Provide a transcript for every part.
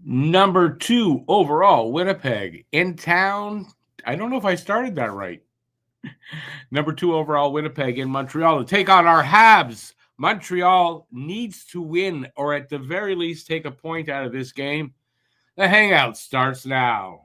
Number 2 overall, Winnipeg in town. I don't know if I started that right. Number 2 overall, Winnipeg in Montreal to take on our Habs. Montreal needs to win or at the very least take a point out of this game. The Hangout starts now.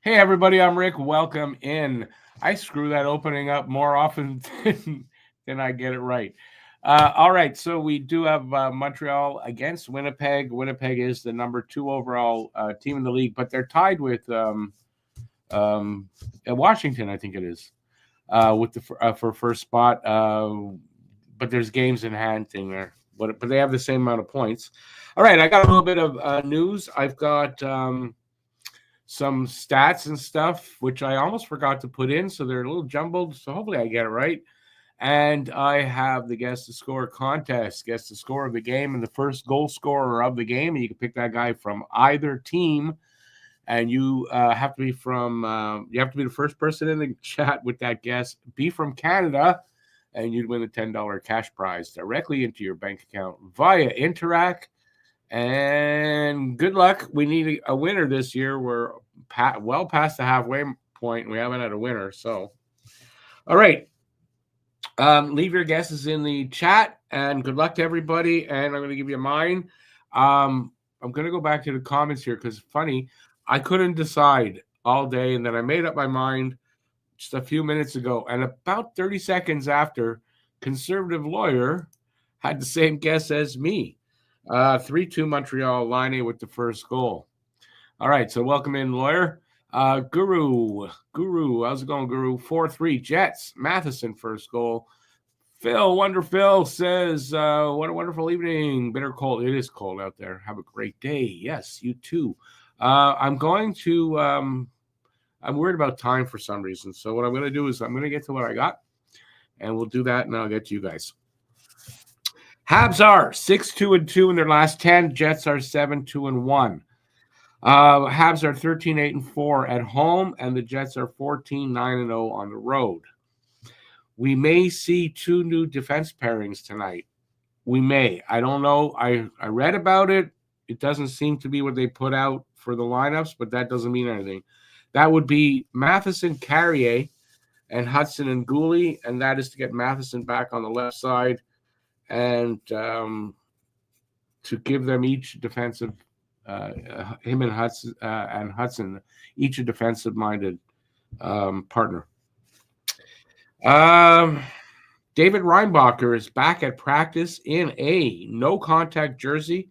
Hey, everybody, I'm Rick. Welcome in. I screw that opening up more often than I get it right. All right, so we do have Montreal against Winnipeg. Winnipeg is the number 2 overall team in the league, but they're tied with Washington, I think it is, with the for first spot. But there's games in hand thing there, but they have the same amount of points. All right, I got a little bit of news. I've got some stats and stuff, which I almost forgot to put in, so they're a little jumbled. So hopefully I get it right. And I have the Guess the Score contest. Guess the score of the game and the first goal scorer of the game. And you can pick that guy from either team. And you have to be the first person in the chat with that guess. Be from Canada, and you'd win a $10 cash prize directly into your bank account via Interac. And good luck. We need a winner this year. We're well past the halfway point, and we haven't had a winner. So, all right. Leave your guesses in the chat, and good luck to everybody. And I'm going to give you mine. I'm going to go back to the comments here because funny, I couldn't decide all day, and then I made up my mind just a few minutes ago. And about 30 seconds after, conservative lawyer had the same guess as me. 3-2 Montreal, Line with the first goal. All right, so welcome in, lawyer. Guru, how's it going, Guru? 4-3 Jets, Matheson first goal. Wonder Phil says, what a wonderful evening. Bitter cold. It is cold out there. Have a great day. Yes, you too. I'm worried about time for some reason. So what I'm going to do is I'm going to get to what I got, and we'll do that, and I'll get to you guys. Habs are 6-2-2 in their last 10. Jets are 7-2-1. Habs are 13-8-4 at home, and the Jets are 14-9-0 on the road. We may see 2 new defense pairings tonight. We may. I don't know. I read about it. It doesn't seem to be what they put out for the lineups, but that doesn't mean anything. That would be Matheson, Carrier, and Hudson and Gooley, and that is to get Matheson back on the left side and to give them each defensive, him and Hudson, each a defensive-minded partner. David Reinbacher is back at practice in a no-contact jersey.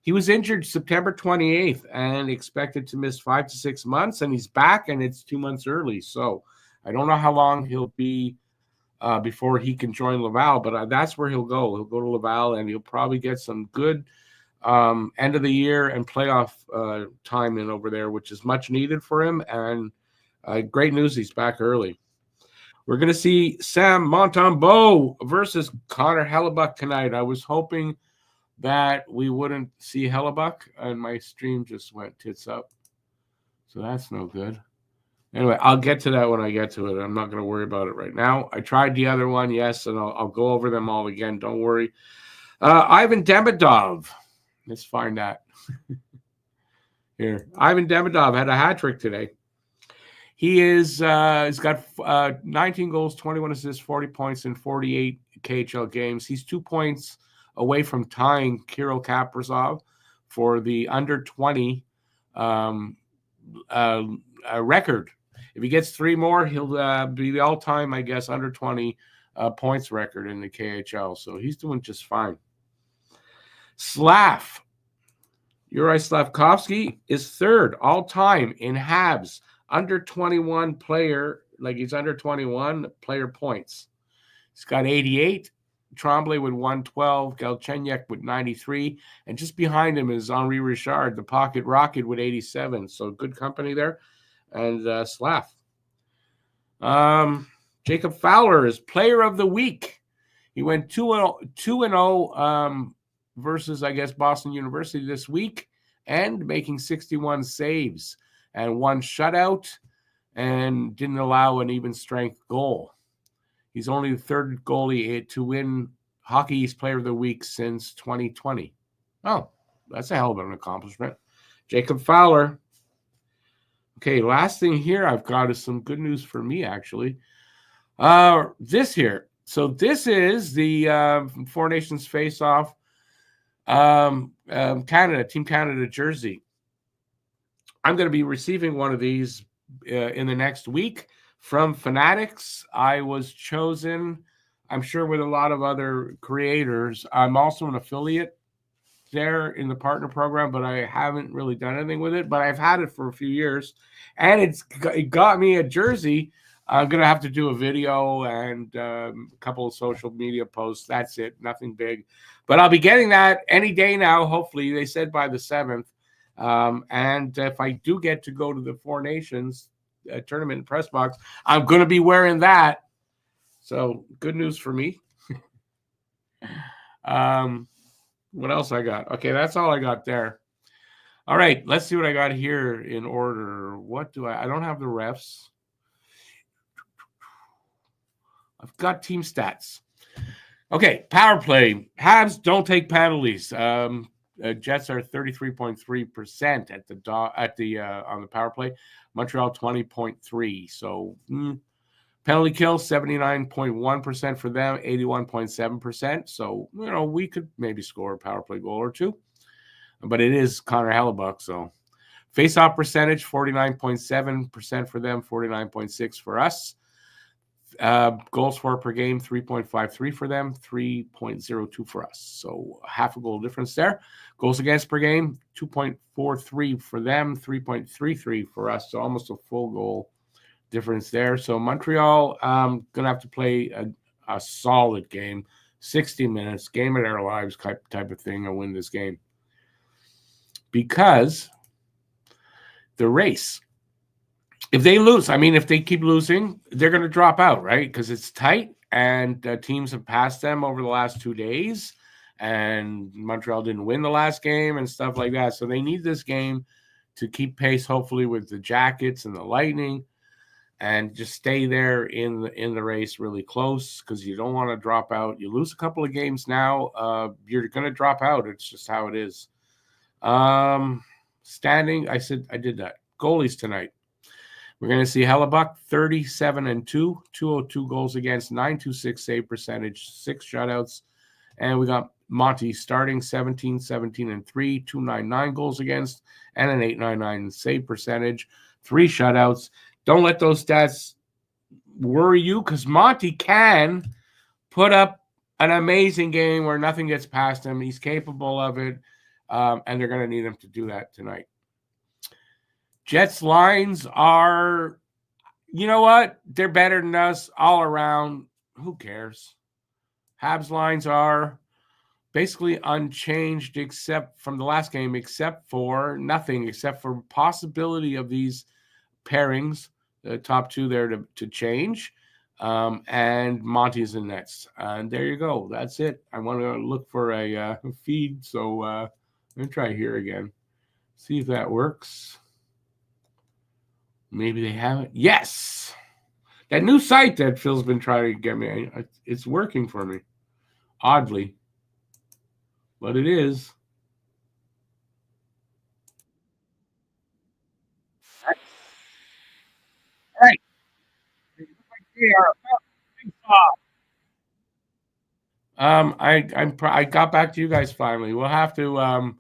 He was injured September 28th and expected to miss 5 to 6 months, and he's back, and it's 2 months early. So I don't know how long he'll be before he can join Laval, but that's where he'll go. He'll go to Laval, and he'll probably get some good end of the year and playoff time in over there, which is much needed for him. And great news, he's back early. We're going to see Sam Montembeault versus Connor Hellebuck tonight. I was hoping that we wouldn't see Hellebuck, and my stream just went tits up. So that's no good. Anyway, I'll get to that when I get to it. I'm not going to worry about it right now. I tried the other one, yes, and I'll go over them all again. Don't worry. Ivan Demidov. Let's find that. Here. Ivan Demidov had a hat trick today. He's got 19 goals, 21 assists, 40 points in 48 KHL games. He's 2 points away from tying Kirill Kaprizov for the under 20 record. If he gets 3 more, he'll be the all-time, I guess, under 20 points record in the KHL. So he's doing just fine. Yuri Slavkovsky is third all-time in Habs under 21 player, like he's under 21 player points. He's got 88. Tremblay with 112, Galchenyuk with 93, and just behind him is Henri Richard, the pocket rocket, with 87. So good company there. And Slav. Jacob Fowler is player of the week. He went 2-0 versus, I guess, Boston University this week and making 61 saves and 1 shutout. and didn't allow an even strength goal. He's only the third goalie to win Hockey East Player of the Week since 2020. Oh, that's a hell of an accomplishment. Jacob Fowler. Okay, last thing here I've got is some good news for me, actually. This here. So this is the Four Nations Face-Off Canada, Team Canada jersey. I'm going to be receiving one of these in the next week from Fanatics. I was chosen, I'm sure, with a lot of other creators. I'm also an affiliate there in the partner program, but I haven't really done anything with it. But I've had it for a few years, and it got me a jersey. I'm going to have to do a video and a couple of social media posts. That's it. Nothing big. But I'll be getting that any day now, hopefully. They said by the 7th. And if I do get to go to the Four Nations tournament press box, I'm going to be wearing that. So good news for me. What else I got? Okay, that's all I got there. All right, let's see what I got here in order. What do I don't have the refs. I've got team stats. Okay, power play. Habs don't take penalties. Jets are 33.3% on the power play. Montreal 20.3%. So penalty kill 79.1% for them, 81.7%. So we could maybe score a power play goal or two, but it is Connor Hellebuck. So face-off percentage 49.7% for them, 49.6% for us. Goals for per game 3.53 for them, 3.02 for us. So half a goal difference there. Goals against per game 2.43 for them, 3.33 for us. So almost a full goal difference there. So Montreal gonna have to play a solid game, 60 minutes, game of their lives type of thing, and win this game, because the race. If they lose, if they keep losing, they're going to drop out, right? Because it's tight, and teams have passed them over the last 2 days, and Montreal didn't win the last game and stuff like that. So they need this game to keep pace, hopefully, with the Jackets and the Lightning, and just stay there in the race really close, because you don't want to drop out. You lose a couple of games now, you're going to drop out. It's just how it is. Standing, I did that. Goalies tonight. We're going to see Hellebuck 37-2, 202 goals against, 926 save percentage, 6 shutouts. And we got Monty starting 17-17-3, 299 goals against, and an 899 save percentage, 3 shutouts. Don't let those stats worry you, because Monty can put up an amazing game where nothing gets past him. He's capable of it, and they're going to need him to do that tonight. Jets lines are, they're better than us all around. Who cares? Habs lines are basically unchanged except from the last game, except for possibility of these pairings, the top two there to change, and Monty's in nets. And there you go. That's it. I want to look for a feed, so let me try here again. See if that works. Maybe they haven't. Yes! That new site that Phil's been trying to get me, it's working for me. Oddly. But it is. All right. I got back to you guys finally. We'll have to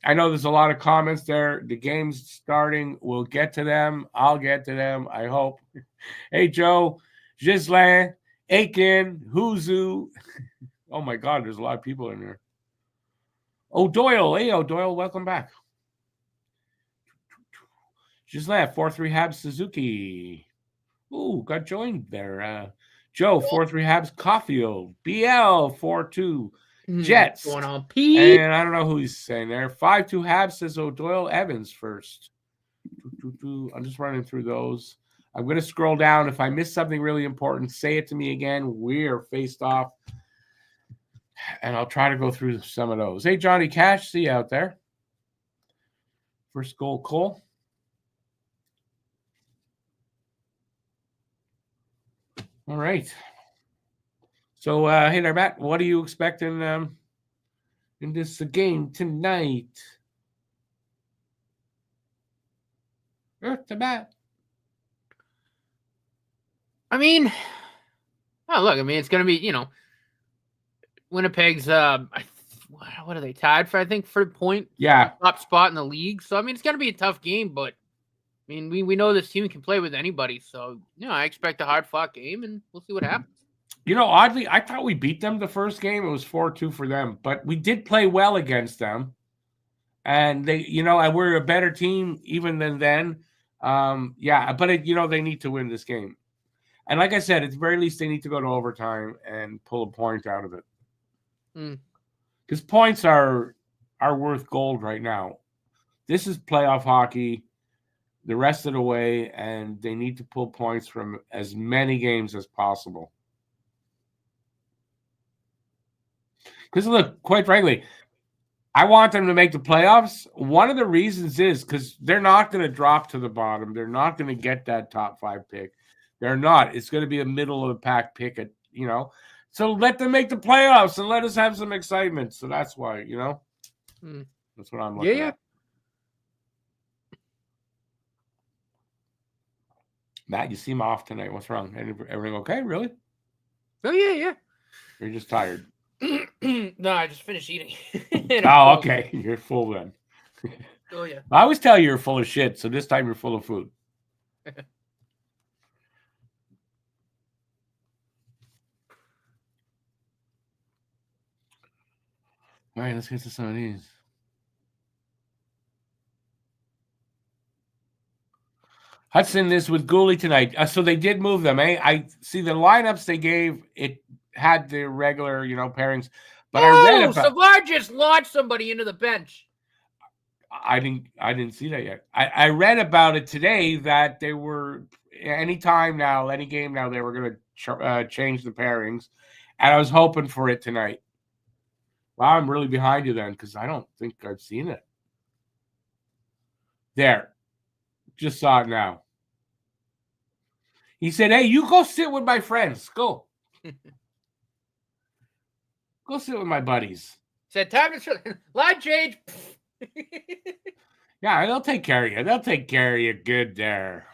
I know there's a lot of comments there. The game's starting. We'll get to them. I'll get to them, I hope. Hey, Joe, Ghislain, Aiken, Huzu. Oh, my God, there's a lot of people in there. O'Doyle. Hey, O'Doyle, welcome back. Ghislain, 4-3 Habs Suzuki. Ooh, got joined there. Joe, 4-3 Habs Caulfield. BL, 4-2 Jets. Going on, Pete. And I don't know who he's saying there. 5-2 Habs says O'Doyle Evans first. I'm just running through those. I'm going to scroll down. If I miss something really important, say it to me again. We're faced off. And I'll try to go through some of those. Hey, Johnny Cash, see you out there. First goal, Cole. All right. So, hey there, Matt. What are you expecting in this game tonight? To Matt. I mean, it's going to be, Winnipeg's, what are they tied for? I think for point, top spot in the league. So, I mean, it's going to be a tough game, but I mean, we know this team can play with anybody. So, I expect a hard-fought game, and we'll see what happens. Oddly, I thought we beat them the first game. It was 4-2 for them, but we did play well against them. And they, and we're a better team even than then. But they need to win this game. And like I said, at the very least, they need to go to overtime and pull a point out of it. Because points are worth gold right now. This is playoff hockey the rest of the way, and they need to pull points from as many games as possible. Because look, quite frankly, I want them to make the playoffs. One of the reasons is because they're not going to drop to the bottom. They're not going to get that top 5 pick. They're not. It's going to be a middle of the pack pick. So let them make the playoffs and let us have some excitement. So that's why, that's what I'm looking at. Matt, you seem off tonight. What's wrong? Everything okay? Really? Oh yeah. You're just tired. No, I just finished eating. Oh, okay. You're full then. Oh, yeah. I always tell you you're full of shit, so this time you're full of food. All right, let's get to some of these. Hudson is with Gooley tonight. So they did move them, eh? I see the lineups they gave. It had the regular, pairings. But I read about Savard just launched somebody into the bench. I didn't see that yet. I read about it today that they were any game now, they were going to change the pairings, and I was hoping for it tonight. Wow, I'm really behind you then because I don't think I've seen it. There. Just saw it now. He said, hey, you go sit with my friends. Go. Go sit with my buddies. Said time to line change. Yeah, they'll take care of you. They'll take care of you good there.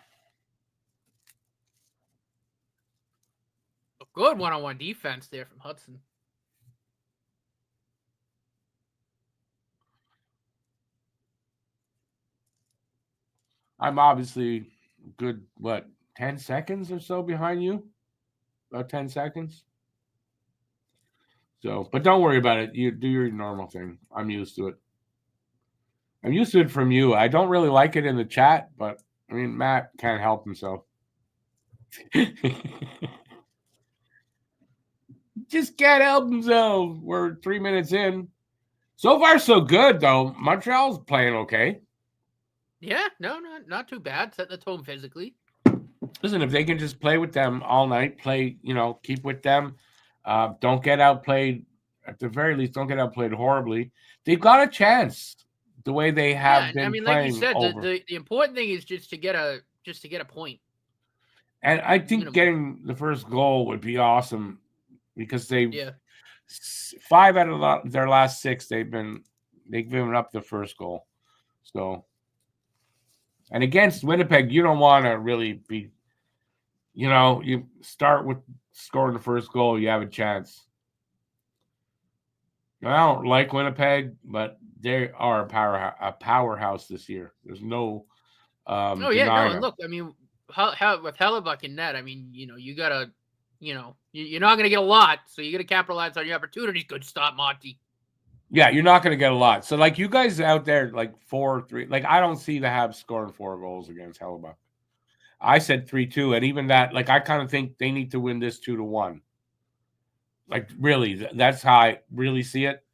A good one-on-one defense there from Hudson. I'm obviously good, 10 seconds or so behind you? About 10 seconds? So, but don't worry about it. You do your normal thing. I'm used to it. I'm used to it from you. I don't really like it in the chat, but, Matt can't help himself. Just can't help himself. We're 3 minutes in. So far, so good, though. Montreal's playing okay. Yeah, no, not too bad. Set the tone physically. Listen, if they can just play with them all night, keep with them. Don't get outplayed. At the very least, don't get outplayed horribly. They've got a chance the way they have been playing. Like you said, the important thing is just to get a point. And I think getting the first goal would be awesome because 5 out of their last 6, they've given up the first goal. So, and against Winnipeg, you don't want to really be, you start with scoring the first goal, you have a chance. I don't like Winnipeg, but they are a powerhouse this year. There's no and look, how with Hellebuyck in net, you gotta, you're not gonna get a lot, so you gotta capitalize on your opportunities. Good stop, Monty. Yeah, you're not gonna get a lot. So you guys out there 4-3, I don't see the Habs scoring 4 goals against Hellebuyck. I said 3-2, and even that, I kind of think they need to win this 2-1. Really, that's how I really see it.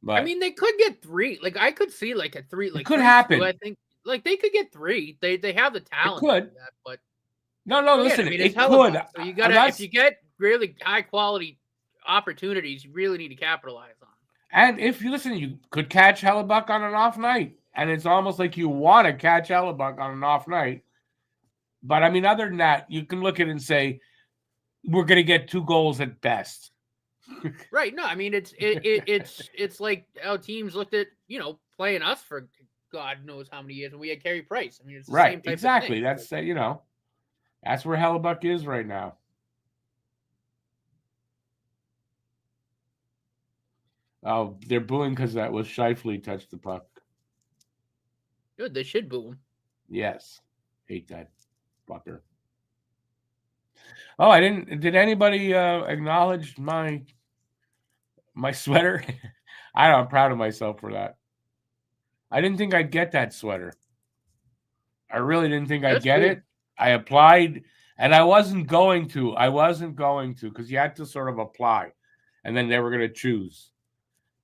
But they could get 3. I could see a 3. It could happen. I think they could get 3. They have the talent. It could. That, but no, listen, it could. So you gotta if you get really high quality opportunities, you really need to capitalize on. And if you listen, you could catch Hellebuyck on an off night, and it's almost like you want to catch Hellebuyck on an off night. But other than that, you can look at it and say, we're going to get 2 goals at best. Right. No, I mean it's like how teams looked at, playing us for God knows how many years when we had Carey Price. I mean, it's the same type exactly. of thing. That's that's where Hellebuck is right now. Oh, they're booing because that was Scheifele touched the puck. Good, they should boo him. Yes. Hate that fucker. Oh, I didn't. Did anybody acknowledge my sweater? I'm proud of myself for that. I didn't think I'd get that sweater. I really didn't think I'd get it. I applied, and I wasn't going to. Because you had to sort of apply, and then they were going to choose.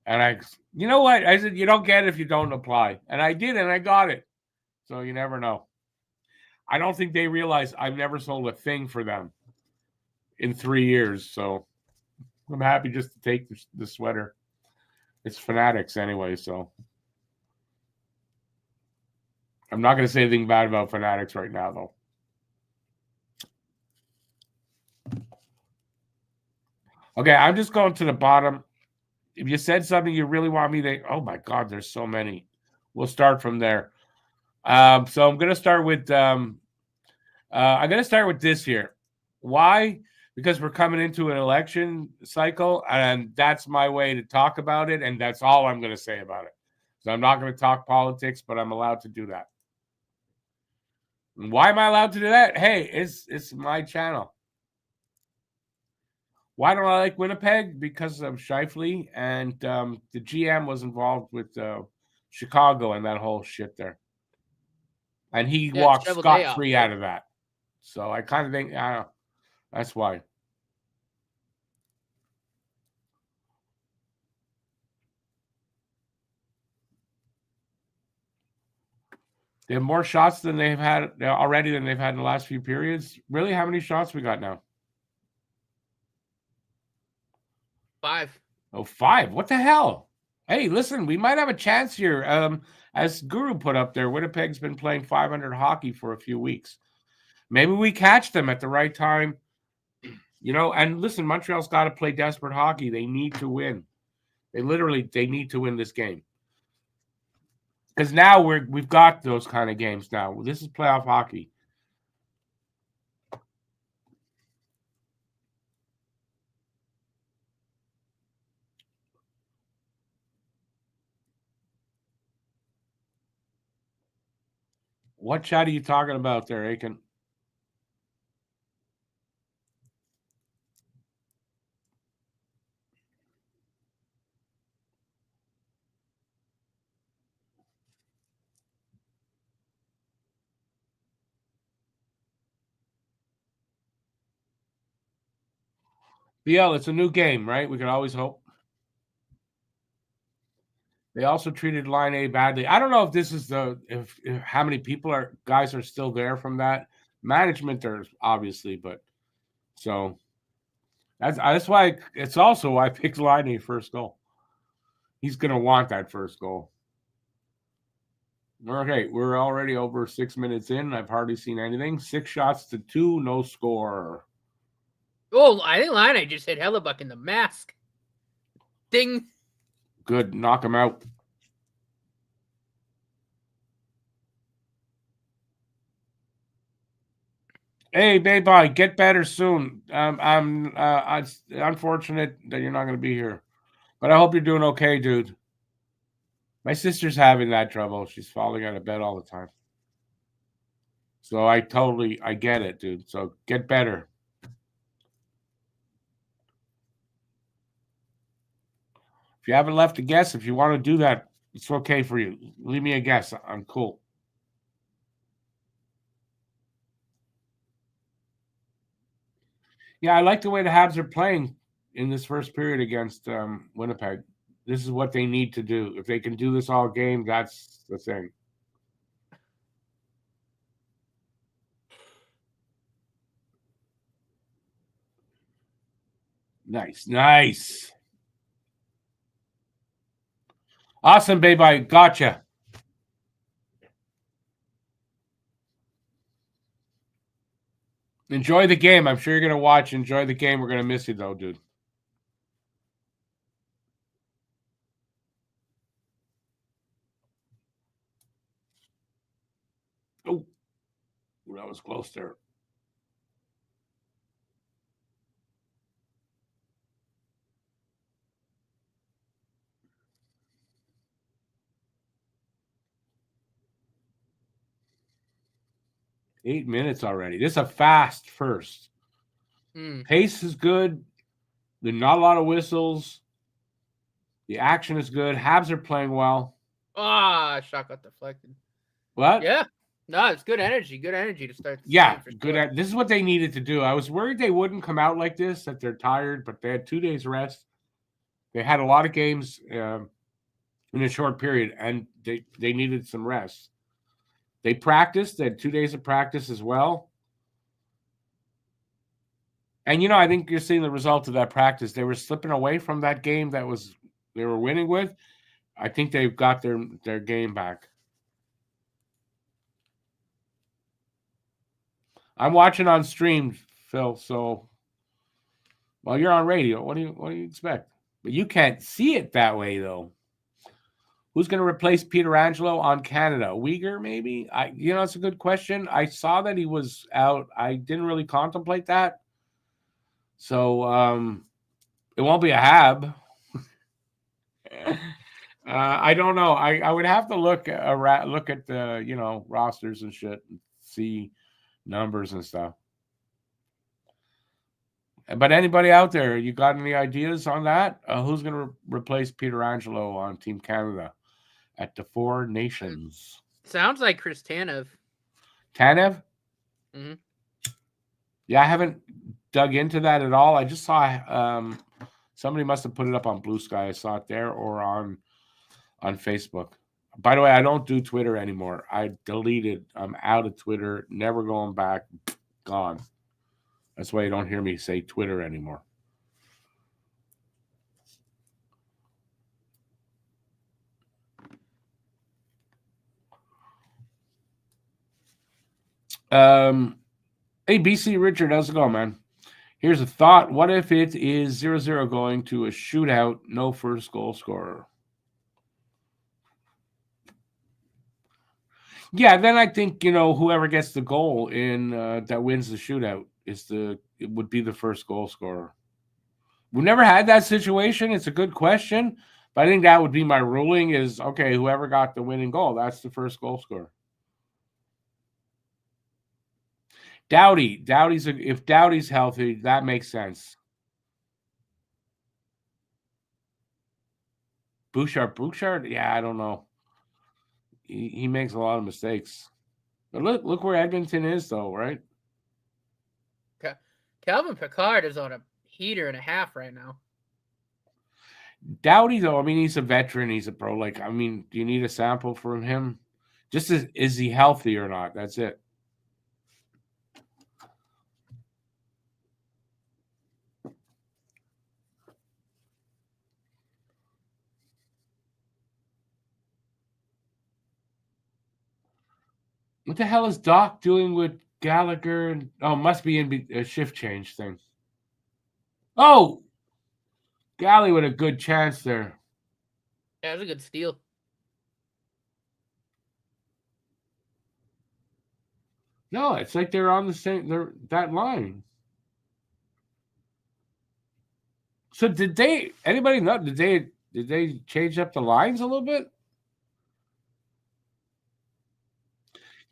And you know what? I said, you don't get it if you don't apply. And I did, and I got it. So you never know. I don't think they realize I've never sold a thing for them in 3 years. So I'm happy just to take the sweater. It's Fanatics anyway, so I'm not going to say anything bad about Fanatics right now, though. Okay, I'm just going to the bottom. If you said something you really want me to, oh my God, there's so many. We'll start from there. So I'm going to start with this here. Why? Because we're coming into an election cycle, and that's my way to talk about it, and that's all I'm going to say about it. So I'm not going to talk politics, but I'm allowed to do that. And why am I allowed to do that? Hey, it's my channel. Why don't I like Winnipeg? Because of Scheifele, and the GM was involved with Chicago and that whole shit there. And he walked scot-free out of that. So I kind of think, that's why. They have more shots than they've had already than they've had in the last few periods. Really? How many shots we got now? 5. Oh, 5. What the hell? Hey, listen, we might have a chance here. As Guru put up there, Winnipeg's been playing 500 hockey for a few weeks. Maybe we catch them at the right time. And listen, Montreal's got to play desperate hockey. They need to win. They need to win this game. Because now we've got those kind of games now. This is playoff hockey. What chat are you talking about there, Aiken? BL, it's a new game, right? We can always hope. They also treated Line A badly. I don't know if this is if how many guys are still there from that management. There's obviously, but so that's why it's also why I picked Line A first goal. He's gonna want that first goal. Okay, we're already over 6 minutes in. I've hardly seen anything. 6 shots to 2, no score. Oh, I think Line just hit Hellebuck in the mask. Ding. Good, knock him out. Hey, bye. Get better soon. It's unfortunate that you're not going to be here, but I hope you're doing okay, dude. My sister's having that trouble. She's falling out of bed all the time. So I get it, dude. So get better. If you haven't left a guess, if you want to do that, it's okay for you. Leave me a guess. I'm cool. Yeah, I like the way the Habs are playing in this first period against Winnipeg. This is what they need to do. If they can do this all game, that's the thing. Nice. Awesome, baby. Gotcha. Enjoy the game. I'm sure you're going to watch. Enjoy the game. We're going to miss you, though, dude. Oh, that was close there. Eight minutes already. This is a fast first. Pace is good. There's not a lot of whistles. The action is good. Habs are playing well. Shot got deflected. What? Yeah. No, it's good energy. Good energy to start. Good. This is what they needed to do. I was worried they wouldn't come out like this, that they're tired, but they had 2 days rest. They had a lot of games in a short period, and they needed some rest. They practiced. They had 2 days of practice as well. And, I think you're seeing the result of that practice. They were slipping away from that game they were winning with. I think they've got their game back. I'm watching on stream, Phil, so you're on radio. What do you expect? But you can't see it that way, though. Who's going to replace Pietrangelo on Canada? Uyghur, maybe? It's a good question. I saw that he was out. I didn't really contemplate that. So it won't be a Hab. I don't know. I would have to look at the rosters and shit and see numbers and stuff. But anybody out there, you got any ideas on that? Who's going to replace Pietrangelo on Team Canada at the Four Nations? Sounds like Chris Tanev. Tanev? Mm-hmm. Yeah, I haven't dug into that at all. I just saw somebody must have put it up on Blue Sky. I saw it there or on Facebook. By the way, I don't do Twitter anymore. I deleted. I'm out of Twitter. Never going back. Gone. That's why you don't hear me say Twitter anymore. Hey, BC Richard, how's it going, man? Here's a thought. What if it is 0-0 going to a shootout, no first goal scorer? Yeah, then I think, whoever gets the goal in that wins the shootout it would be the first goal scorer. We've never had that situation. It's a good question, but I think that would be my ruling is, okay, whoever got the winning goal, that's the first goal scorer. If Doughty's healthy, that makes sense. Bouchard? Yeah, I don't know. He makes a lot of mistakes. But look where Edmonton is, though, right? Calvin Pickard is on a heater and a half right now. Doughty, though, he's a veteran. He's a pro. Do you need a sample from him? Just is he healthy or not? That's it. What the hell is Doc doing with Gallagher? Must be in a shift change thing. Oh! Galley with a good chance there. Yeah, it was a good steal. No, it's like they're on the same. That line. So did anybody know? Did they change up the lines a little bit?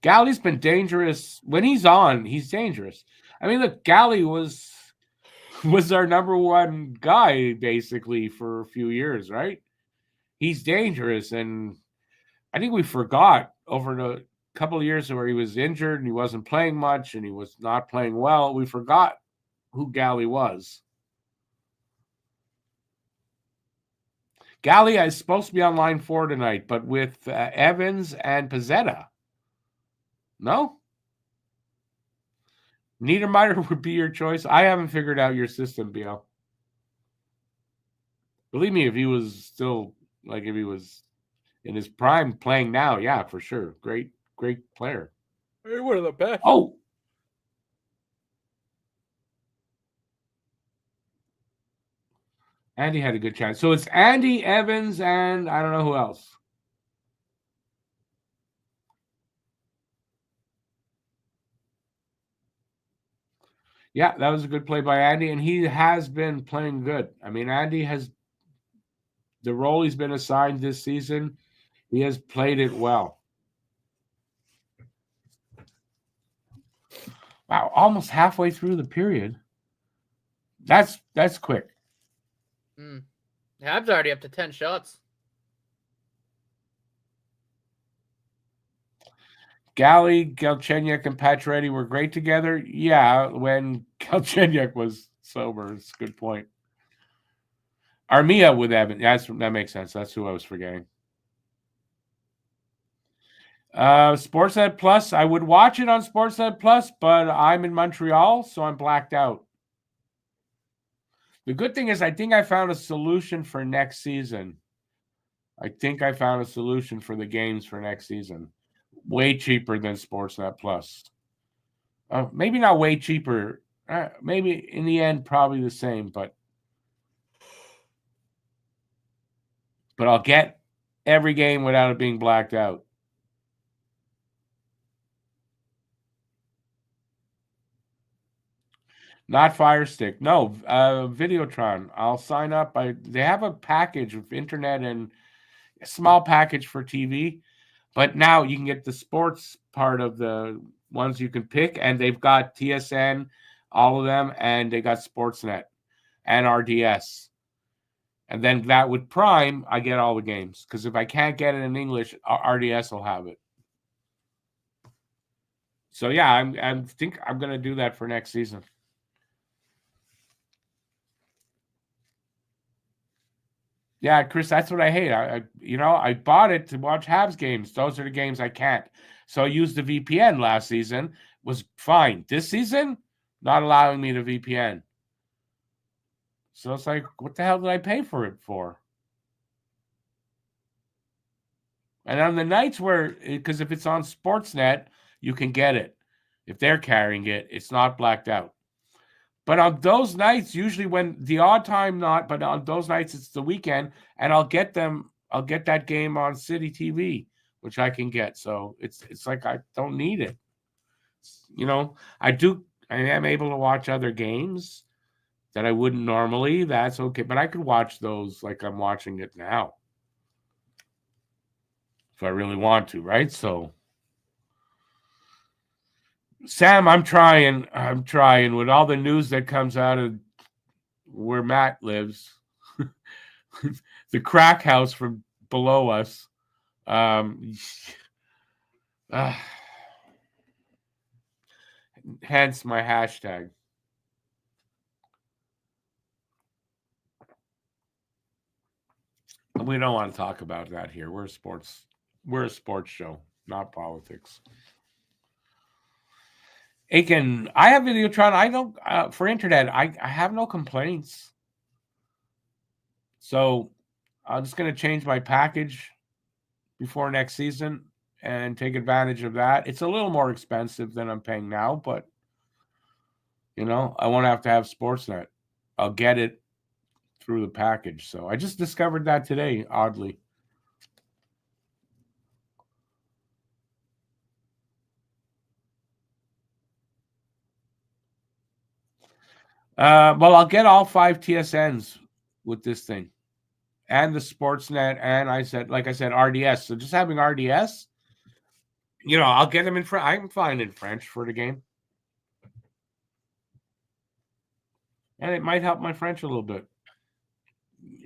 Galley's been dangerous. When he's on, he's dangerous. Look, Galley was our number one guy basically for a few years, right? He's dangerous, and I think we forgot over the couple of years where he was injured and he wasn't playing much and he was not playing well. We forgot who Galley was. Galley is supposed to be on line 4 tonight, but with Evans and Pezzetta. No? Niedermeyer would be your choice. I haven't figured out your system, BL. Believe me, if he was still, if he was in his prime playing now, yeah, for sure. Great player. Hey, one of the best. Oh! Andy had a good chance. So it's Andy, Evans, and I don't know who else. Yeah, that was a good play by Andy, and he has been playing good. I mean, Andy has the role he's been assigned this season. He has played it well. Wow, almost halfway through the period. That's quick. Habs already up to 10 shots. Galley, Galchenyuk, and Pacioretty were great together. Yeah, when Galchenyuk was sober. It's a good point. Armia with Evan. That makes sense. That's who I was forgetting. Sportsnet Plus. I would watch it on Sportsnet Plus, but I'm in Montreal, so I'm blacked out. The good thing is I think I found a solution for next season. I think I found a solution for the games for next season. Way cheaper than Sportsnet Plus. Maybe not way cheaper. Maybe in the end, probably the same, but I'll get every game without it being blacked out. Not Fire Stick. No, Videotron. I'll sign up. They have a package of internet and a small package for TV, but now you can get the sports part of the ones you can pick, and they've got TSN, all of them, and they got Sportsnet and RDS. And then that with Prime, I get all the games, because if I can't get it in English, RDS will have it. So yeah, I think I'm going to do that for next season. Yeah, Chris, that's what I hate. I bought it to watch Habs games. Those are the games I can't. So I used the VPN last season. Was fine. This season, not allowing me to VPN. So it's like, what the hell did I pay for it for? And on the nights because if it's on Sportsnet, you can get it. If they're carrying it, it's not blacked out. But on those nights, usually when the odd time not, but on those nights it's the weekend, and I'll get that game on City TV, which I can get. So it's like I don't need it. I am able to watch other games that I wouldn't normally. That's okay. But I could watch those like I'm watching it now. If I really want to, right? So Sam, I'm trying with all the news that comes out of where Matt lives, the crack house from below us. Hence my hashtag. We don't want to talk about that here. We're a sports show, not politics. Aiken, I have Videotron. I don't for internet. I have no complaints. So I'm just going to change my package before next season and take advantage of that. It's a little more expensive than I'm paying now, but I won't have to have Sportsnet. I'll get it through the package. So I just discovered that today, oddly. Well, I'll get all 5 TSNs with this thing, and the Sportsnet, and like I said, RDS. So just having RDS, I'll get them in French. I'm fine in French for the game, and it might help my French a little bit,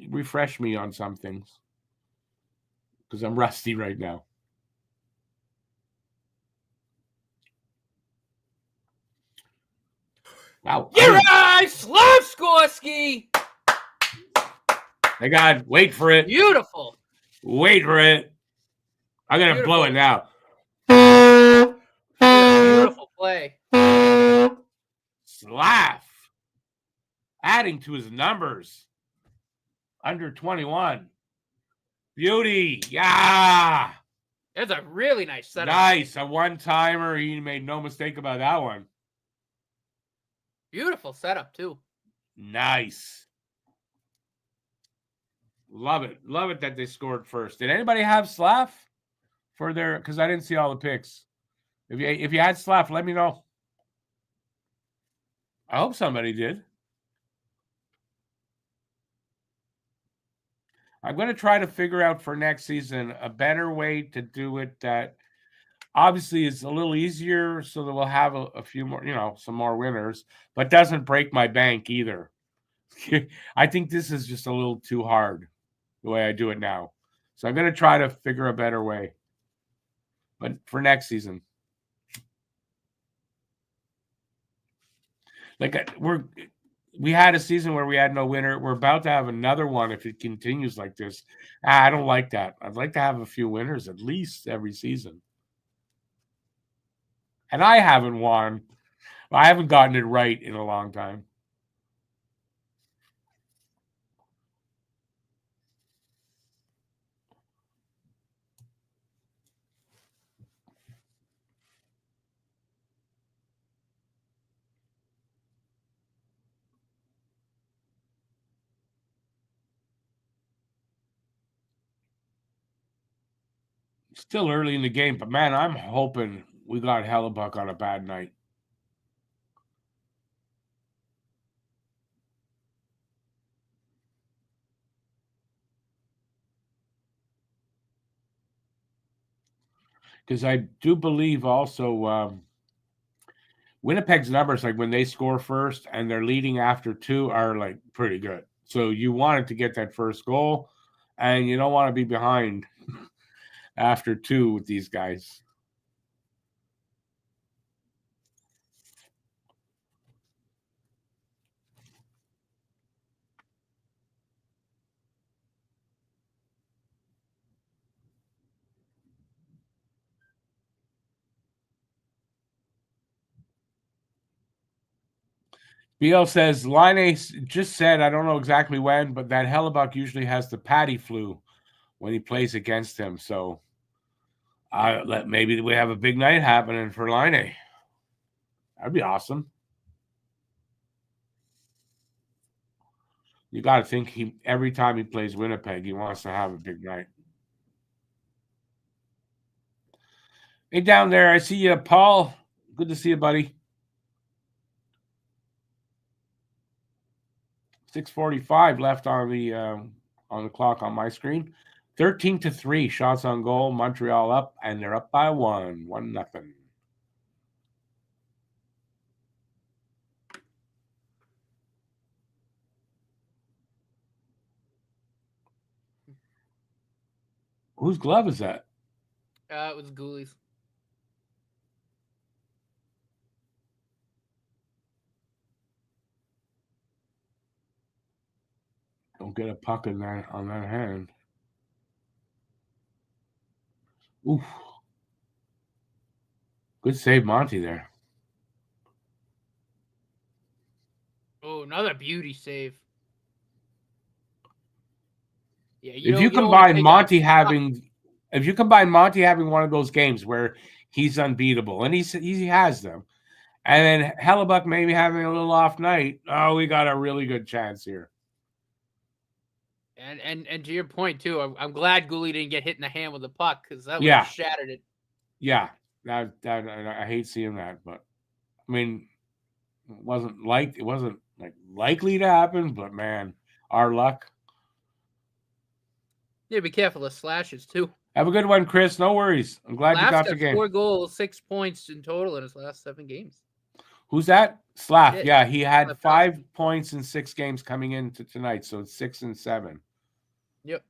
refresh me on some things, because I'm rusty right now. Wow. Yuri Slavskorsky! My God, wait for it. Beautiful. Wait for it. I'm going to blow it now. Beautiful play. Slav. Adding to his numbers. Under 21. Beauty. Yeah. That's a really nice setup. Nice. A one-timer. He made no mistake about that one. Beautiful setup, too. Nice. Love it. Love it that they scored first. Did anybody have Slav for their? Because I didn't see all the picks. If you had Slav, let me know. I hope somebody did. I'm going to try to figure out for next season a better way to do it that obviously is a little easier so that we'll have a few more, some more winners, but doesn't break my bank either. I think this is just a little too hard the way I do it now. So I'm going to try to figure a better way. But for next season. Like we had a season where we had no winner. We're about to have another one if it continues like this. I don't like that. I'd like to have a few winners at least every season. And I haven't won. I haven't gotten it right in a long time. Still early in the game, but man, I'm hoping we got Hellebuck on a bad night. Because I do believe also Winnipeg's numbers, like when they score first and they're leading after two, are like pretty good. So you wanted to get that first goal, and you don't want to be behind after two with these guys. BL says, Line just said, I don't know exactly when, but that Hellebuck usually has the patty flu when he plays against him. So maybe we have a big night happening for Line. That'd be awesome. You got to think every time he plays Winnipeg, he wants to have a big night. Hey, down there, I see you, Paul. Good to see you, buddy. 6:45 left on the clock on my screen. 13-3 shots on goal. Montreal up, and they're up by 1-0. Whose glove is that? It was Gooley's. Don't get a puck on that hand. Oof. Good save, Monty, there. Oh, another beauty save. Yeah, if you combine Monty having one of those games where he's unbeatable, and he has them, and then Hellebuck maybe having a little off night, we got a really good chance here. And to your point too, I'm glad Gooley didn't get hit in the hand with the puck because that would have shattered it. Yeah, that I hate seeing that, but I mean, it wasn't like likely to happen, but man, our luck. Yeah, be careful of slashes too. Have a good one, Chris. No worries. I'm glad you got the game. 4 goals, 6 points in total in his last 7 games. Who's that? Slav. Yeah, he had 5 points in 6 games coming into tonight, so it's 6 and 7. Yep.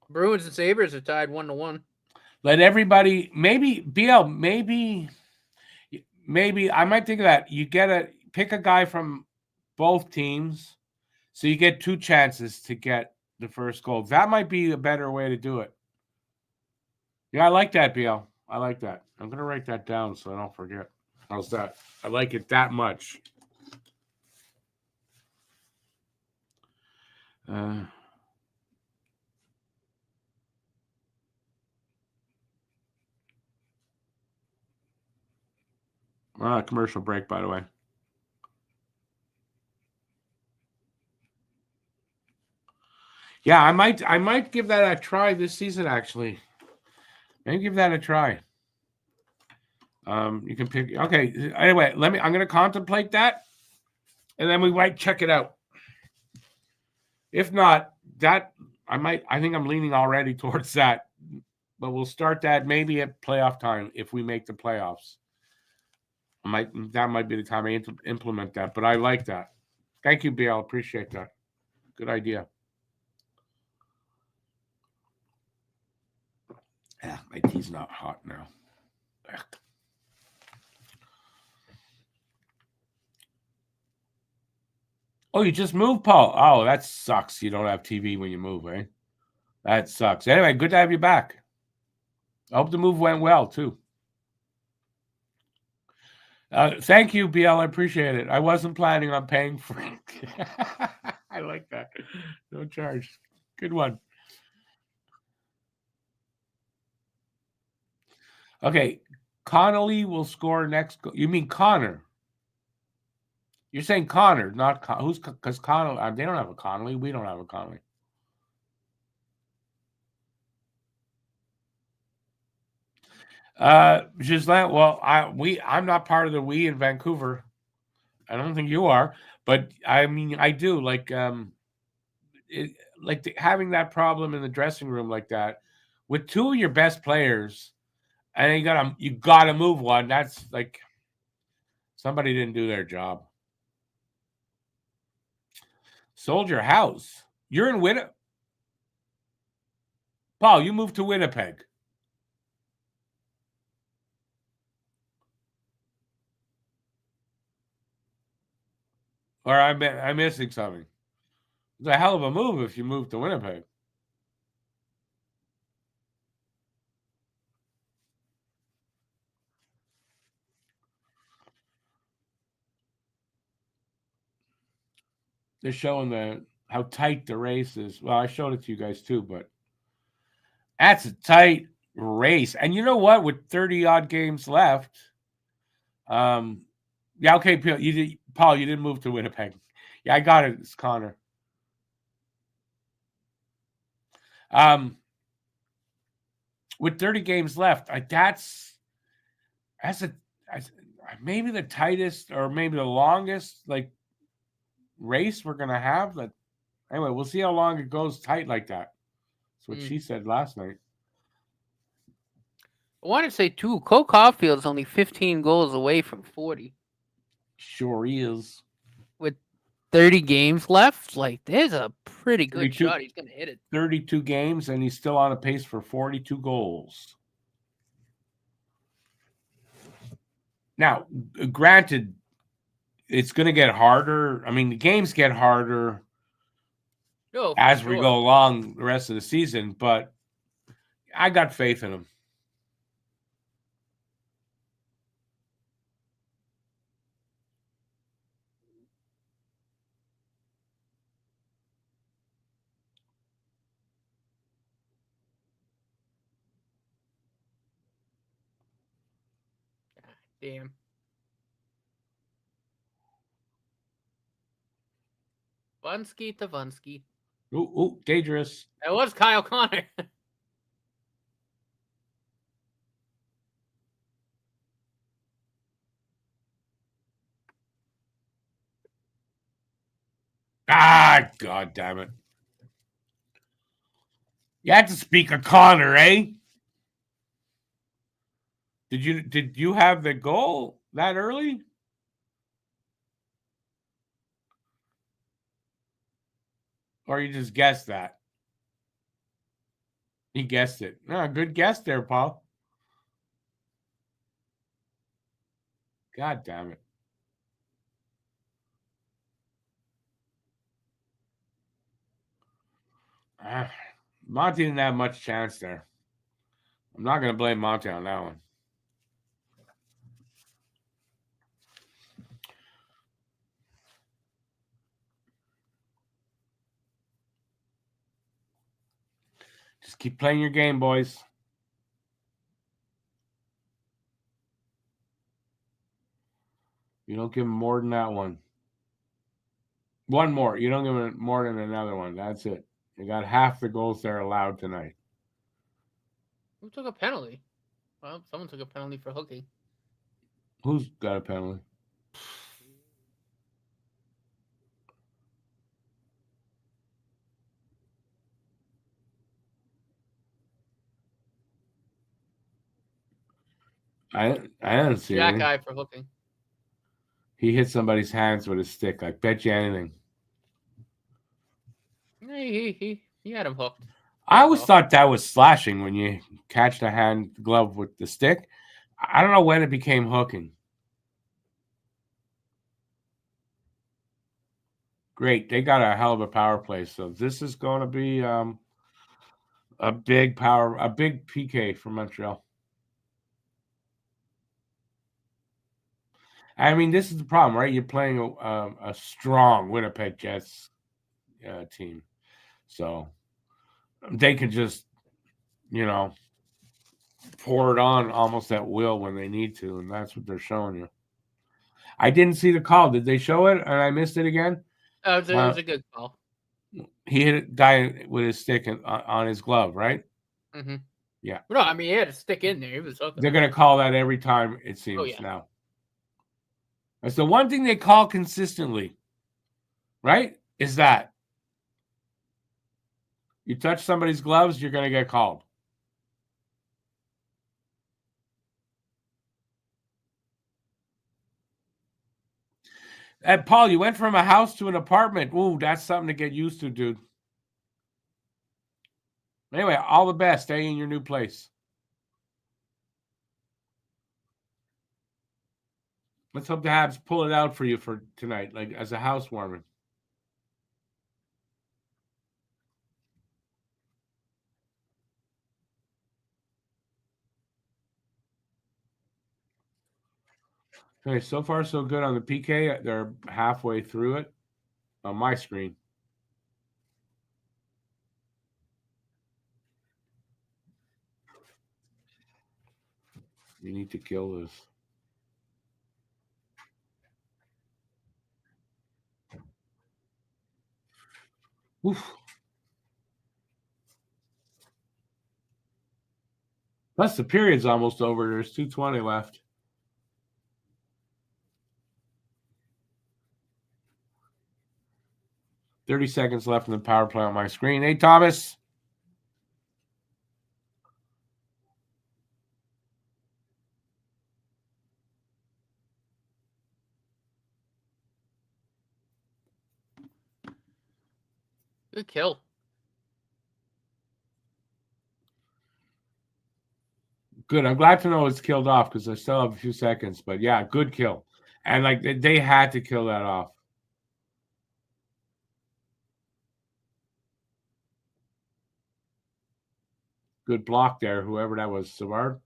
Bruins and Sabres are tied 1-1. Let everybody maybe BL maybe I might think of that. You pick a guy from both teams, so you get 2 chances to get the first goal. That might be a better way to do it. Yeah, I like that, BL. I like that. I'm gonna write that down so I don't forget. How's that? I like it that much. Commercial break, by the way. Yeah, I might give that a try this season. Actually, maybe give that a try. You can pick. Okay. Anyway, I'm going to contemplate that, and then we might check it out. If not, I think I'm leaning already towards that, but we'll start that maybe at playoff time if we make the playoffs. That might be the time I implement that, but I like that. Thank you, BL. Appreciate that. Good idea. Yeah, my tea's not hot now. Oh, you just moved, Paul? Oh, that sucks. You don't have TV when you move, eh? That sucks. Anyway, good to have you back. I hope the move went well, too. Thank you, BL. I appreciate it. I wasn't planning on paying for it. I like that. No charge. Good one. Okay. Connolly will score next. You mean Connor? You're saying Connor, not who's because Connolly. They don't have a Connolly. We don't have a Connolly. Ghislain, well, I'm not part of the we in Vancouver. I don't think you are, but I mean, I do like having that problem in the dressing room like that with two of your best players, and you gotta move one. That's like somebody didn't do their job. Sold your house. You're in Winnipeg. Paul, you moved to Winnipeg. Or I'm missing something. It's a hell of a move if you move to Winnipeg. They're showing how tight the race is. Well, I showed it to you guys too, but that's a tight race. And you know what? With 30 odd games left, yeah, okay, Paul, you didn't move to Winnipeg. Yeah, I got it. It's Connor. With 30 games left, that's maybe the tightest or maybe the longest race we're gonna have. But anyway, we'll see how long it goes tight like that. That's what she said last night. I want to say too, Cole Caulfield's only 15 goals away from 40. Sure is. With 30 games left, there's a pretty good shot he's going to hit it. 32 games, and he's still on a pace for 42 goals. Now, granted, it's going to get harder. I mean, the games get harder as we go along the rest of the season, but I got faith in him. Damn. Vunsky to Vunsky. Ooh, dangerous. That was Kyle Connor. Ah, God damn it. You had to speak of Connor, eh? Did you have the goal that early? Or you just guessed that? He guessed it. No, good guess there, Paul. God damn it. Monty didn't have much chance there. I'm not going to blame Monty on that one. Just keep playing your game, boys. You don't give him more than that one. One more. You don't give him more than another one. That's it. They got half the goals they're allowed tonight. Who took a penalty? Well, someone took a penalty for hooking. Who's got a penalty? I don't see that anything. guy for hooking. He hit somebody's hands with a stick. I bet you anything. He had him hooked. I always thought that was slashing when you catch the hand glove with the stick. I don't know when it became hooking. Great. They got a hell of a power play. So this is going to be a big PK for Montreal. I mean, this is the problem, right? You're playing a strong Winnipeg Jets team. So they can just, pour it on almost at will when they need to. And that's what they're showing you. I didn't see the call. Did they show it? And I missed it again? Oh, it was a good call. He hit a guy with his stick on his glove, right? Mm-hmm. Yeah. No, I mean, he had a stick in there. He was hooking. They're going to call that every time, it seems, now. That's the one thing they call consistently, right? Is that you touch somebody's gloves, you're going to get called. And Paul, you went from a house to an apartment. Ooh, that's something to get used to, dude. Anyway, all the best. Stay in your new place. Let's hope the Habs pull it out for you for tonight, like as a housewarming. Okay, so far so good on the PK. They're halfway through it on my screen. You need to kill this. Oof. Plus, the period's almost over. There's 2:20 left. $30 seconds left in the power play on my screen. Hey, Thomas. Good kill. Good. I'm glad to know it's killed off because I still have a few seconds. But yeah, good kill. And like they had to kill that off. Good block there, whoever that was. Savard.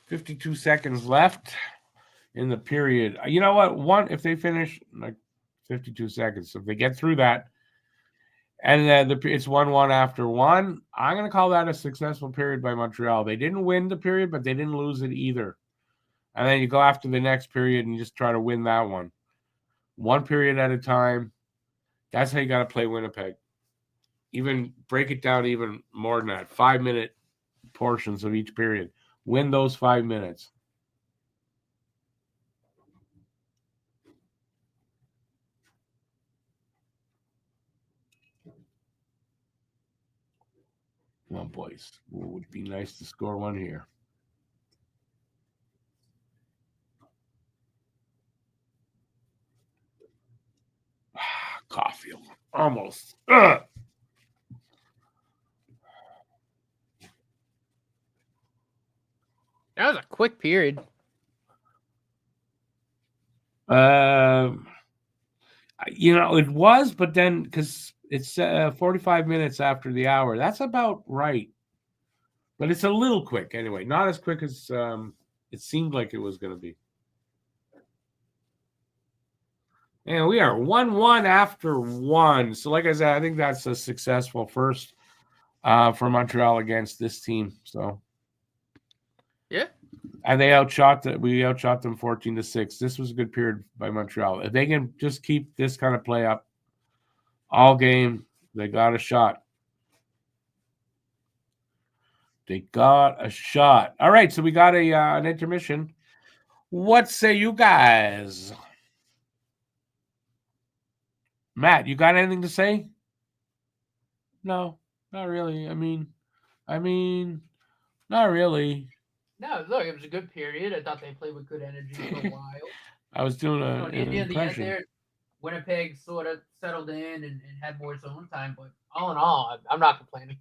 $52 seconds left in the period. You know what? If they finish like 52 seconds, so if they get through that, and it's 1-1 after one, I'm going to call that a successful period by Montreal. They didn't win the period, but they didn't lose it either. And then you go after the next period and you just try to win that one. One period at a time. That's how you got to play Winnipeg. Even break it down even more than that. 5-minute portions of each period. Win those 5 minutes. Come on, boys. It would be nice to score one here. almost. Ugh. That was a quick period. It was, but then because it's 45 minutes after the hour, that's about right. But it's a little quick anyway, not as quick as it seemed like it was going to be. And we are 1-1 after 1. So, like I said, I think that's a successful first for Montreal against this team. So, yeah. And we outshot them 14-6. This was a good period by Montreal. If they can just keep this kind of play up all game, they got a shot. They got a shot. All right, so we got an intermission. What say you guys? Matt, you got anything to say? No, not really. I mean, not really. No, look, it was a good period. I thought they played with good energy for a while. I was doing an impression. The end there, Winnipeg sort of settled in and had more zone time, but all in all, I'm not complaining.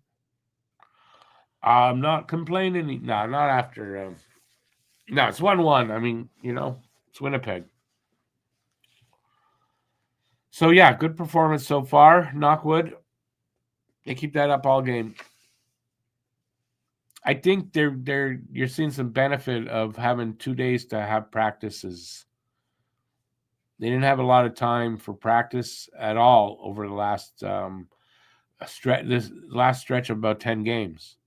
I'm not complaining. No, not after. No, it's 1-1. I mean, it's Winnipeg. So, yeah, good performance so far. Knockwood. They keep that up all game. I think you're seeing some benefit of having 2 days to have practices. They didn't have a lot of time for practice at all over the last stretch of about 10 games.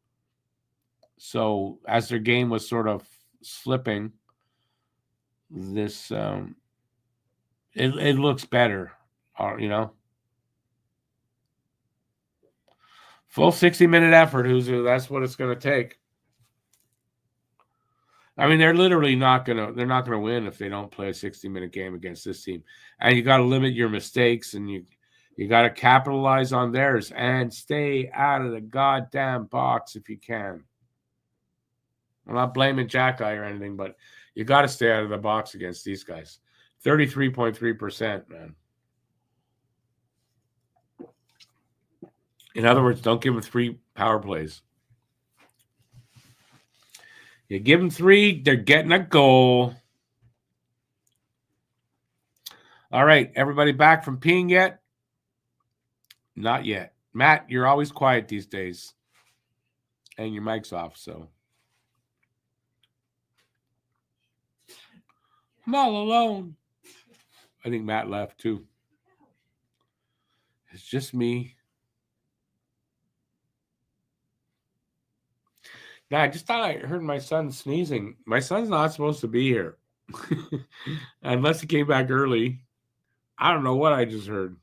So as their game was sort of slipping, this it looks better, Full 60-minute effort, Huzu. That's what it's going to take. I mean, they're literally not gonna win if they don't play a 60-minute game against this team. And you got to limit your mistakes, and you got to capitalize on theirs and stay out of the goddamn box if you can. I'm not blaming Jack-Eye or anything, but you got to stay out of the box against these guys. 33.3%, man. In other words, don't give them 3 power plays. You give them 3, they're getting a goal. All right, everybody back from peeing yet? Not yet. Matt, you're always quiet these days. And your mic's off, so. I'm all alone. I think Matt left too. It's just me. Now, I just thought I heard my son sneezing. My son's not supposed to be here. Unless he came back early. I don't know what I just heard.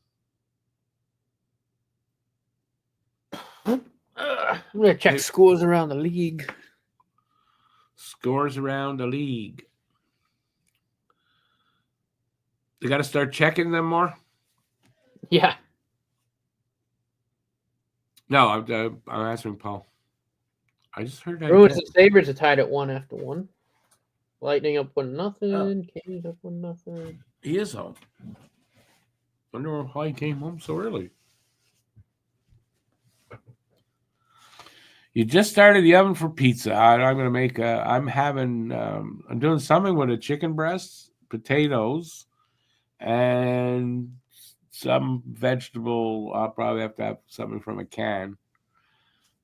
I'm going to check scores around the league. Scores around the league. They got to start checking them more? Yeah. No, I'm answering Paul. I just heard that. Bruins and Sabres are tied at 1 after 1. Lightning up 1-0. Canes up 1-0. He is home. Wonder why he came home so early. You just started the oven for pizza. I'm going to make I'm doing something with a chicken breast, potatoes, and some vegetable. I'll probably have to have something from a can.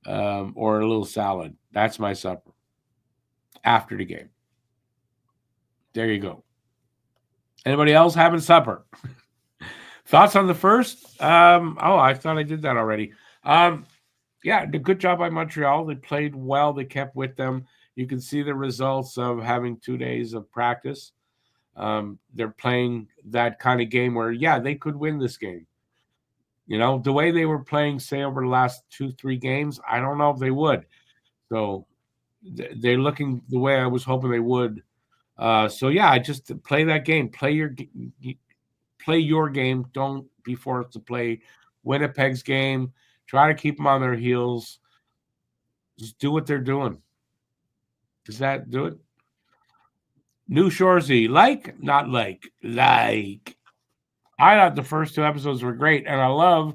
Or a little salad. That's my supper. After the game. There you go. Anybody else having supper? Thoughts on the first? I thought I did that already. Yeah, good job by Montreal. They played well. They kept with them. You can see the results of having 2 days of practice. They're playing that kind of game where, they could win this game. The way they were playing, say, over the last 2-3 games, I don't know if they would. So they're looking the way I was hoping they would. I just play that game. Play your game. Don't be forced to play Winnipeg's game. Try to keep them on their heels. Just do what they're doing. Does that do it? New Shorzy, not like. I thought the first 2 episodes were great, and I love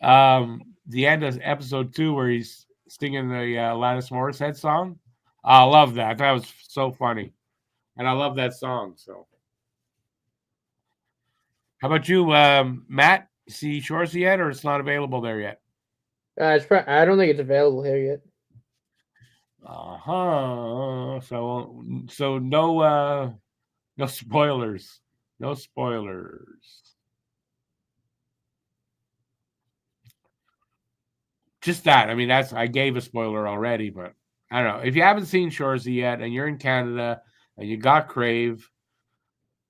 the end of episode 2 where he's singing the Alanis Morissette song. I love that. That was so funny, and I love that song. So, how about you, Matt? See Shoresy yet, or it's not available there yet? I don't think it's available here yet. So no spoilers. No spoilers. Just that. I mean, I gave a spoiler already, but I don't know. If you haven't seen Shoresy yet and you're in Canada and you got Crave,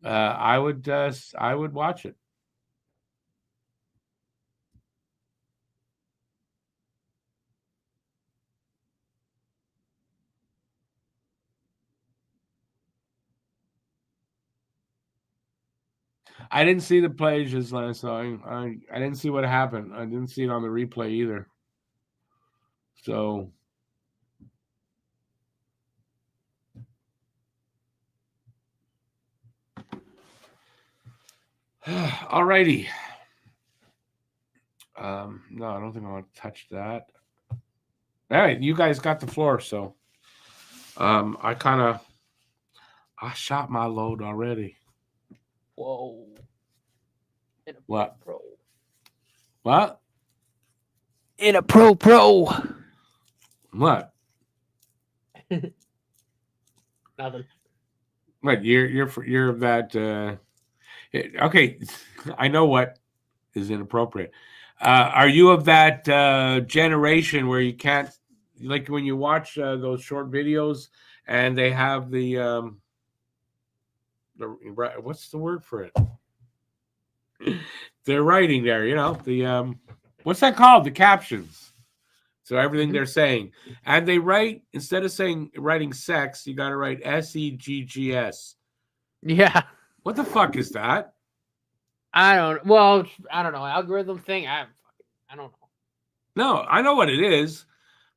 I would watch it. I didn't see the play just last night. I didn't see what happened. I didn't see it on the replay either. So, alrighty. No, I don't think I want to touch that. All right, you guys got the floor, so I shot my load already. Whoa. What? Pro. What? In a pro. What? Nothing. What? You're of that. Okay, I know what is inappropriate. Are you of that generation where you can't, like when you watch those short videos and they have the what's the word for it? They're writing there, the what's that called? The captions. So everything they're saying, and they write, instead of writing sex, you got to write SEGGS. Yeah. What the fuck is that? I don't know. Algorithm thing. I don't know. No, I know what it is,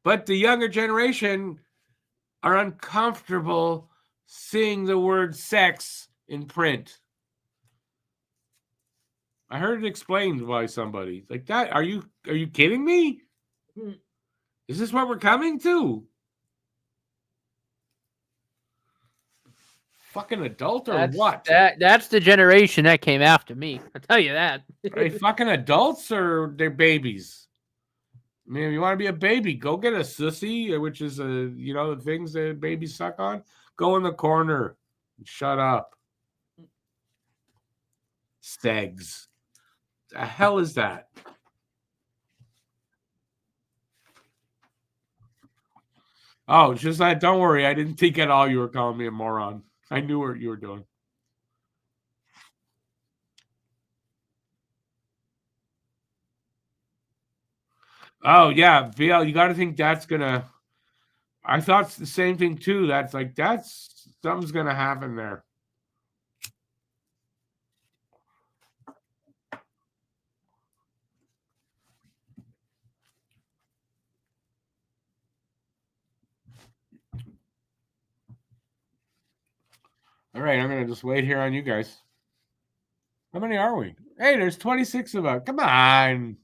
but the younger generation are uncomfortable seeing the word sex in print. I heard it explained by somebody like that. Are you kidding me? Is this what we're coming to? Fucking adult or what? That's the generation that came after me. I'll tell you that. Are they fucking adults or they're babies? I mean, if you want to be a baby, go get a sissy, which is the things that babies suck on. Go in the corner and shut up. Segs. The hell is that? Oh, just that. Don't worry. I didn't think at all you were calling me a moron. I knew what you were doing. Oh, yeah. VL, you got to think that's going to. I thought the same thing, too. That's something's going to happen there. All right, I'm going to just wait here on you guys. How many are we? Hey, there's 26 of us. Come on.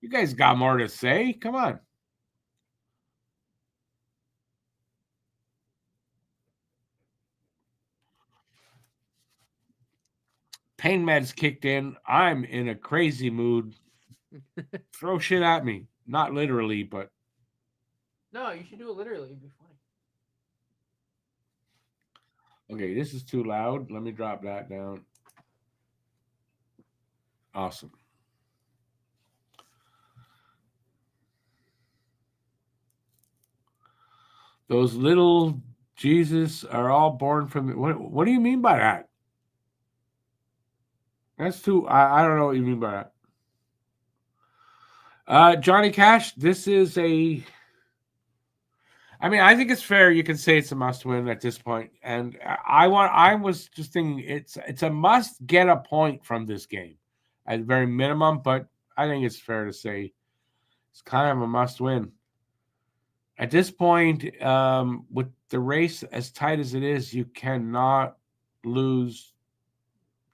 You guys got more to say. Come on. Pain meds kicked in. I'm in a crazy mood. Throw shit at me. Not literally, but. No, you should do it literally. It'd be funny. Okay, this is too loud. Let me drop that down. Awesome. Those little Jesus are all born from. What do you mean by that? That's too. I don't know what you mean by that. Johnny Cash, this is a. I mean, I think it's fair. You can say it's a must-win at this point, and I was just thinking it's a must get a point from this game, at the very minimum. But I think it's fair to say it's kind of a must-win. At this point, with the race as tight as it is, you cannot lose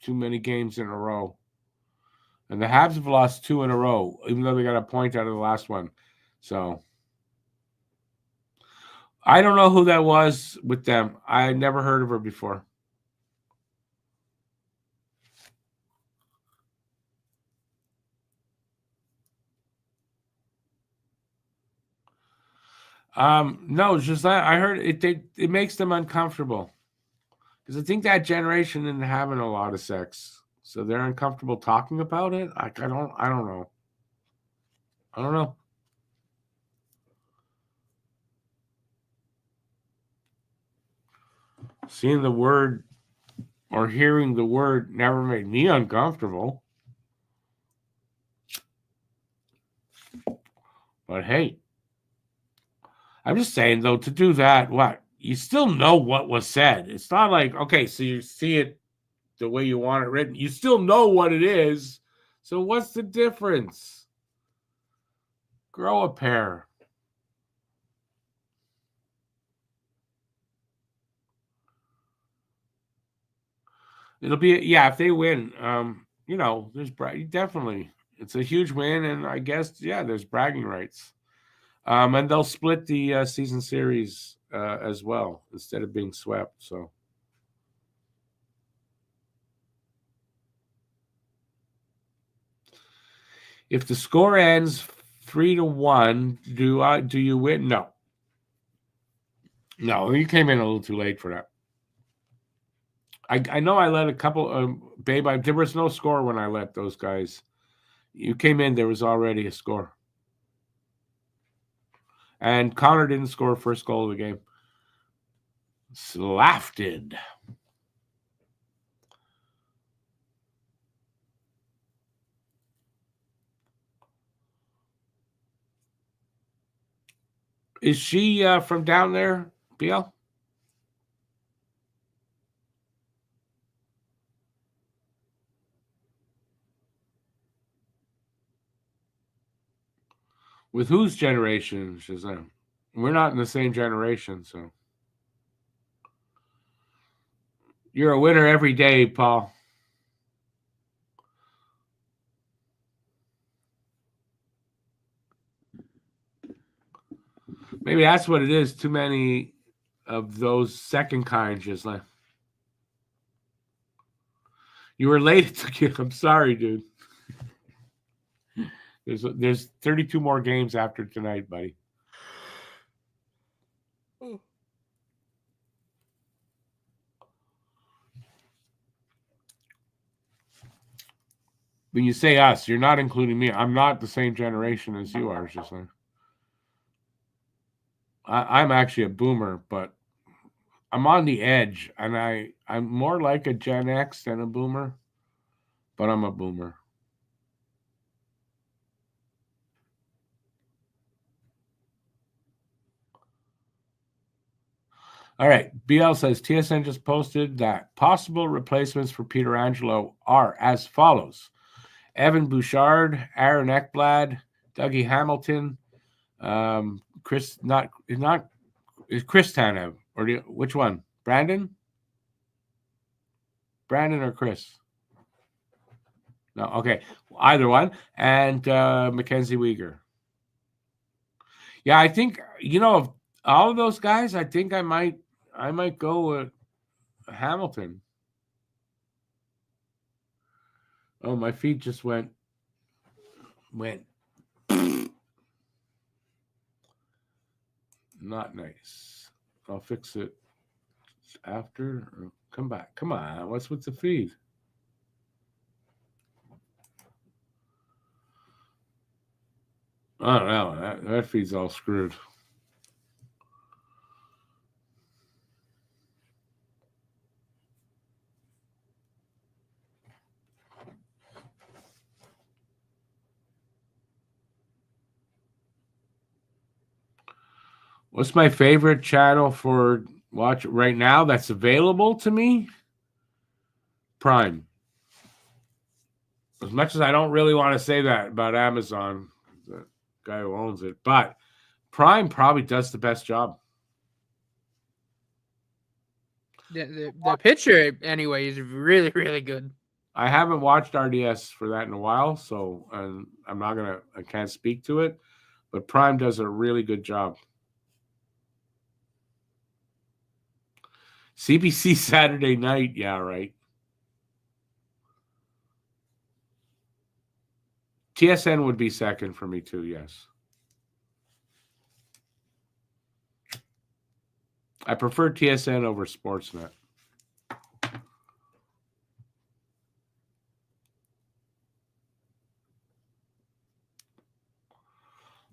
too many games in a row. And the Habs have lost 2 in a row, even though they got a point out of the last one. So I don't know who that was with them. I never heard of her before. No, it's just that I heard it makes them uncomfortable. Because I think that generation isn't having a lot of sex. So they're uncomfortable talking about it. I don't know. I don't know. Seeing the word or hearing the word never made me uncomfortable. But hey, I'm just saying, though, to do that, what? You still know what was said. It's not like, okay, so you see it the way you want it written. You still know what it is. So what's the difference? Grow a pair. It'll be, yeah, if they win, there's definitely, it's a huge win. And I guess, yeah, there's bragging rights. And they'll split the season series as well instead of being swept. So. If the score ends 3-1, do you win? No. No, you came in a little too late for that. I know I let a couple, babe. There was no score when I let those guys. You came in, there was already a score. And Connor didn't score first goal of the game. Slav did. Is she from down there, BL? With whose generation, Shazam? We're not in the same generation, so. You're a winner every day, Paul. Maybe that's what it is. Too many of those second kind, just like. You were late to get. I'm sorry, dude. There's 32 more games after tonight, buddy. When you say us, you're not including me. I'm not the same generation as you are, just like. I'm actually a boomer, but I'm on the edge, and I'm more like a Gen X than a boomer, but I'm a boomer. All right. BL says TSN just posted that possible replacements for Peter Angelo are as follows: Evan Bouchard, Aaron Ekblad, Dougie Hamilton, Chris Tanev, or which one? Brandon or Chris? No, okay, either one, and Mackenzie Weegar. Yeah, I think of all of those guys, I think I might go with Hamilton. Oh, my feet just went. Not nice. I'll fix it after. Come back. Come on. What's with the feed? I don't know. That feed's all screwed. What's my favorite channel for watch right now that's available to me? Prime. As much as I don't really want to say that about Amazon, the guy who owns it, but Prime probably does the best job. The picture, anyway, is really, really good. I haven't watched RDS for that in a while, so I can't speak to it. But Prime does a really good job. CBC Saturday night, yeah, right. TSN would be second for me too, yes. I prefer TSN over Sportsnet.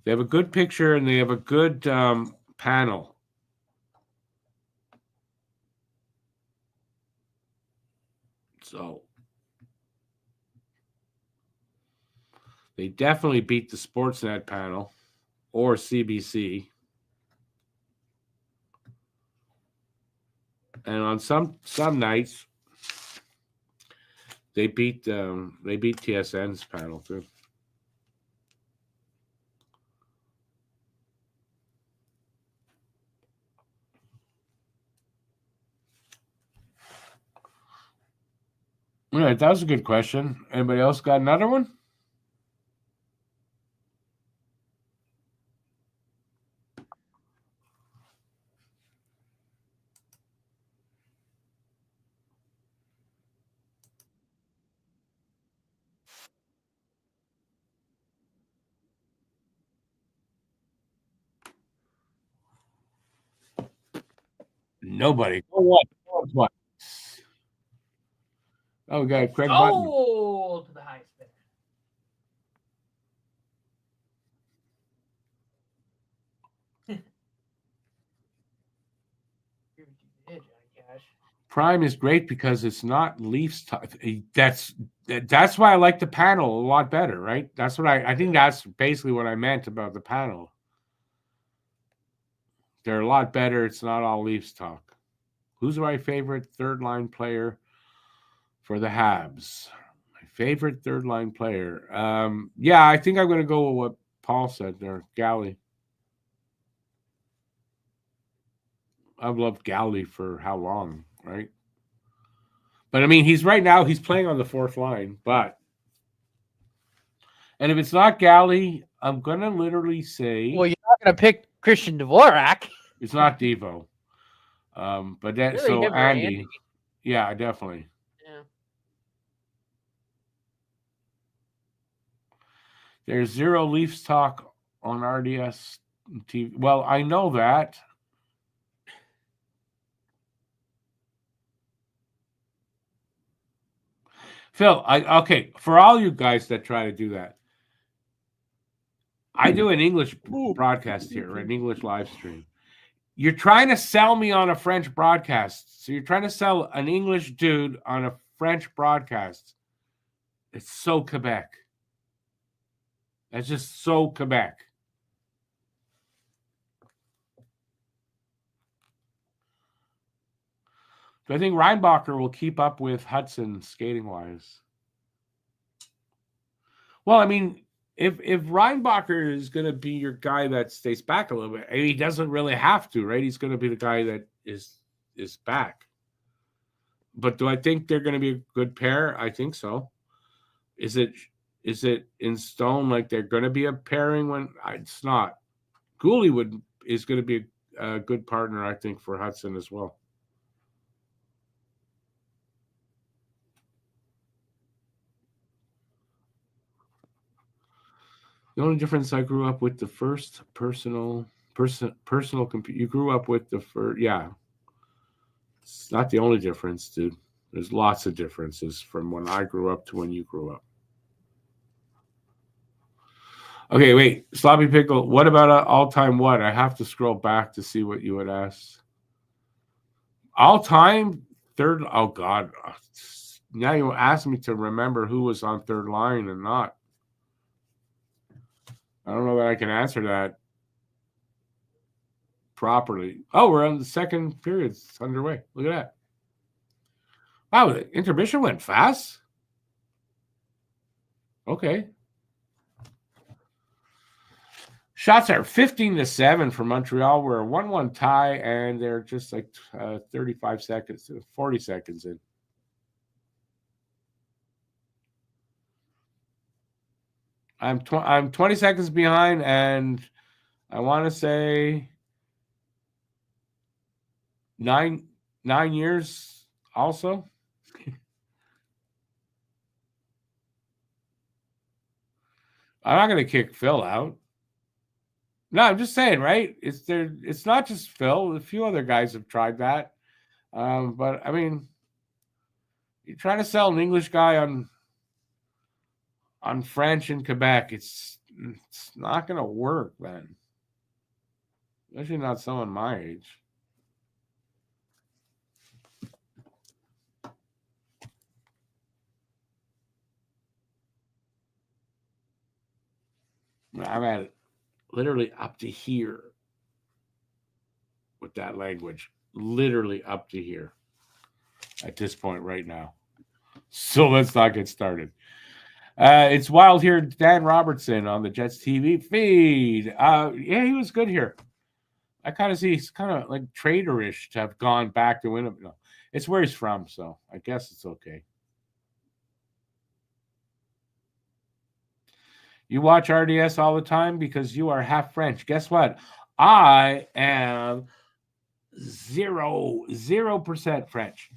They have a good picture and they have a good panel. So they definitely beat the Sportsnet panel or CBC. And on some nights, they beat TSN's panel too. All right, that was a good question. Anybody else got another one? Nobody. What? Oh, we got Craig Button. Oh, to the highest bidder. Prime is great because it's not Leafs. That's why I like the panel a lot better, right? That's what I think. That's basically what I meant about the panel. They're a lot better. It's not all Leafs talk. Who's my favorite third line player for the Habs? My favorite third line player. Yeah, I think I'm going to go with what Paul said there, Galley. I've loved Galley for how long, right? But I mean, he's playing on the fourth line, and if it's not Galley, I'm going to literally say. Well, you're not going to pick Christian Dvorak. It's not Devo. But that, really, so Andy. Yeah, definitely. Yeah. There's zero Leafs talk on RDS TV. Well, I know that. Phil, okay, for all you guys that try to do that, I do an English broadcast here, an English live stream. You're trying to sell me on a French broadcast. So you're trying to sell an English dude on a French broadcast. It's so Quebec. That's just so Quebec. Do I think Reinbacher will keep up with Hudson skating-wise? Well, I mean, if Reinbacher is going to be your guy that stays back a little bit, he doesn't really have to, right? He's going to be the guy that is back. But do I think they're going to be a good pair? I think so. Is it in stone like they're going to be a pairing when it's not? Gooley is going to be a good partner, I think, for Hudson as well. The only difference, I grew up with the first personal computer. You grew up with the first, yeah. It's not the only difference, dude. There's lots of differences from when I grew up to when you grew up. Okay, wait. Sloppy Pickle, what about all-time what? I have to scroll back to see what you had asked. All-time third, oh, God. Now you ask me to remember who was on third line and not. I don't know that I can answer that properly. Oh, we're on the second period. It's underway. Look at that. Wow, the intermission went fast. Okay. Shots are 15-7 for Montreal. We're a 1-1 tie, and they're just like 35 seconds, 40 seconds in. I'm 20 seconds behind, and I want to say 9 years also. I'm not going to kick Phil out. No, I'm just saying, right? It's not just Phil. A few other guys have tried that. But I mean, you're trying to sell an English guy on French in Quebec. It's not going to work, man. Especially not someone my age. I'm at it literally up to here with that language. Literally up to here at this point right now. So let's not get started. It's wild here. Dan Robertson on the Jets TV feed. Yeah, he was good here. I kind of see he's kind of like traitorish to have gone back to Winnipeg. No, it's where he's from, so I guess it's okay. You watch RDS all the time because you are half French. Guess what? I am 0% French.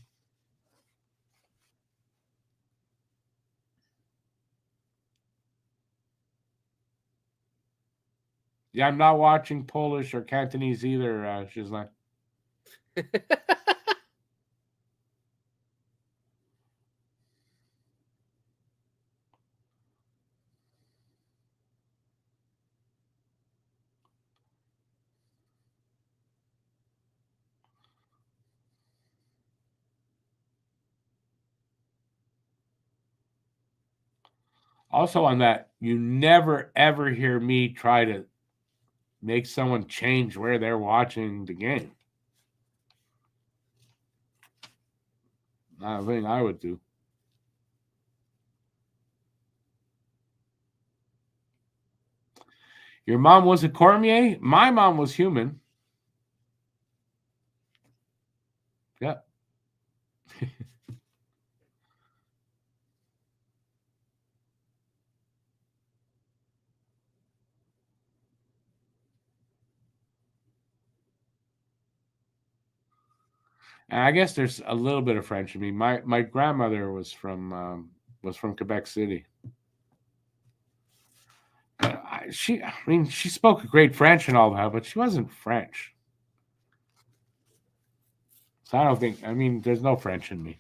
Yeah, I'm not watching Polish or Cantonese either, Shizlan. Also on that, you never, ever hear me try to make someone change where they're watching the game. Not a thing I would do. Your mom was a Cormier? My mom was human. Yeah. And I guess there's a little bit of French in me. My grandmother was from Quebec City. She spoke great French and all that, but she wasn't French. So I don't think. There's no French in me.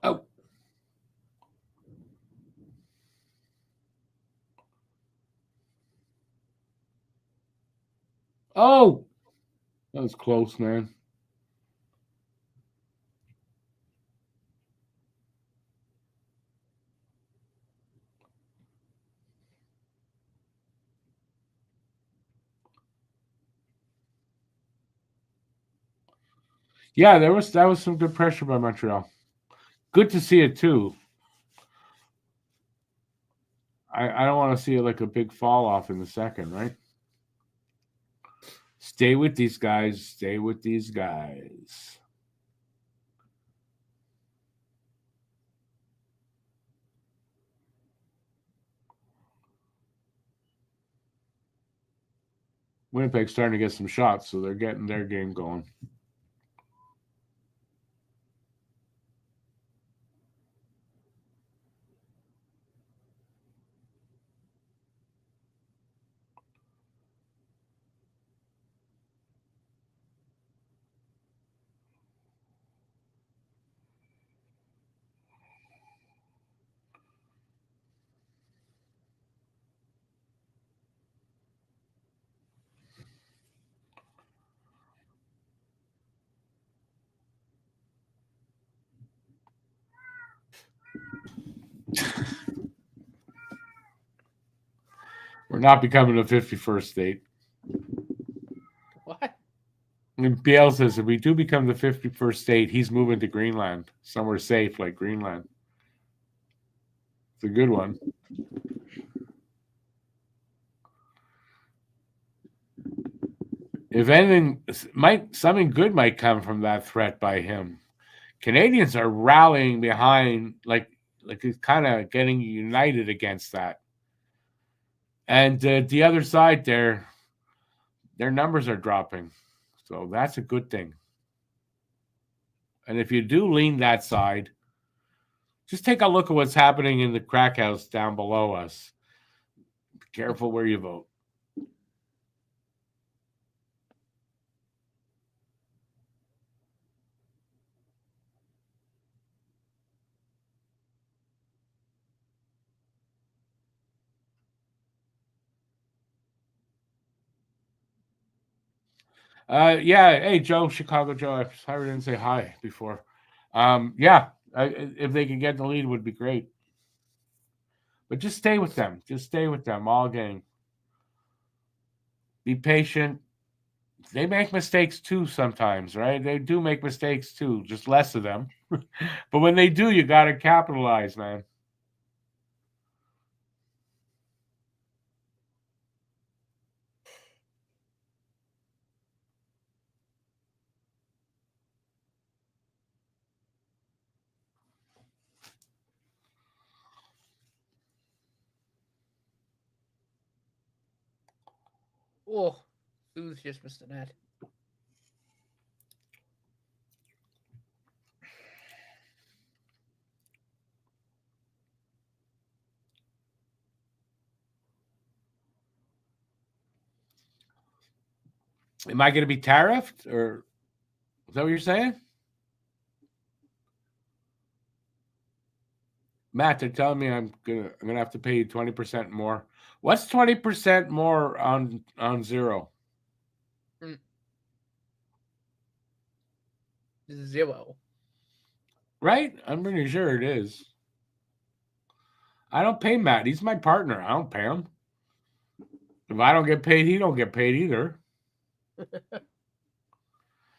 Oh. Oh, that was close, man. Yeah, that was some good pressure by Montreal. Good to see it too. I don't want to see it like a big fall off in the second, right? Stay with these guys. Stay with these guys. Winnipeg's starting to get some shots, so they're getting their game going. We're not becoming a 51st state. What? And Biel says, if we do become the 51st state, he's moving to Greenland, somewhere safe like Greenland. It's a good one. If anything, something good might come from that threat by him. Canadians are rallying behind, like it's kind of getting united against that. And the other side, their numbers are dropping. So that's a good thing. And if you do lean that side, just take a look at what's happening in the crack house down below us. Be careful where you vote. Yeah. Hey, Joe, Chicago Joe. I sorry I didn't say hi before. Yeah, if they could get the lead, would be great. But just stay with them. Just stay with them all game. Be patient. They make mistakes too sometimes, right? They do make mistakes too, just less of them. But when they do, you got to capitalize, man. Oh, Sue's just missed a net. Am I going to be tariffed, or is that what you're saying? Matt, they're telling me I'm gonna have to pay you 20% more. What's 20% more on zero? 0. Right? I'm pretty sure it is. I don't pay Matt. He's my partner. I don't pay him. If I don't get paid, he don't get paid either.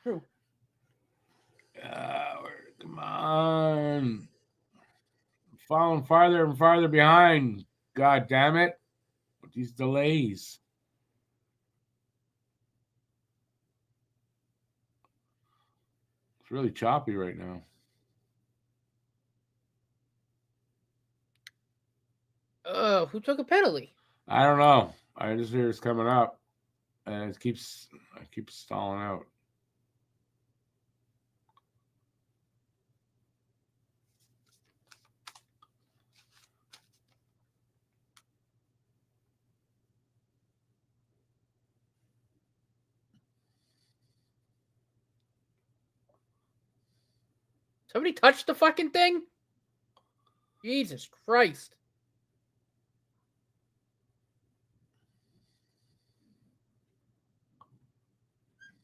True. Come on. Falling farther and farther behind. God damn it. With these delays. It's really choppy right now. Who took a penalty? I don't know. I just hear it's coming up. And it keeps stalling out. Somebody touched the fucking thing? Jesus Christ.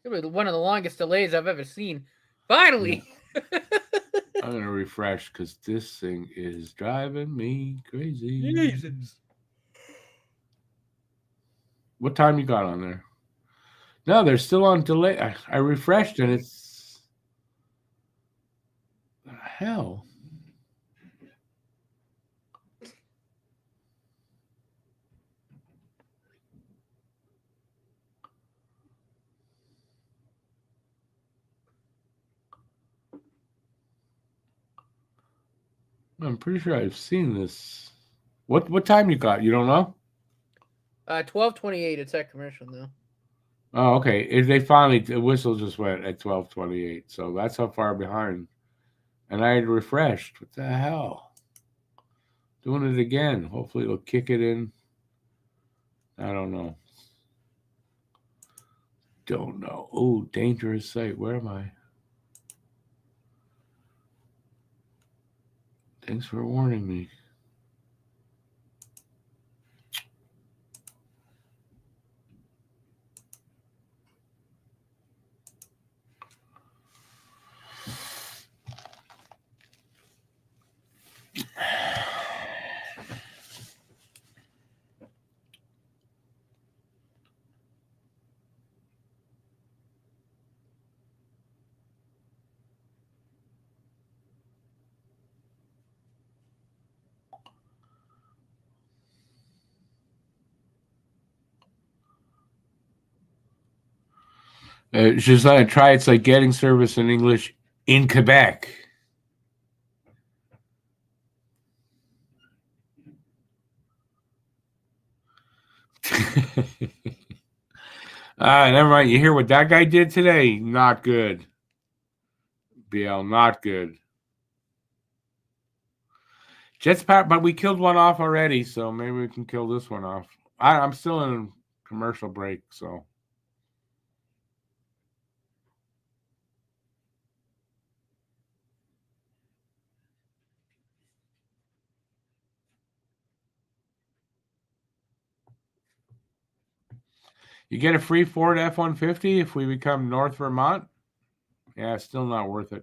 It was one of the longest delays I've ever seen. Finally! I'm going to refresh because this thing is driving me crazy. Jesus. What time you got on there? No, they're still on delay. I refreshed and it's... The hell? I'm pretty sure I've seen this. What time you got? You don't know? 12:28. It's that commercial now. Oh, okay. If they finally, the whistle just went at 12:28, so that's how far behind. And I had refreshed. What the hell? Doing it again. Hopefully it'll kick it in. I don't know. Don't know. Oh, dangerous site. Where am I? Thanks for warning me. Just try. It's like getting service in English in Quebec. Never mind. You hear what that guy did today? Not good. BL, not good. Jets, but we killed one off already, so maybe we can kill this one off. I'm still in commercial break, so. You get a free Ford F-150 if we become North Vermont. Yeah, still not worth it.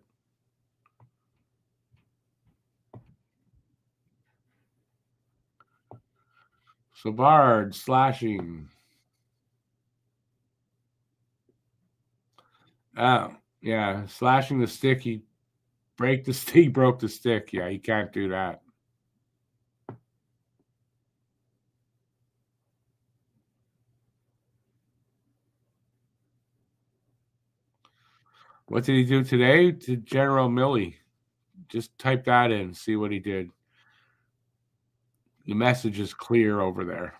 Savard slashing. Yeah, slashing the stick. He broke the stick. Yeah, you can't do that. What did he do today to General Milley? Just type that in, see what he did. The message is clear over there.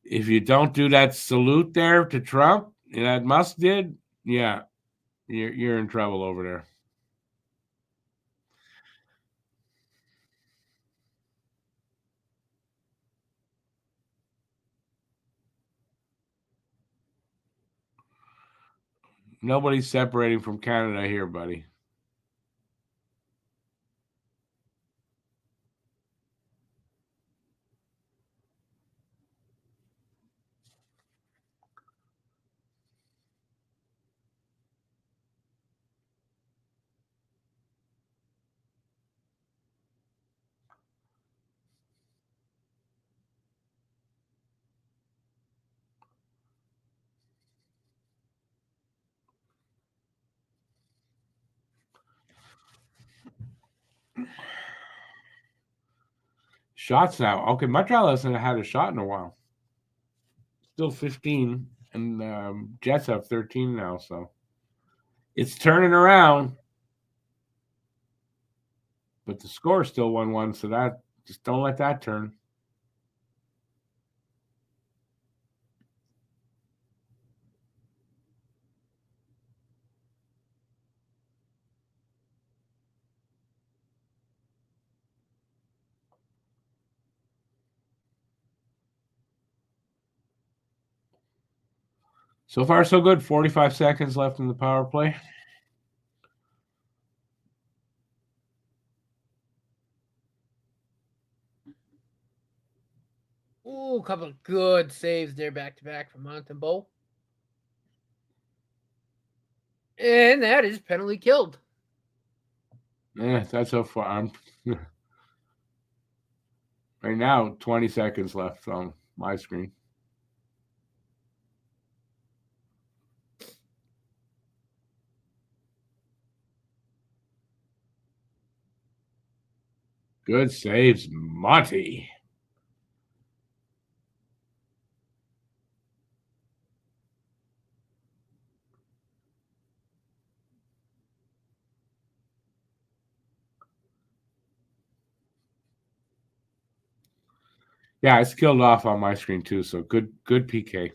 If you don't do that salute there to Trump that Musk did, yeah, you're in trouble over there. Nobody's separating from Canada here, buddy. Shots now. Okay, Montreal hasn't had a shot in a while. Still 15, and Jets have 13 now, so it's turning around. But the score is still 1-1, so that just don't let that turn. So far, so good. 45 seconds left in the power play. Ooh, a couple of good saves there back to back from Montembeault. And that is penalty killed. Yeah, that's so far. Right now, 20 seconds left on my screen. Good saves, Monty. Yeah, it's killed off on my screen too. So good PK.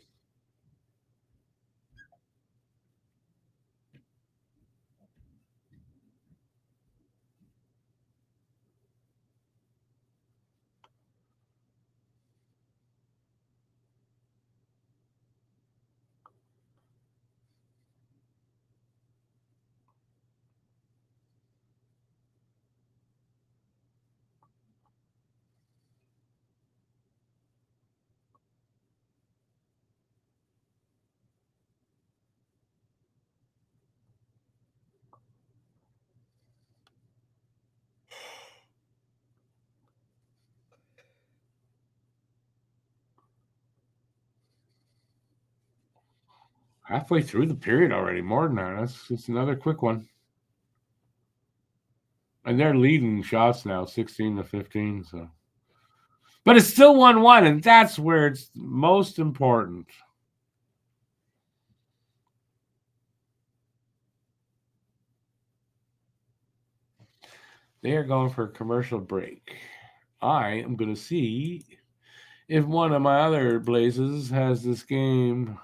Halfway through the period already, more than that. That's just another quick one. And they're leading shots now, 16-15. So, But it's still 1-1, and that's where it's most important. They are going for a commercial break. I am going to see if one of my other Blazes has this game.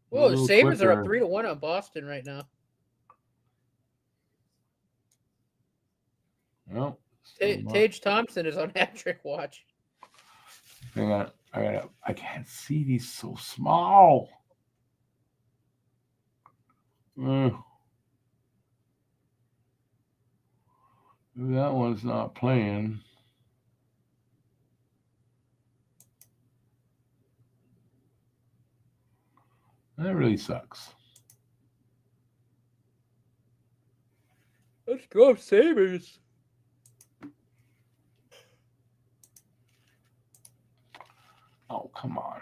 Whoa, the Sabres are up 3-1 on Boston right now. No. Tage Thompson is on hat-trick watch. Hang on. I can't see these so small. That one's not playing. That really sucks. Let's go, Sabres. Oh, come on.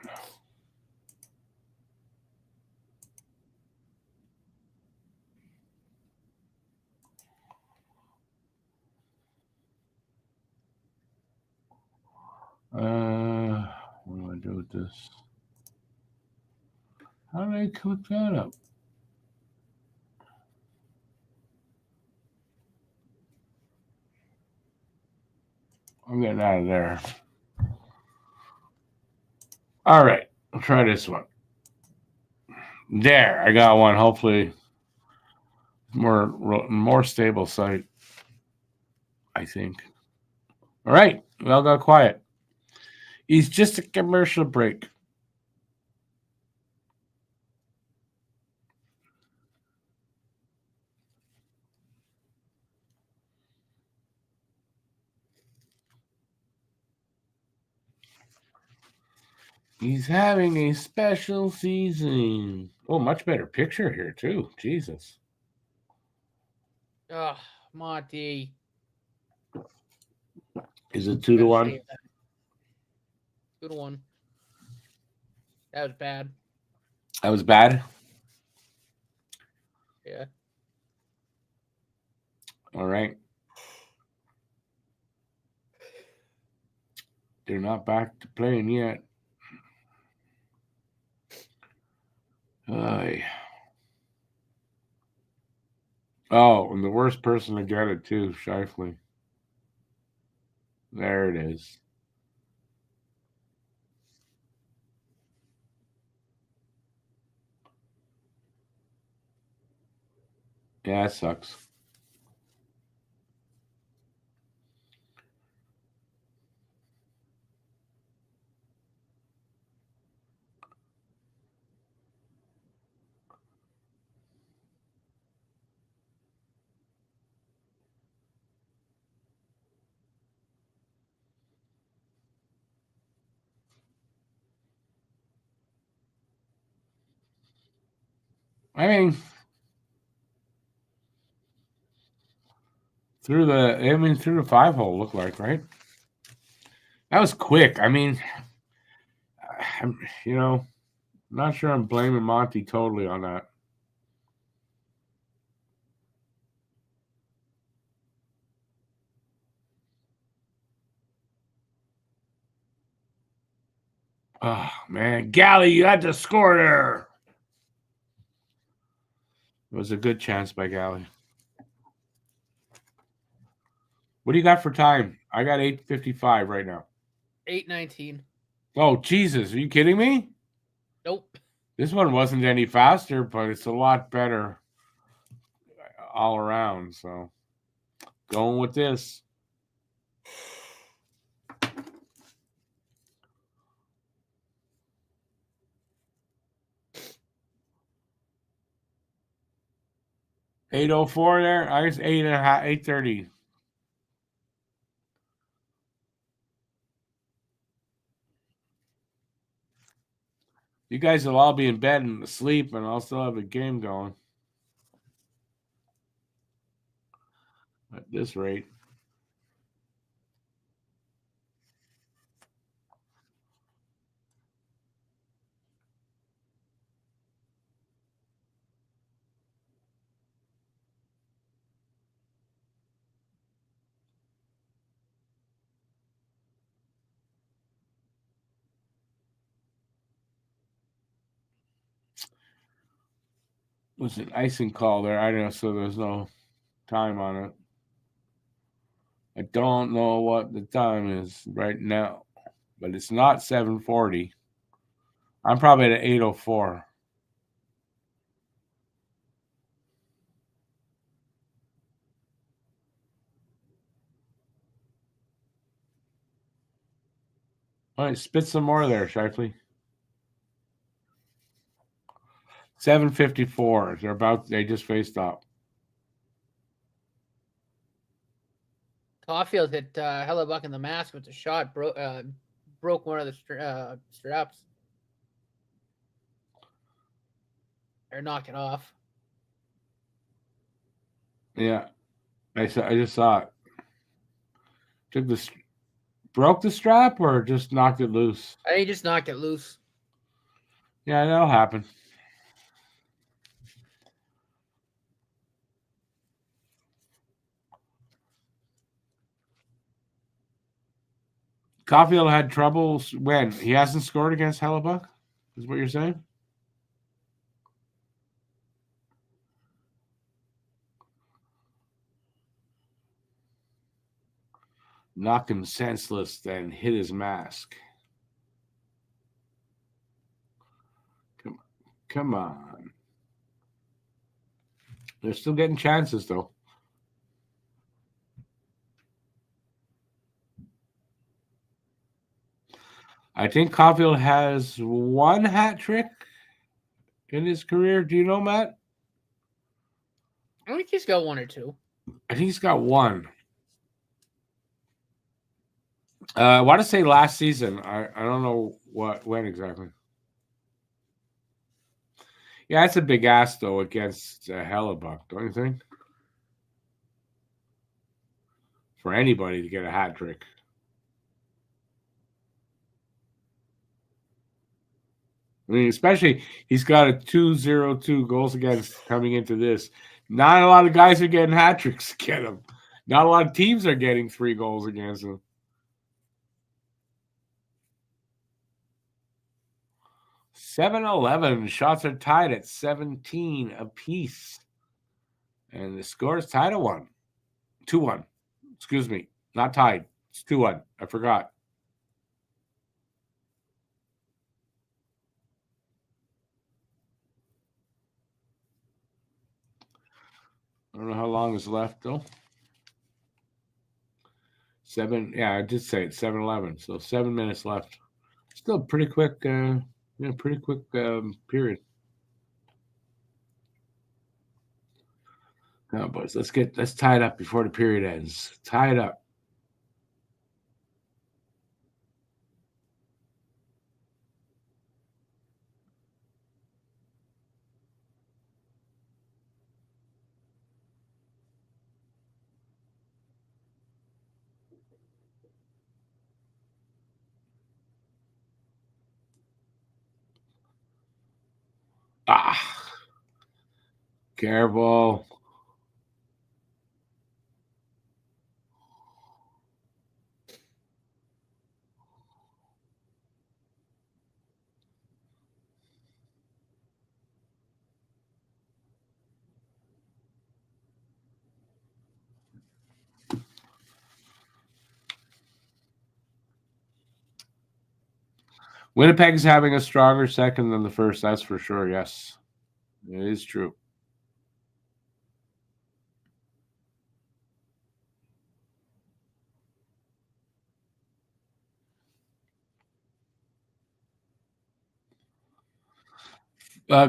What do I do with this? How did I click that up? I'm getting out of there. All right, I'll try this one. There, I got one. Hopefully, more stable site. I think. All right, we all got quiet. It's just a commercial break. He's having a special season. Oh, much better picture here, too. Jesus. Oh, Monty. Is it 2-1? 2-1. That was bad. That was bad? Yeah. All right. They're not back to playing yet. Oh, and the worst person to get it, too, Shifley. There it is. Yeah, it sucks. Through the 5-hole looked like, right? That was quick. I'm not sure I'm blaming Monty totally on that. Oh, man. Galley, you had to score there. It was a good chance by Galley. What do you got for time? I got 8:55 right now. 8:19. Oh, Jesus. Are you kidding me? Nope. This one wasn't any faster, but it's a lot better all around. So, going with this. $8.04 there. I guess 8.5, 8:30. You guys will all be in bed and asleep, and I'll still have a game going. At this rate. was an icing call there. I don't know, so there's no time on it. I don't know what the time is right now, but it's not 7:40. I'm probably at 8:04. All right, spit some more there, Shifley. 7:54. They just faced up. Caulfield hit Hellebuck in the mask with the shot, broke one of the straps. Or knock it off. Yeah, I just saw it. Broke the strap or just knocked it loose? I think he just knocked it loose. Yeah, that'll happen. Caulfield had troubles when he hasn't scored against Hellebuck, is what you're saying? Knocked him senseless, then hit his mask. Come on. They're still getting chances, though. I think Caulfield has one hat trick in his career. Do you know, Matt? I think he's got one or two. I think he's got one. I want to say last season. I don't know when exactly. Yeah, that's a big ask, though, against Hellebuck, don't you think? For anybody to get a hat trick. I mean, especially he's got a 2.02 goals against coming into this. Not a lot of guys are getting hat tricks to get him. Not a lot of teams are getting 3 goals against him. 7-11. Shots are tied at 17 apiece. And the score is tied at 1. 2-1. Excuse me. Not tied. It's 2-1. I forgot. I don't know how long is left, though. 7. Yeah, I did say it. 7-11. So 7 minutes left. Still pretty quick. Pretty quick period. Now, boys, let's tie it up before the period ends. Tie it up. Careful. Winnipeg's having a stronger second than the first, that's for sure. Yes, it is true.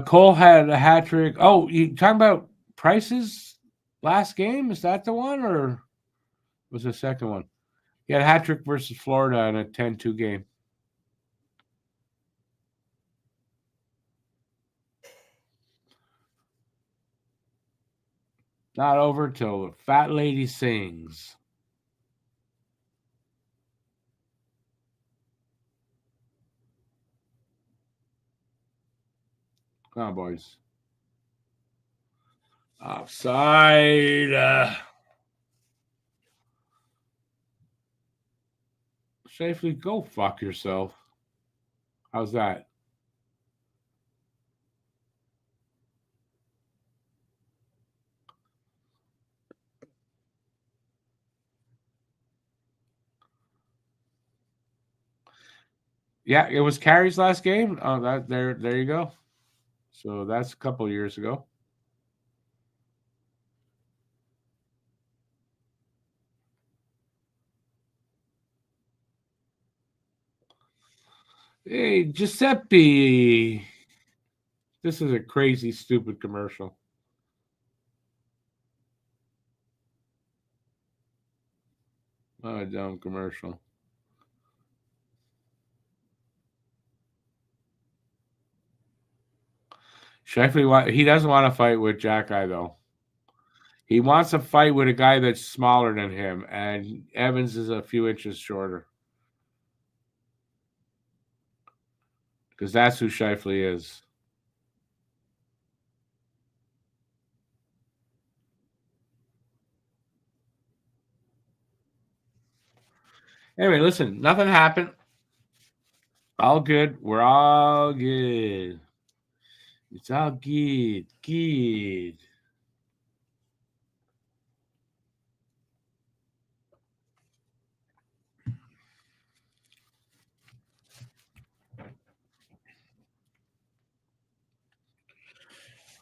Cole had a hat trick. Oh, you talking about Price's last game? Is that the one, or was the second one? He had a hat trick versus Florida in a 10-2 game. Not over till the fat lady sings. Come on, boys. Offside. Safely go fuck yourself. How's that? Yeah, it was Carey's last game. Oh, there you go. So that's a couple of years ago. Hey, Giuseppe. This is a crazy, stupid commercial. Oh, dumb commercial. Shifley, he doesn't want to fight with Jack Eye, though. He wants to fight with a guy that's smaller than him, and Evans is a few inches shorter. Because that's who Shifley is. Anyway, listen, nothing happened. All good. We're all good. It's all good. Good.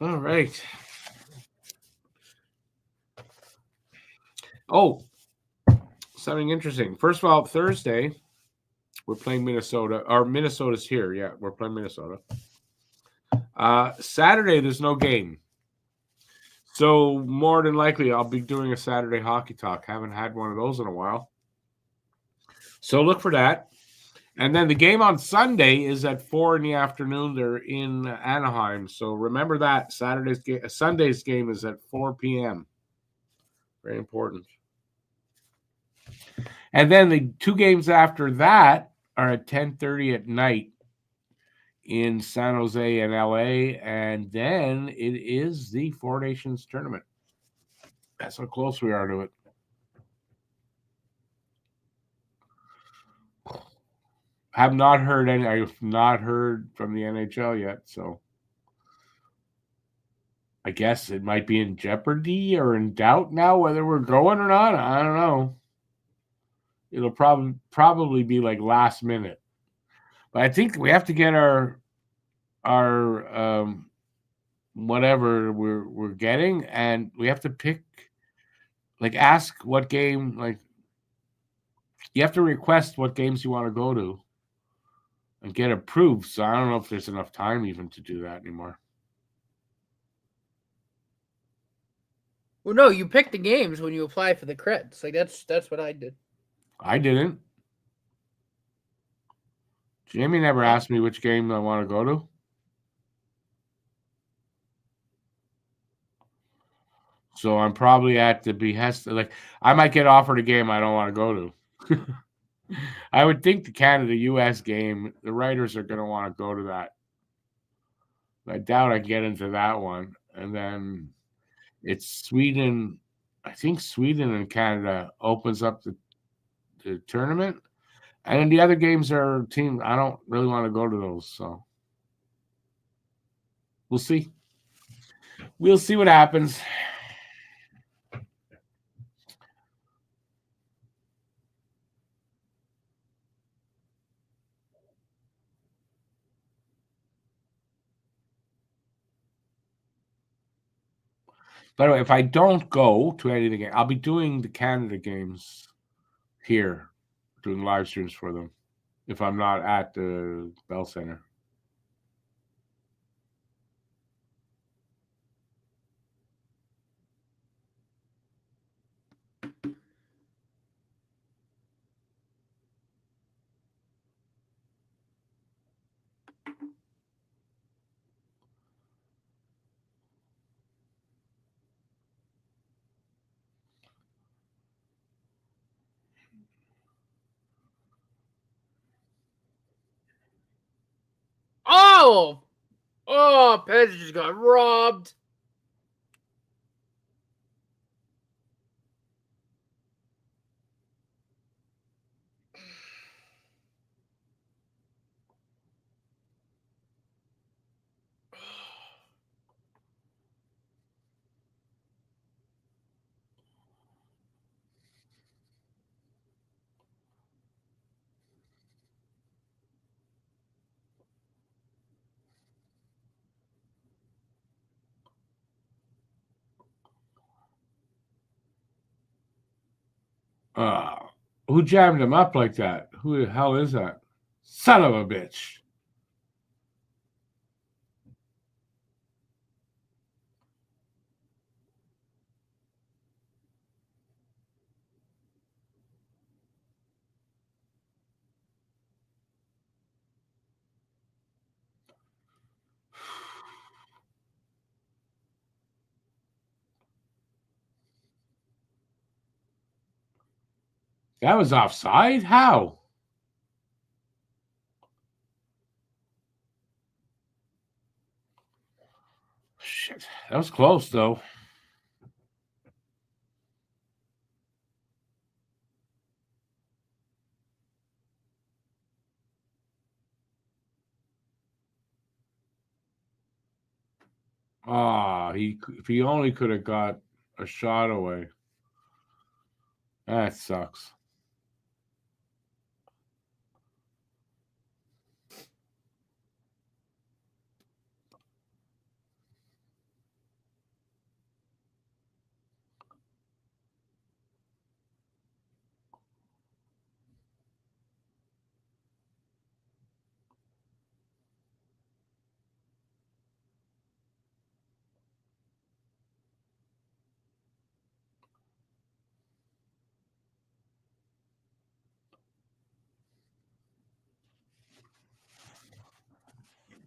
All right. Oh, something interesting. First of all, Thursday, we're playing Minnesota. Or Minnesota's here. Yeah, we're playing Minnesota. Saturday, there's no game. So more than likely, I'll be doing a Saturday hockey talk. Haven't had one of those in a while. So look for that. And then the game on Sunday is at 4 in the afternoon. They're in Anaheim. So remember that. Sunday's game is at 4 p.m. Very important. And then the two games after that are at 10:30 at night in San Jose and LA. And then it is the Four Nations tournament. That's how close we are to it. I've not heard from the NHL yet, so I guess it might be in jeopardy or in doubt now whether we're going or not. I don't know. It'll probably be like last minute, but I think we have to get our whatever we're getting, and we have to pick, like, ask what game, like, you have to request what games you want to go to and get approved. So I don't know if there's enough time even to do that anymore. Well, no, you pick the games when you apply for the creds. Like that's what I did. I didn't. Jamie never asked me which game I want to go to. So I'm probably at the behest. Like, I might get offered a game I don't want to go to. I would think the Canada-US game, the writers are going to want to go to that. I doubt I get into that one. And then it's Sweden. I think Sweden and Canada opens up the tournament. And then the other games are teams. I don't really want to go to those. So we'll see. We'll see what happens. By the way, if I don't go to any of the games, I'll be doing the Canada games here, doing live streams for them if I'm not at the Bell Center. Oh, Pez just got robbed. Who jammed him up like that? Who the hell is that? Son of a bitch. That was offside? How? Shit. That was close, though. If he only could have got a shot away. That sucks.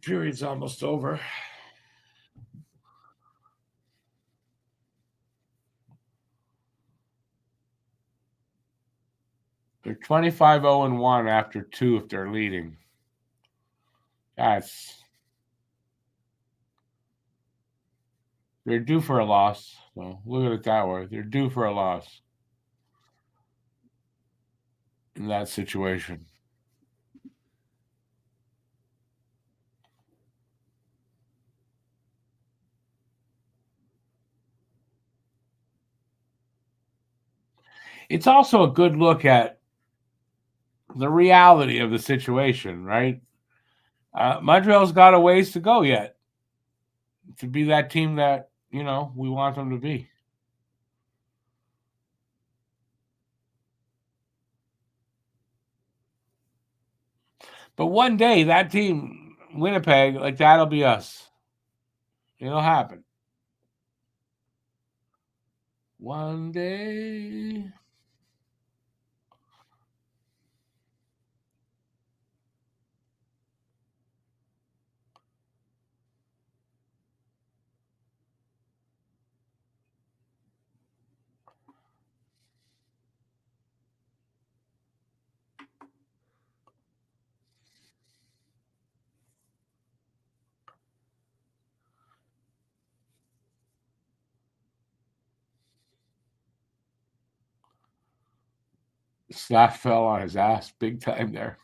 Period's almost over. They're 25-0-1 after 2 if they're leading. They're due for a loss. So look at it that way. They're due for a loss in that situation. It's also a good look at the reality of the situation, right? Montreal's got a ways to go yet to be that team that, we want them to be. But one day, that team, Winnipeg, that'll be us. It'll happen. One day. Slash fell on his ass big time there.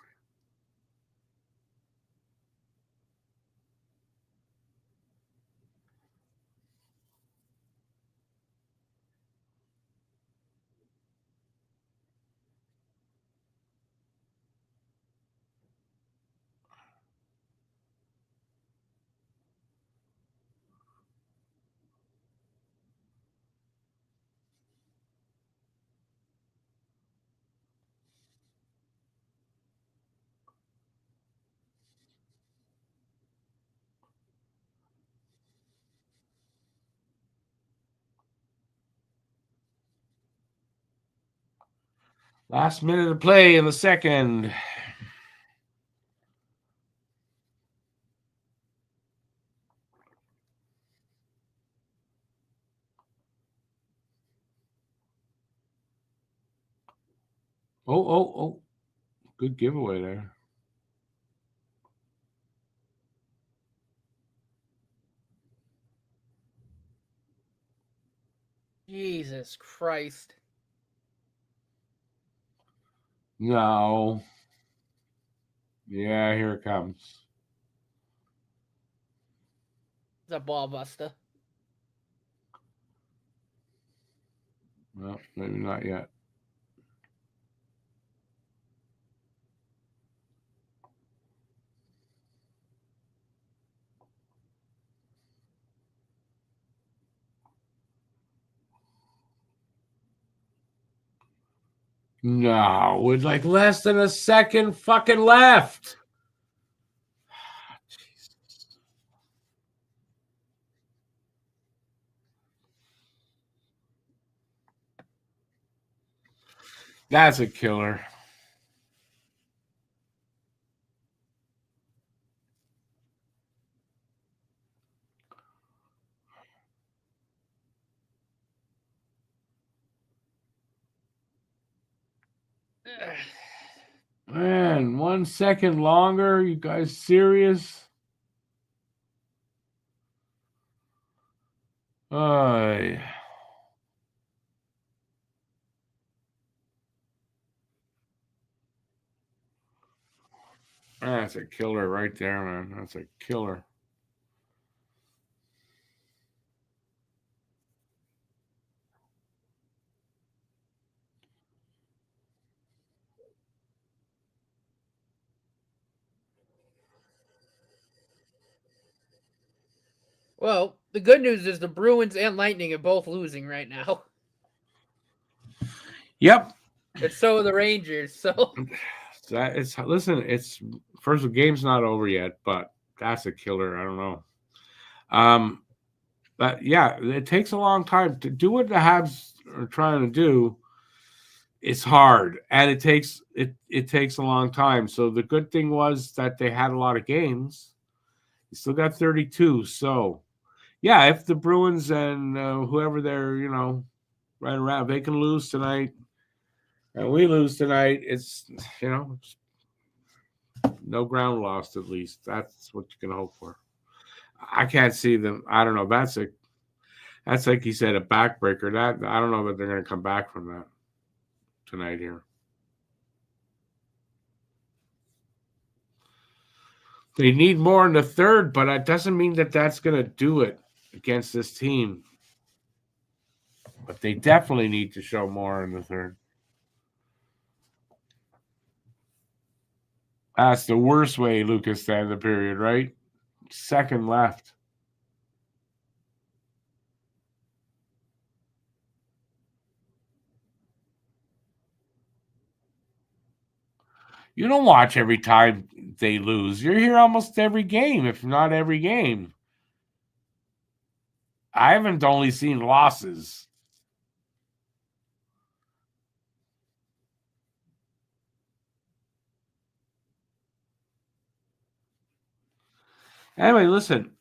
Last minute of play in the second. Oh. Good giveaway there. Jesus Christ. No. Yeah, here it comes. It's a ball buster. Well, maybe not yet. No, with like less than a second fucking left. That's a killer. Man, 1 second longer? You guys serious? Ay. That's a killer right there, man. That's a killer. Well, the good news is the Bruins and Lightning are both losing right now. Yep. And so are the Rangers. So listen, it's first the game's not over yet, but that's a killer. I don't know. But yeah, it takes a long time to do what the Habs are trying to do. It's hard, and it takes a long time. So the good thing was that they had a lot of games. You still got 32. So yeah, if the Bruins and whoever they're right around, they can lose tonight, and we lose tonight. It's no ground lost. At least that's what you can hope for. I can't see them. I don't know. That's like you said, a backbreaker. That I don't know that they're going to come back from that tonight here. They need more in the third, but it doesn't mean that that's going to do it against this team. But they definitely need to show more in the third. That's the worst way, Lucas, to end the period, right? Second left. You don't watch every time they lose. You're here almost every game, if not every game. I haven't only seen losses. Anyway, listen.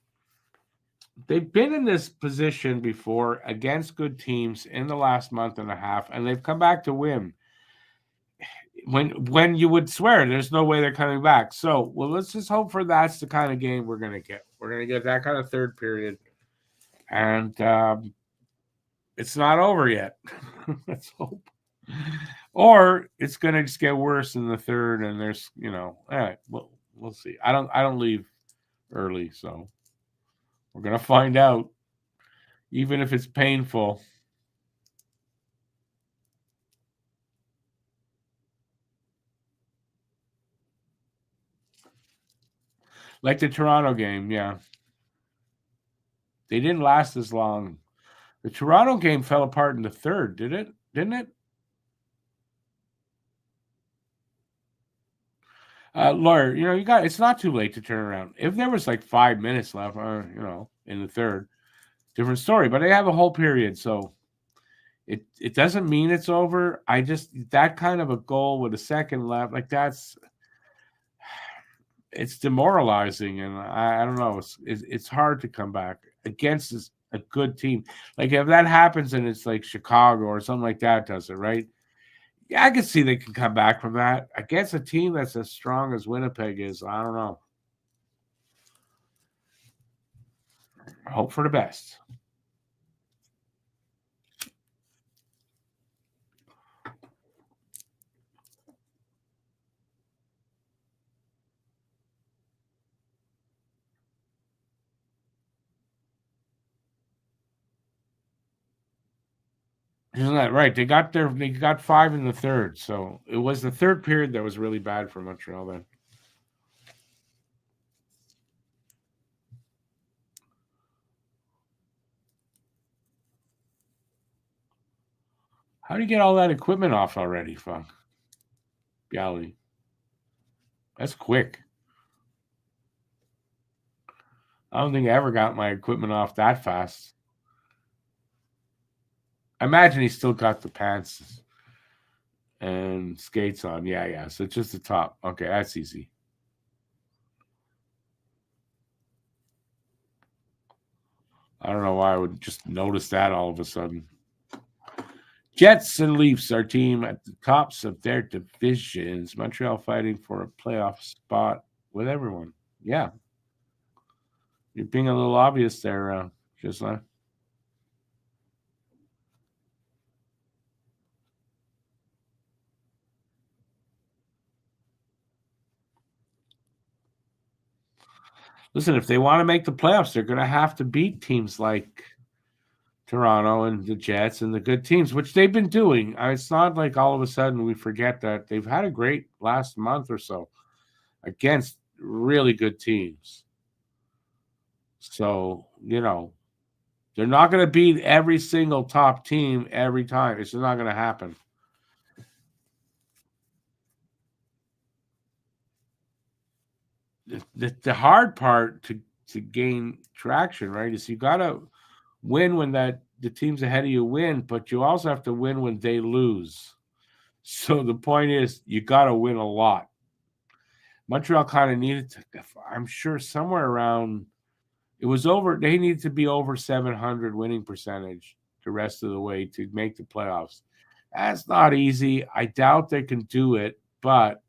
They've been in this position before against good teams in the last month and a half, and they've come back to win. When you would swear there's no way they're coming back. So, well, let's just hope for that's the kind of game we're going to get. We're going to get that kind of third period. And it's not over yet. Let's hope. Or it's going to just get worse in the third, and there's, all right, we'll see. I don't leave early, so we're going to find out, even if it's painful. Like the Toronto game, yeah. They didn't last as long. The Toronto game fell apart in the third, didn't it? Lawyer, it's not too late to turn around. If there was like 5 minutes left, in the third, different story. But they have a whole period, so it doesn't mean it's over. I just that kind of a goal with a second left, like it's demoralizing, and I don't know. It's hard to come back against a good team. Like if that happens and it's like Chicago or something like that does it, right? Yeah, I can see they can come back from that. Against a team that's as strong as Winnipeg is, I don't know. Hope for the best. Isn't that right? They got 5 in the third. So it was the third period that was really bad for Montreal then. How do you get all that equipment off already, fuck? Golly. That's quick. I don't think I ever got my equipment off that fast. I imagine he still got the pants and skates on. Yeah. So just the top. Okay, that's easy. I don't know why I would just notice that all of a sudden. Jets and Leafs, our team at the tops of their divisions. Montreal fighting for a playoff spot with everyone. Yeah. You're being a little obvious there, Gisela. Listen, if they want to make the playoffs, they're going to have to beat teams like Toronto and the Jets and the good teams, which they've been doing. It's not like all of a sudden we forget that they've had a great last month or so against really good teams. So, they're not going to beat every single top team every time. It's just not going to happen. The hard part to gain traction, right, is you got to win when the teams ahead of you win, but you also have to win when they lose. So the point is, you got to win a lot. Montreal kind of needed to, I'm sure, somewhere around, they needed to be over 700 winning percentage the rest of the way to make the playoffs. That's not easy. I doubt they can do it, but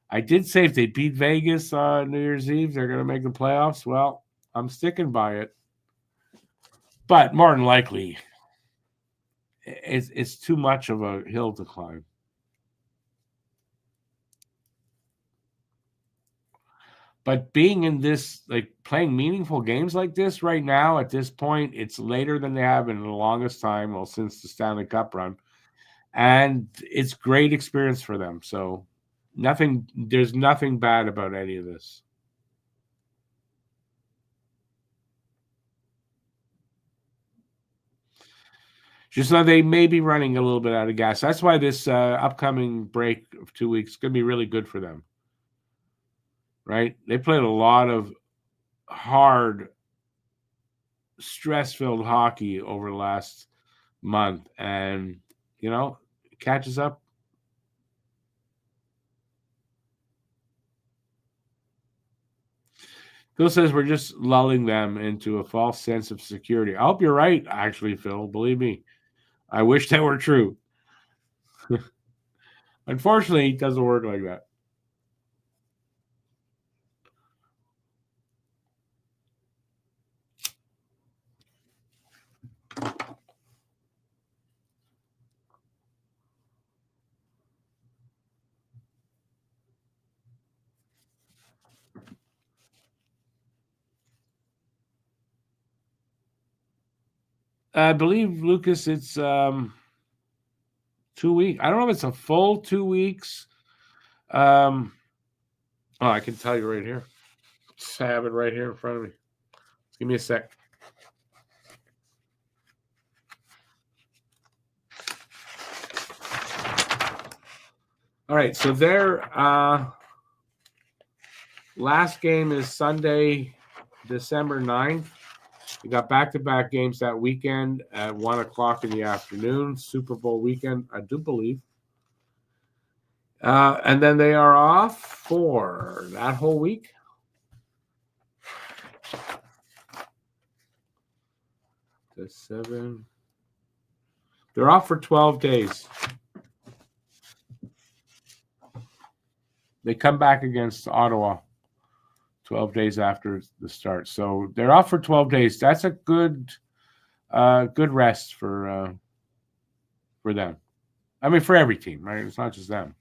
I did say if they beat Vegas on New Year's Eve, they're going to make the playoffs. Well, I'm sticking by it. But more than likely, it's too much of a hill to climb. But being in this, like playing meaningful games like this right now, at this point, it's later than they have in the longest time, well, since the Stanley Cup run. And it's great experience for them. So there's nothing bad about any of this. Just so they may be running a little bit out of gas. That's why this upcoming break of 2 weeks is going to be really good for them. Right? They played a lot of hard, stress-filled hockey over the last month. And, it catches up. Phil says we're just lulling them into a false sense of security. I hope you're right, actually, Phil. Believe me. I wish that were true. Unfortunately, it doesn't work like that. I believe, Lucas, it's 2 weeks. I don't know if it's a full 2 weeks. I can tell you right here. Just have it right here in front of me. Just give me a sec. All right, so their last game is Sunday, December 9th. We got back-to-back games that weekend at 1 o'clock in the afternoon, Super Bowl weekend, I do believe. And then they are off for that whole week. The 7. They're off for 12 days. They come back against Ottawa 12 days after the start. So they're off for 12 days. That's a good rest for them. I mean, for every team, right? It's not just them.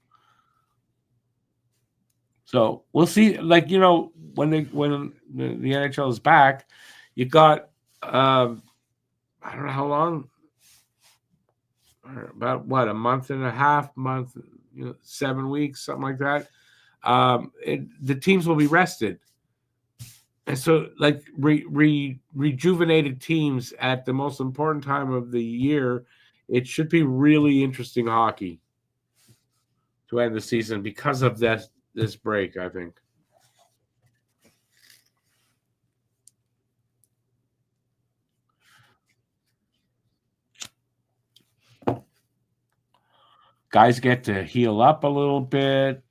So we'll see. Like, when the NHL is back, you got I don't know how long, about what, a month and a half, 7 weeks, something like that. The teams will be rested. And so, like, rejuvenated teams at the most important time of the year it should be really interesting hockey to end the season because of this break, I think. Guys get to heal up a little bit.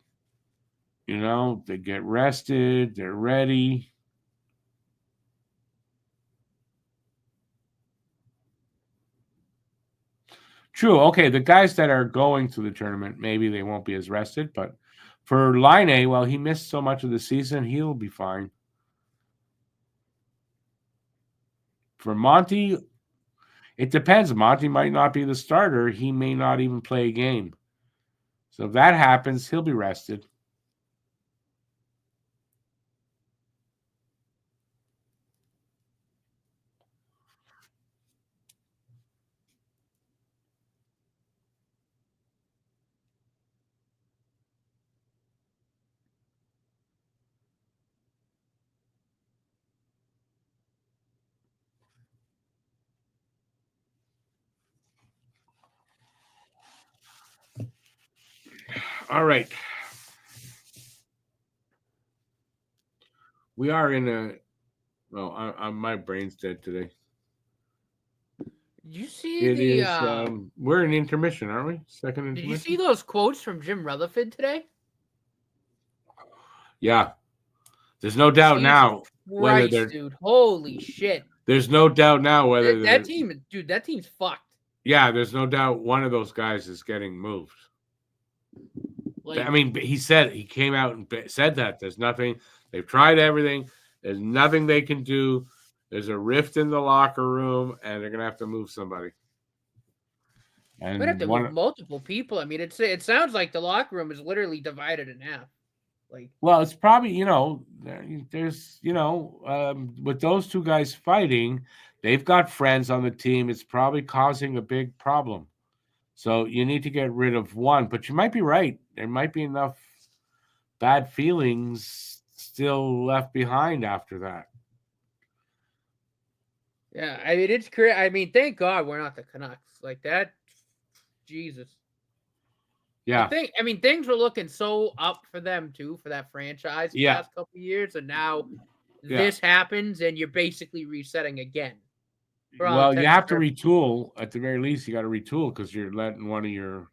You know, they get rested. They're ready. True. Okay, the guys that are going to the tournament, maybe they won't be as rested. But for Line, well, he missed so much of the season, he'll be fine. For Monty, it depends. Monty might not be the starter. He may not even play a game. So if that happens, he'll be rested. All right. We are in a. Well, my brain's dead today. Did you see we're in intermission, aren't we? Second intermission. Did you see those quotes from Jim Rutherford today? Yeah. There's no doubt now whether they're. Dude, holy shit. There's no doubt now whether that team's fucked. Yeah, there's no doubt one of those guys is getting moved. Like, I mean, he came out and said that there's nothing. They've tried everything. There's nothing they can do. There's a rift in the locker room, and they're gonna have to move somebody. And we have to move multiple people. I mean, it sounds like the locker room is literally divided in half. Like, well, it's probably there's with those two guys fighting, they've got friends on the team. It's probably causing a big problem. So you need to get rid of one, but you might be right. There might be enough bad feelings still left behind after that. Yeah, I mean, it's crazy. I mean, thank God we're not the Canucks like that. Jesus. Yeah. I mean, things were looking so up for them too, for that franchise the last couple of years, and now this happens, and you're basically resetting again. Well, you have to retool. At the very least, you got to retool because you're letting one of your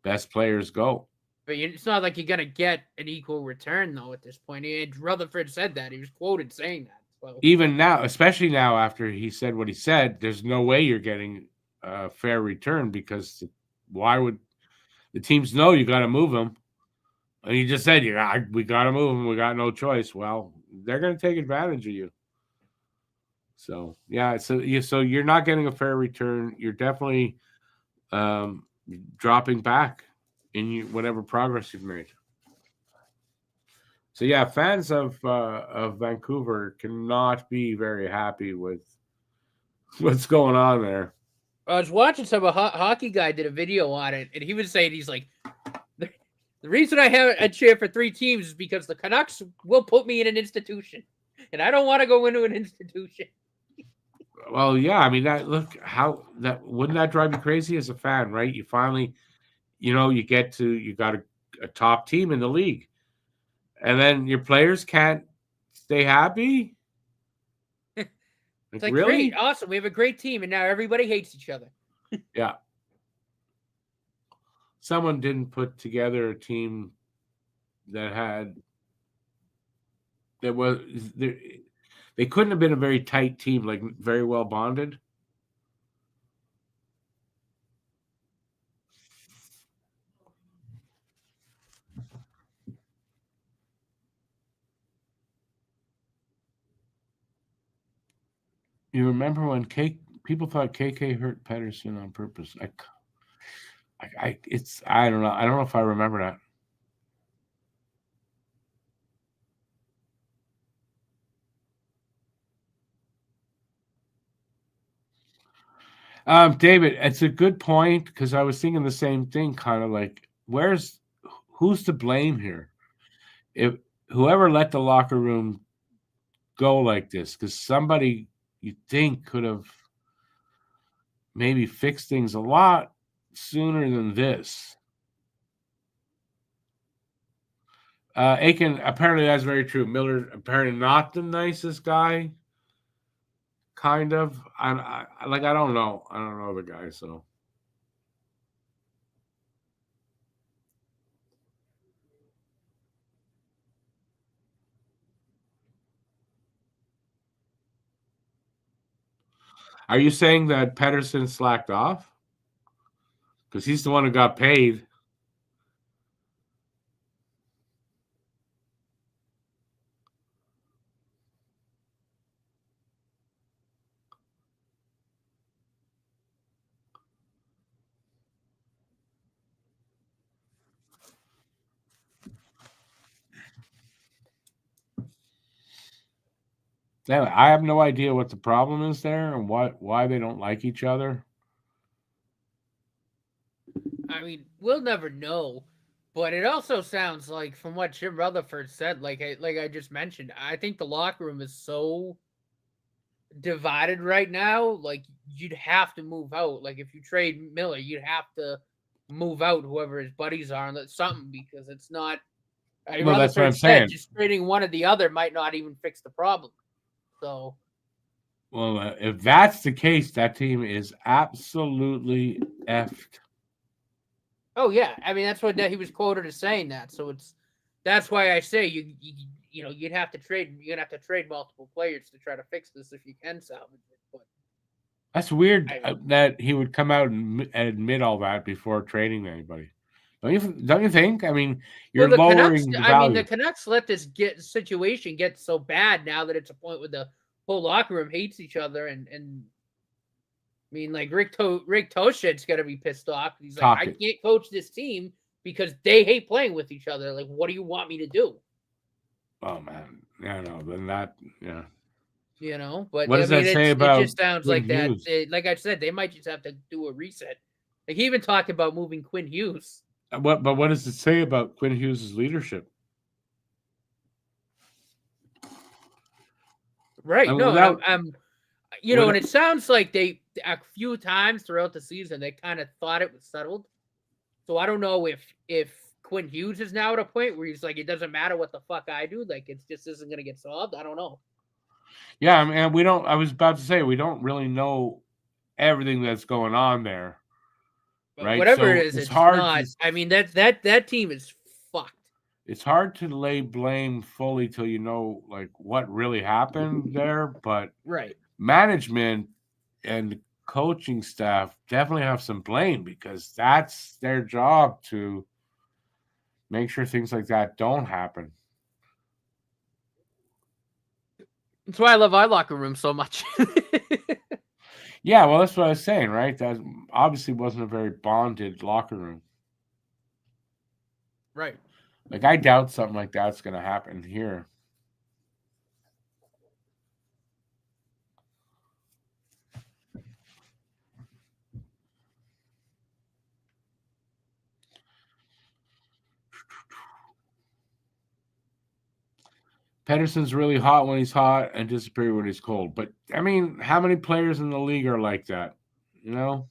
best players go. But it's not like you're going to get an equal return, though, at this point. Rutherford said that. He was quoted saying that. So. Even now, especially now after he said what he said, there's no way you're getting a fair return because why would the teams know you got to move them? And you just said, we got to move them. We got no choice. Well, they're going to take advantage of you. So, yeah, so you're not getting a fair return. You're definitely dropping back in whatever progress you've made. So, yeah, fans of Vancouver cannot be very happy with what's going on there. I was watching some hockey guy did a video on it, and he was saying, he's like, the reason I have a cheer for 3 teams is because the Canucks will put me in an institution, and I don't want to go into an institution. Well, yeah, I mean wouldn't that drive you crazy as a fan, right? You finally, you got a top team in the league, and then your players can't stay happy. It's like really great, awesome. We have a great team, and now everybody hates each other. Yeah, someone didn't put together a team that was there. They couldn't have been a very tight team, like very well bonded. You remember when people thought KK hurt Pettersson on purpose? I don't know. I don't know if I remember that. David, it's a good point because I was thinking the same thing, kind of like, who's to blame here? If whoever let the locker room go like this, because somebody you think could have maybe fix things a lot sooner than this. Aiken, apparently that's very true. Miller apparently not the nicest guy. Kind of. I don't know. I don't know the guy, so. Are you saying that Pettersson slacked off? Because he's the one who got paid. I have no idea what the problem is there and why they don't like each other. I mean, we'll never know, but it also sounds like, from what Jim Rutherford said, like I just mentioned, I think the locker room is so divided right now. Like, you'd have to move out. Like, if you trade Miller, you'd have to move out whoever his buddies are and something, because it's not. Well, that's what I'm saying. Just trading one or the other might not even fix the problem. So, well, if that's the case, that team is absolutely effed. Oh yeah, I mean that's what he was quoted as saying that. So that's why I say you'd have to trade. You're gonna have to trade multiple players to try to fix this if you can salvage it. But that's weird that he would come out and admit all that before trading anybody. Don't you think? I mean, you're lowering the value. I mean, the Canucks let this situation get so bad now that it's a point where the whole locker room hates each other, and I mean, like Rick Toshit's got to be pissed off. He's like, I can't coach this team because they hate playing with each other. Like, what do you want me to do? Oh man, yeah, no, then that, yeah. You know, but what does that say about? It just sounds like that. Like I said, they might just have to do a reset. Like, he even talked about moving Quinn Hughes. But what does it say about Quinn Hughes' leadership? Right. No, you know, and it sounds like they a few times throughout the season they kind of thought it was settled. So I don't know if Quinn Hughes is now at a point where he's like, it doesn't matter what the fuck I do, like it just isn't going to get solved. I don't know. Yeah, I mean, we don't. I was about to say we don't really know everything that's going on there. Right? Whatever it is, it's hard. I mean, that team is fucked. It's hard to lay blame fully till you know like what really happened there, but right, management and coaching staff definitely have some blame because that's their job to make sure things like that don't happen. That's why I love our locker room so much. Yeah, well, that's what I was saying, right? That obviously wasn't a very bonded locker room. Right. Like, I doubt something like that's going to happen here. Pettersson's really hot when he's hot and disappears when he's cold. But, I mean, how many players in the league are like that? You know?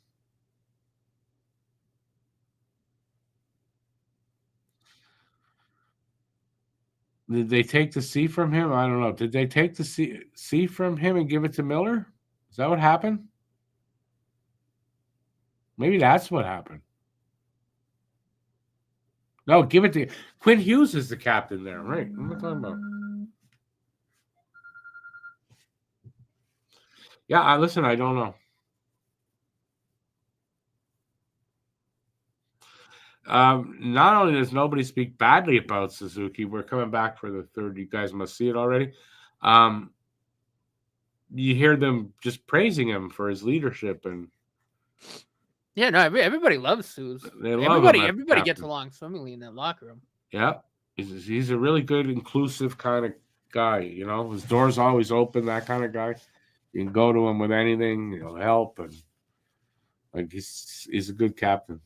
Did they take the C from him? I don't know. Did they take the C from him and give it to Miller? Is that what happened? Maybe that's what happened. No, give it to Quinn Hughes is the captain there, right? What am I talking about? Yeah, listen, I don't know. Not only does nobody speak badly about Suzuki, we're coming back for the third. You guys must see it already. You hear them just praising him for his leadership and. Yeah, no, everybody loves Suze. Everybody gets along swimmingly in that locker room. Yeah, he's a really good, inclusive kind of guy. You know, his door's always open. That kind of guy. You can go to him with anything. He'll help, and like he's a good captain.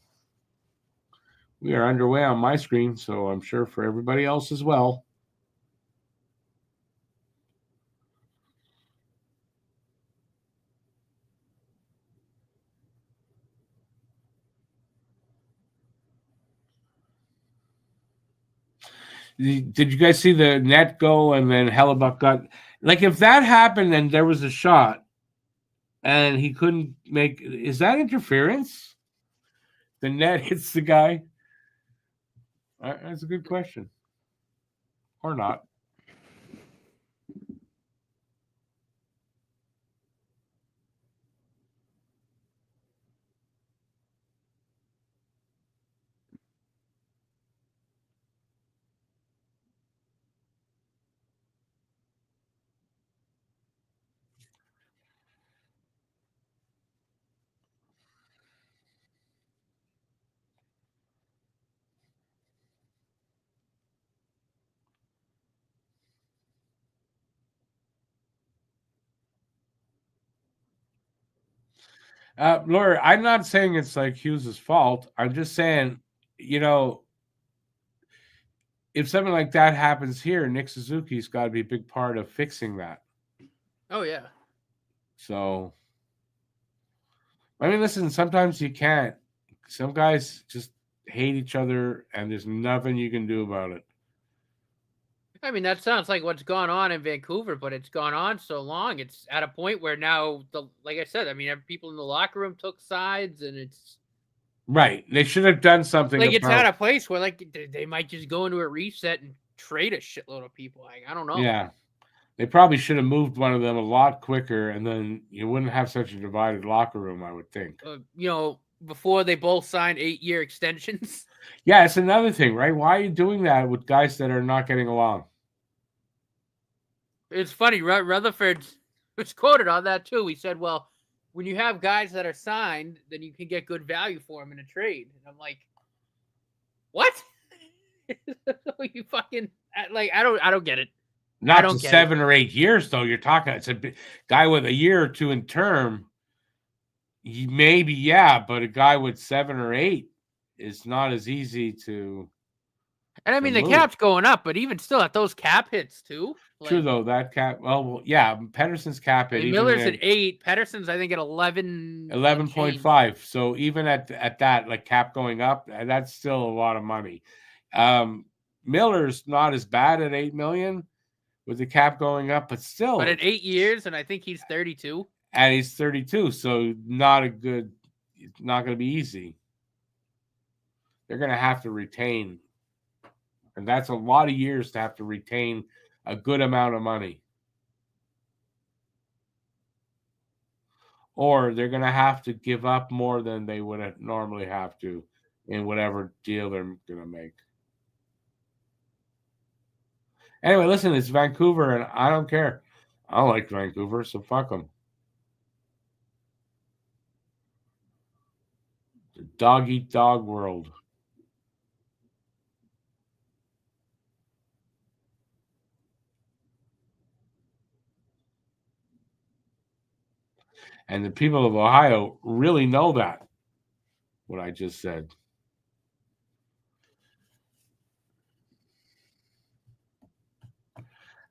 We are underway on my screen, so I'm sure for everybody else as well. Did you guys see the net go and then Hellebuck got like if that happened and there was a shot and he couldn't make is that interference? The net hits the guy. That's a good question, or not. Laura, I'm not saying it's like Hughes' fault. I'm just saying, you know, if something like that happens here, Nick Suzuki's got to be a big part of fixing that. Oh, yeah. So, I mean, listen, sometimes you can't. Some guys just hate each other, and there's nothing you can do about it. I mean, that sounds like what's gone on in Vancouver, but it's gone on so long. It's at a point where now, like I said, I mean, people in the locker room took sides, and it's right. They should have done something. Like it's at a place where like they might just go into a reset and trade a shitload of people. Like I don't know. Yeah, they probably should have moved one of them a lot quicker, and then you wouldn't have such a divided locker room. I would think. Before they both signed 8-year extensions. Yeah, it's another thing, right? Why are you doing that with guys that are not getting along? It's funny. Rutherford was quoted on that too. He said, "Well, when you have guys that are signed, then you can get good value for them in a trade." And I'm like, "What? You fucking like? I don't get it." Not to 7 or 8 years, though. You're talking. It's a guy with a year or two in term. Maybe, yeah, but a guy with 7 or 8 is not as easy to. And I mean, the cap's going up, but even still, at those cap hits too. True though, that cap. Well, yeah, Pedersen's cap hit. Miller's at 8. Pedersen's, I think, at 11. 11.5. So even at that, like cap going up, that's still a lot of money. Miller's not as bad at $8 million with the cap going up, but still. But at 8 years, and I think he's 32. And he's 32, so not going to be easy. They're going to have to retain. And that's a lot of years to have to retain a good amount of money. Or they're going to have to give up more than they would normally have to in whatever deal they're going to make. Anyway, listen, it's Vancouver, and I don't care. I don't like Vancouver, so fuck them. The dog-eat-dog world. And the people of Ohio really know that, what I just said.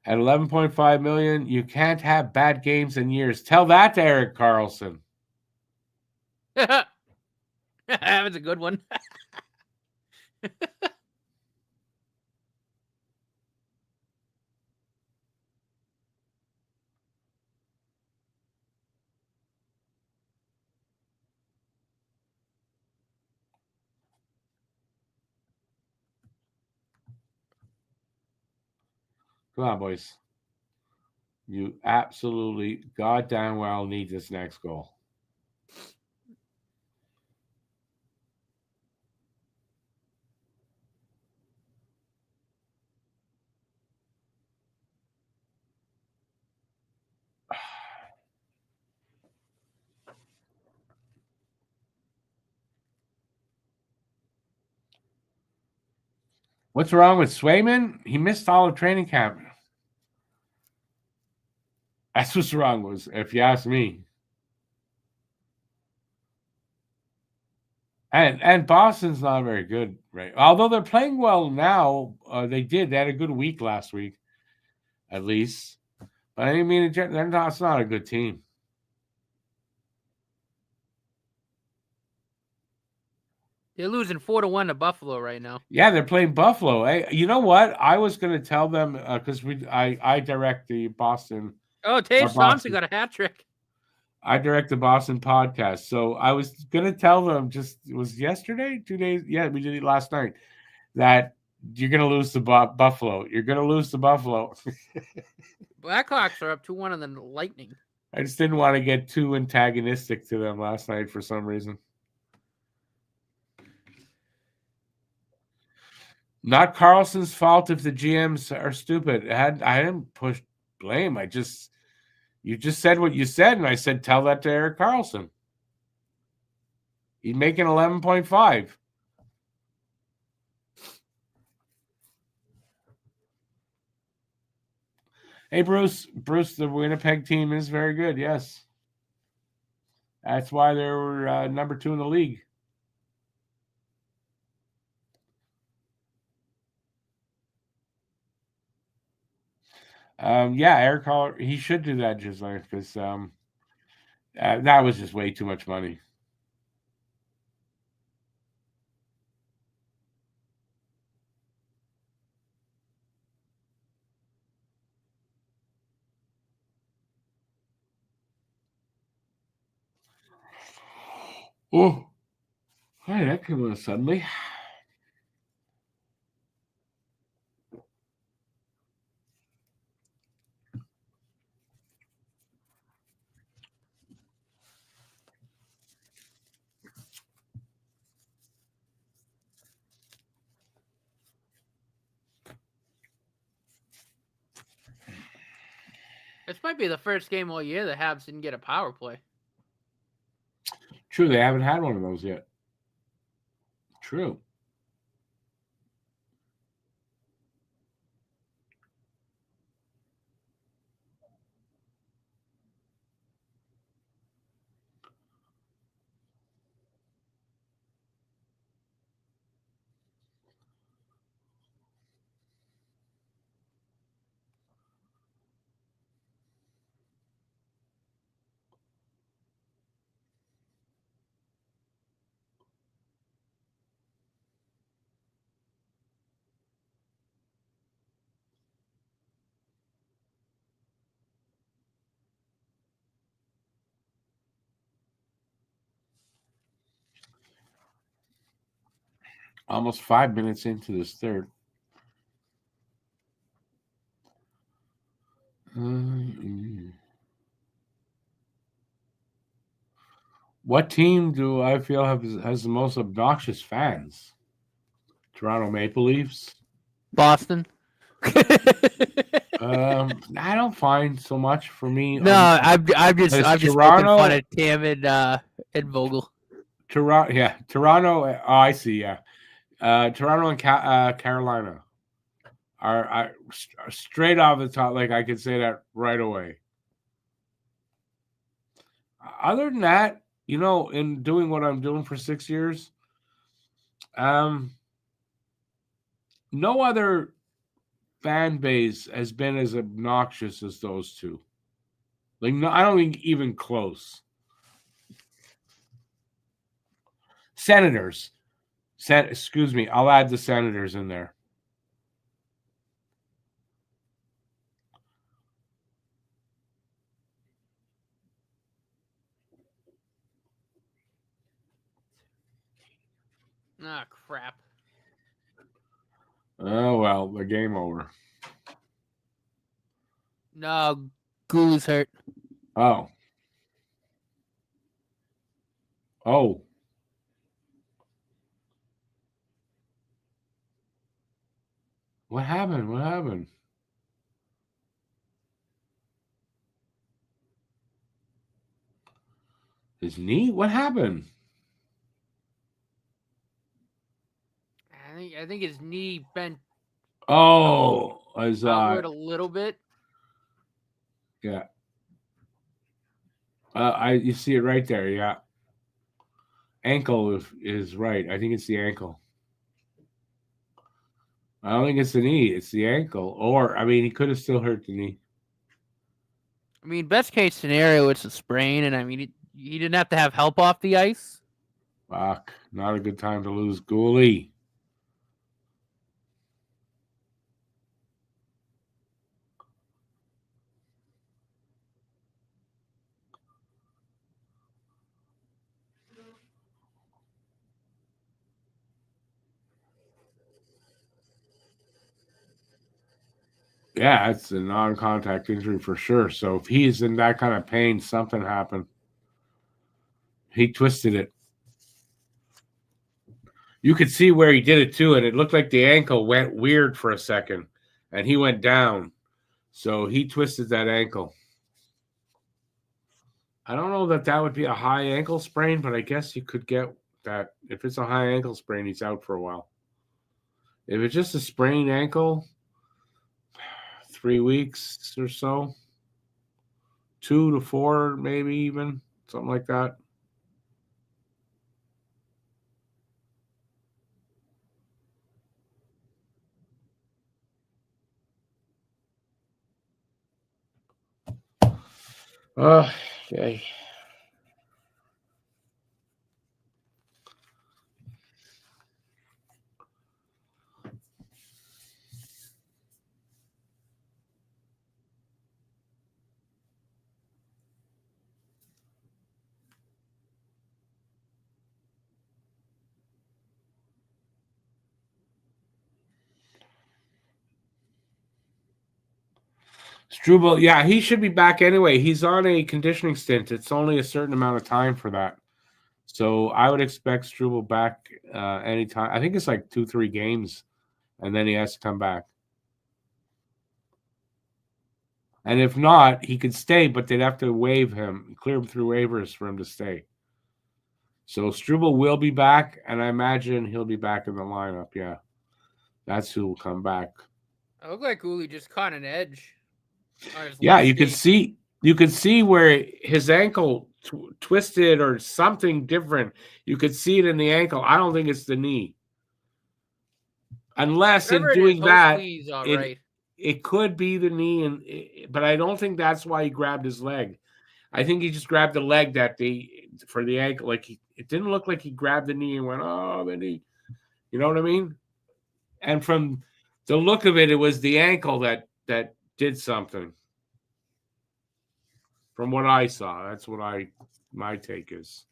At $11.5 million, you can't have bad games in years. Tell that to Erik Karlsson. That was a good one. Come on, boys. You absolutely goddamn well need this next goal. What's wrong with Swayman? He missed all of training camp. That's what's wrong with, if you ask me. And Boston's not very good, right? Although they're playing well now, they had a good week last week, at least. But I mean, it's not a good team. They're losing 4-1 to Buffalo right now. Yeah, they're playing Buffalo. Hey, you know what? I was going to tell them because I direct the Boston. Oh, Tage Thompson got a hat trick. I direct the Boston podcast, so I was going to tell them it was yesterday, 2 days. Yeah, we did it last night. That you're going to lose to Buffalo. You're going to lose to Buffalo. Blackhawks are up 2-1 on the Lightning. I just didn't want to get too antagonistic to them last night for some reason. Not Carlson's fault if the GMs are stupid. I didn't push blame. You just said what you said, and I said tell that to Erik Karlsson. He's making 11.5. Hey, Bruce, the Winnipeg team is very good, yes. That's why they're number 2 in the league. Erik Karlsson, he should do that, Gisler, because that was just way too much money. Oh, hey, that came out suddenly. This might be the first game all year the Habs didn't get a power play. True, they haven't had one of those yet. True. Almost 5 minutes into this third. What team do I feel has the most obnoxious fans? Toronto Maple Leafs? Boston? I don't find so much for me. No, I'm just making fun of Tam and Vogel. Toronto. Oh, I see. Yeah, Toronto and Carolina are straight off the top. Like I could say that right away. Other than that, in doing what I'm doing for 6 years, no other fan base has been as obnoxious as those two. Like, no, I don't think even close. Senators. Excuse me, I'll add the Senators in there. Ah, crap. Oh, well, the game over. No, Gulu's hurt. Oh. Oh. What happened? What happened? His knee? What happened? I think his knee bent. Oh, outward a little bit. Yeah. You see it right there. Yeah. Ankle is right. I think it's the ankle. I don't think it's the knee. It's the ankle. Or, I mean, he could have still hurt the knee. I mean, best case scenario, it's a sprain, and I mean, he didn't have to have help off the ice. Fuck. Not a good time to lose Gooley. Yeah, it's a non-contact injury for sure. So if he's in that kind of pain, something happened. He twisted it. You could see where he did it too, and it looked like the ankle went weird for a second, and he went down. So he twisted that ankle. I don't know that would be a high ankle sprain, but I guess you could get that. If it's a high ankle sprain, he's out for a while. If it's just a sprained ankle, 3 weeks or so, 2 to 4, maybe even something like that. Okay. Struble, yeah, he should be back anyway. He's on a conditioning stint. It's only a certain amount of time for that. So I would expect Struble back anytime. I think it's like 2-3 games, and then he has to come back. And if not, he could stay, but they'd have to waive him, clear him through waivers for him to stay. So Struble will be back, and I imagine he'll be back in the lineup. Yeah, that's who will come back. I look like Uli just caught an edge. Yeah, you can see where his ankle twisted or something different. You could see it in the ankle. I don't think it's the knee, unless in doing that, it could be the knee, but I don't think that's why he grabbed his leg. I think he just grabbed the leg for the ankle. Like it didn't look like he grabbed the knee and went, oh, the knee. You know what I mean? And from the look of it, it was the ankle that did something. From what I saw, that's what my take is.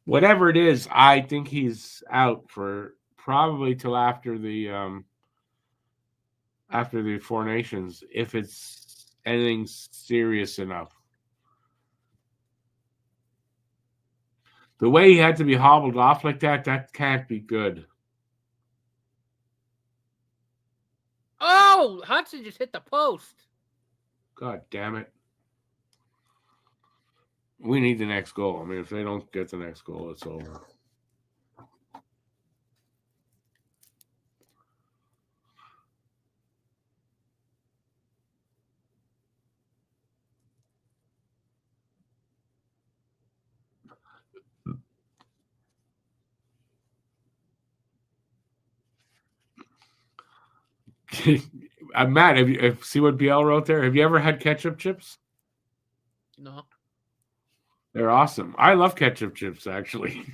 Whatever it is, I think he's out for probably till after the Four Nations, if it's anything serious enough. The way he had to be hobbled off like that can't be good. Oh, Hudson just hit the post. God damn it. We need the next goal. I mean, if they don't get the next goal, it's over. I'm mad. See what BL wrote there? Have you ever had ketchup chips? No. They're awesome. I love ketchup chips, actually.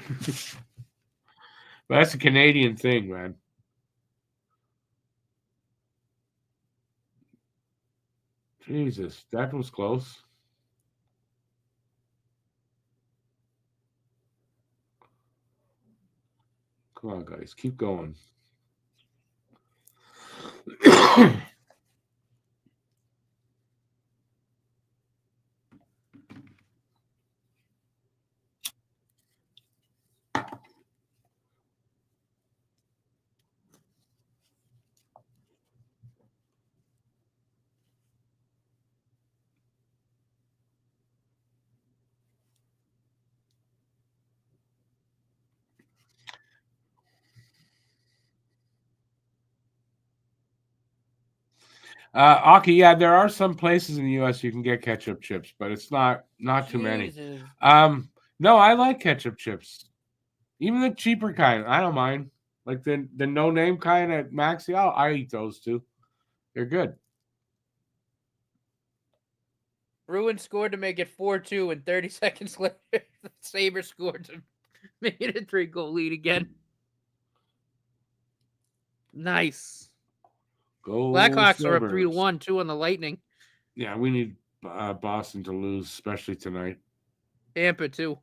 But that's a Canadian thing, man. Jesus, that was close. Come on, guys. Keep going. Aki, yeah, there are some places in the U.S. you can get ketchup chips, but it's not too many. No, I like ketchup chips, even the cheaper kind. I don't mind, like the no name kind at Maxi. I eat those too. They're good. Bruin scored to make it 4-2, and 30 seconds later, Sabres scored to Make it a 3-goal lead again. Nice. Go Blackhawks are up Sabres. 3-1 too on the Lightning. Yeah, we need Boston to lose, especially tonight. Tampa too.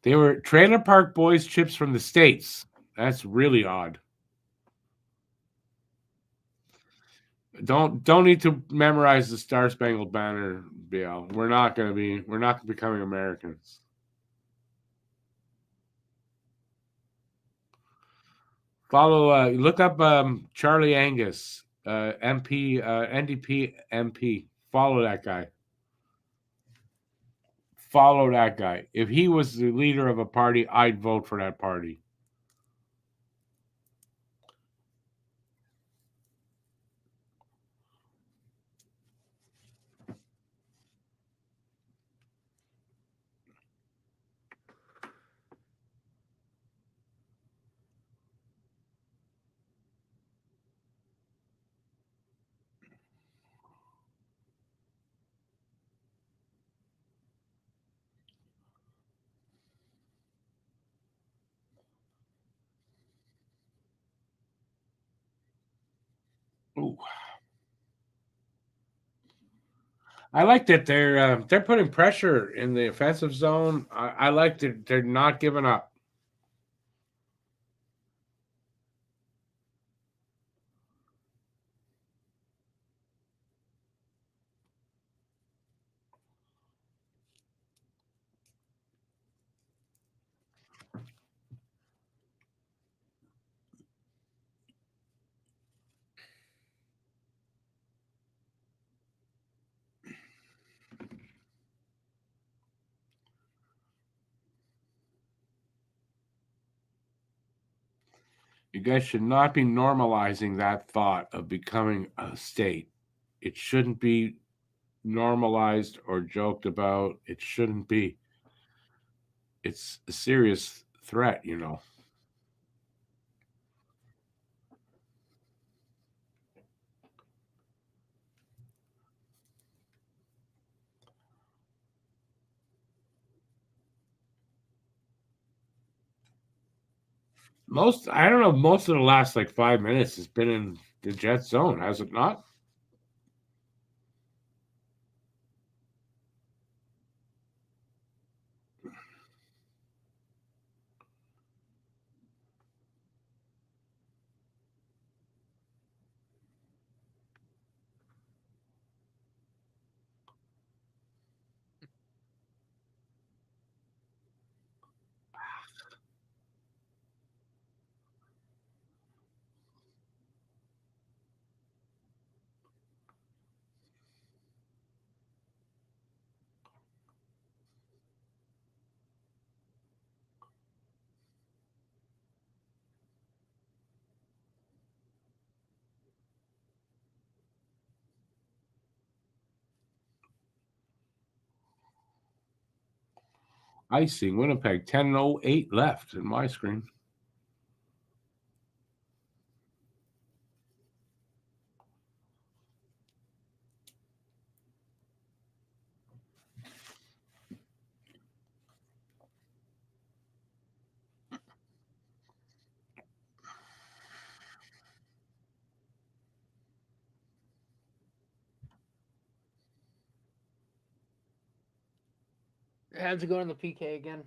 They were Trailer Park Boys chips from the States. That's really odd. Don't need to memorize the Star Spangled Banner, BL. We're not becoming Americans. Look up Charlie Angus, MP, NDP MP. Follow that guy. Follow that guy. If he was the leader of a party, I'd vote for that party. Ooh. I like that they're putting pressure in the offensive zone. I like that they're not giving up. You guys should not be normalizing that thought of becoming a state. It shouldn't be normalized or joked about. It shouldn't be. It's a serious threat, you know. Most of the last like 5 minutes has been in the Jet zone, has it not? Icing, Winnipeg, 10:08 left in my screen. Habs to go in the PK again.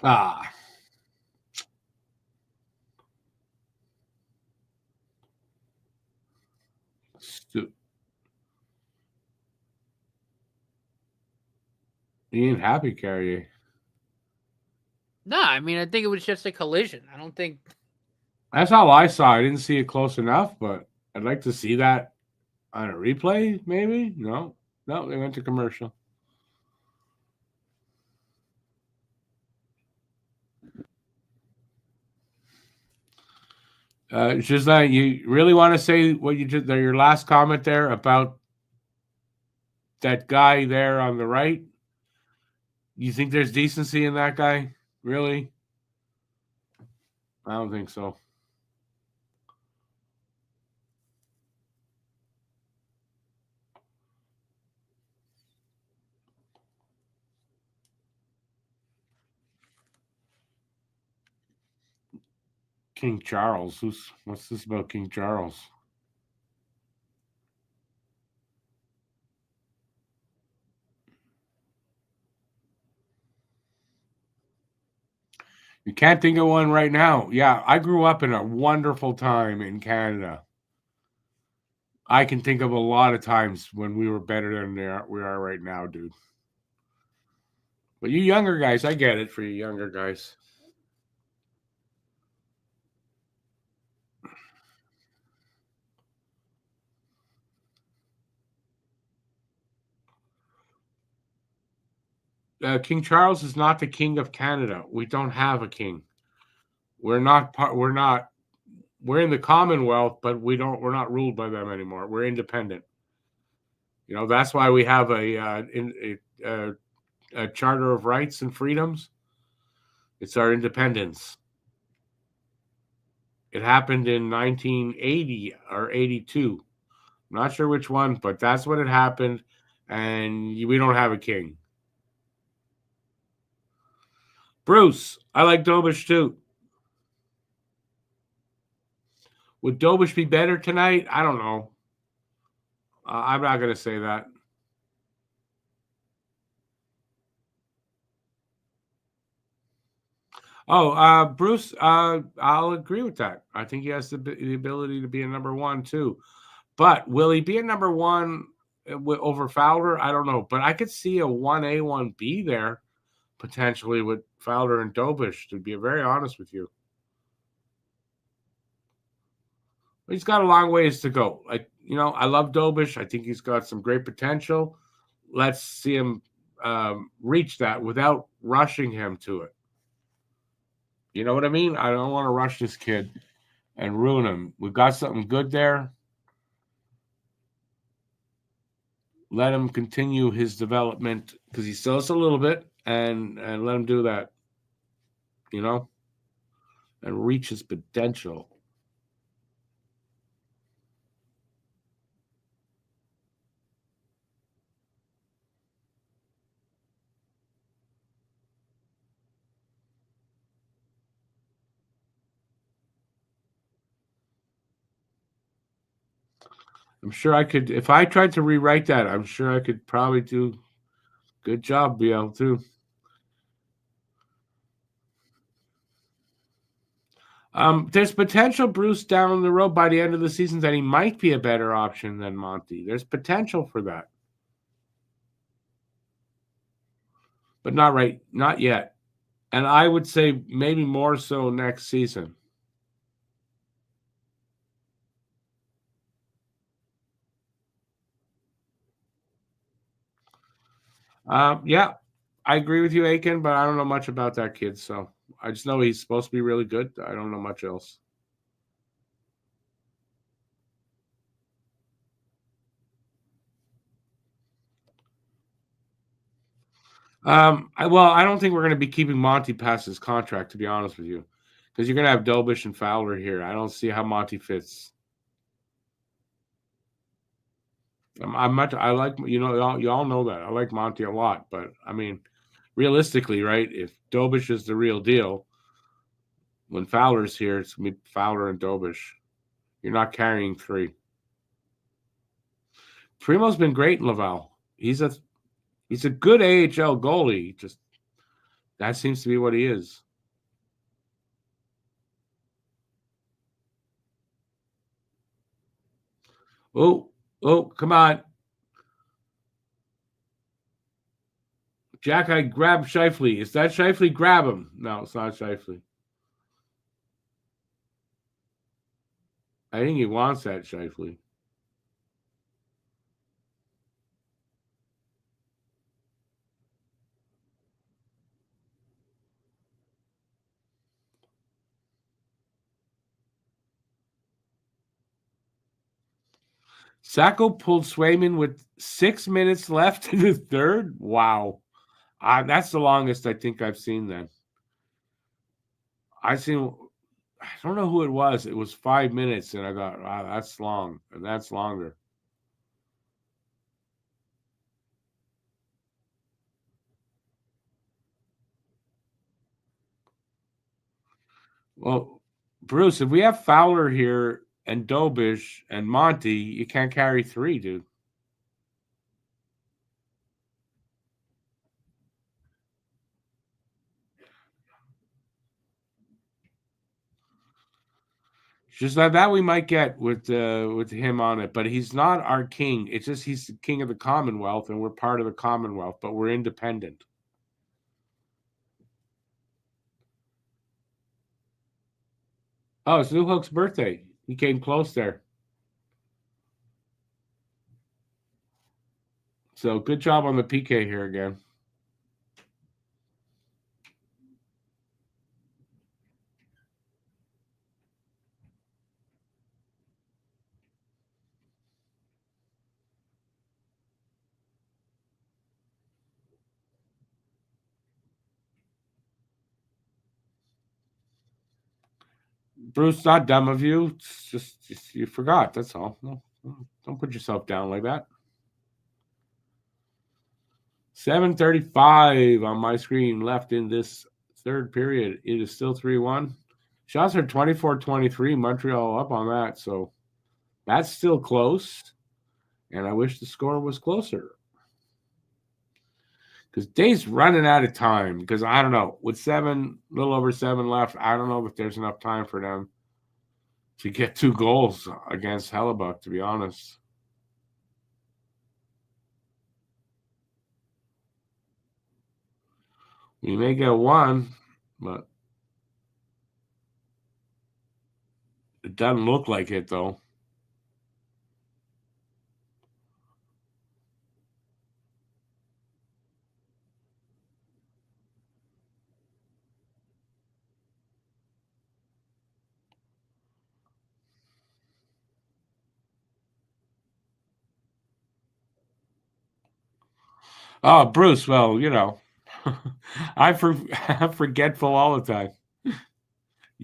Ah. He ain't happy, Carrier. No, I mean, I think it was just a collision. I don't think. That's all I saw. I didn't see it close enough, but I'd like to see that on a replay, maybe. No, they went to commercial. It's just that you really want to say what you did there, your last comment there about that guy there on the right. You think there's decency in that guy? Really? I don't think so. King Charles. What's this about King Charles? You can't think of one right now. Yeah, I grew up in a wonderful time in Canada. I can think of a lot of times when we were better than we are right now, dude. But you younger guys, I get it for you younger guys. King Charles is not the king of Canada. We don't have a king. We're not part. We're not. We're in the Commonwealth, but we don't. We're not ruled by them anymore. We're independent. You know, that's why we have a Charter of Rights and Freedoms. It's our independence. It happened in 1980 or 82. I'm not sure which one, but that's when it happened, and we don't have a king. Bruce, I like Dobish too. Would Dobish be better tonight? I don't know. I'm not going to say that. Oh, Bruce, I'll agree with that. I think he has the ability to be a number one too. But will he be a number one over Fowler? I don't know. But I could see a 1A, 1B there potentially with Fowler and Dobish, to be very honest with you. He's got a long ways to go. I love Dobish. I think he's got some great potential. Let's see him reach that without rushing him to it. You know what I mean? I don't want to rush this kid and ruin him. We've got something good there. Let him continue his development because he still has a little bit, and let him do that, and reach his potential. I'm sure I could, if I tried to rewrite that, I'm sure I could probably do good job, BL, too. There's potential, Bruce, down the road by the end of the season that he might be a better option than Monty. There's potential for that. But not yet. And I would say maybe more so next season. Yeah, I agree with you, Aiken, but I don't know much about that kid. So I just know he's supposed to be really good. I don't know much else. I don't think we're going to be keeping Monty past his contract, to be honest with you, because you're going to have Dobish and Fowler here. I don't see how Monty fits. I like, you all know that I like Monty a lot, but I mean, realistically, right? If Dobish is the real deal, when Fowler's here, it's going to be Fowler and Dobish. You're not carrying three. Primo's been great in Laval. He's a good AHL goalie. Just that seems to be what he is. Oh, come on. Jack, I grab Scheifele. Is that Scheifele? Grab him. No, it's not Scheifele. I think he wants that Scheifele. Sacco pulled Swayman with 6 minutes left in the third. Wow. That's the longest I think I've seen then. I don't know who it was. It was 5 minutes, and I thought, wow, that's long, and that's longer. Well, Bruce, if we have Fowler here and Dobish and Monty, you can't carry 3, dude. Just that we might get with him on it, but he's not our king. It's just he's the king of the Commonwealth, and we're part of the Commonwealth, but we're independent. Oh, it's New Hook's birthday. He came close there. So good job on the PK here again. Bruce, not dumb of you. It's just you forgot. That's all. No, don't put yourself down like that. 7:35 on my screen left in this third period. It is still 3-1. Shots are 24-23. Montreal up on that. So that's still close. And I wish the score was closer. Because Dave's running out of time. Because I don't know. With a little over 7 left, I don't know if there's enough time for them to get 2 goals against Hellebuck, to be honest. We may get 1, but it doesn't look like it, though. Oh, Bruce, well, I'm forgetful all the time. You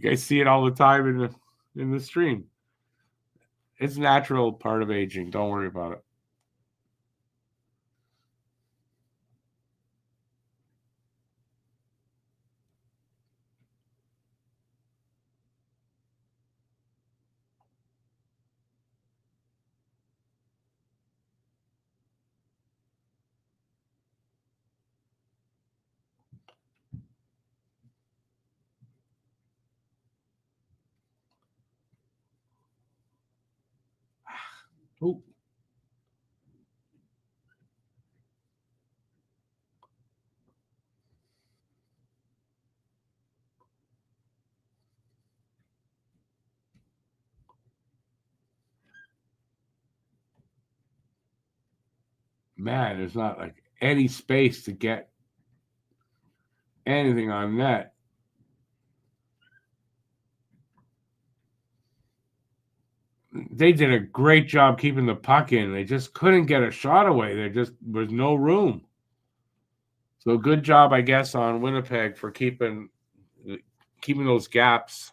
guys see it all the time in the stream. It's a natural part of aging. Don't worry about it. Ooh. Man, there's not like any space to get anything on net. They did a great job keeping the puck in. They just couldn't get a shot away. There just was no room. So good job, I guess, on Winnipeg for keeping those gaps.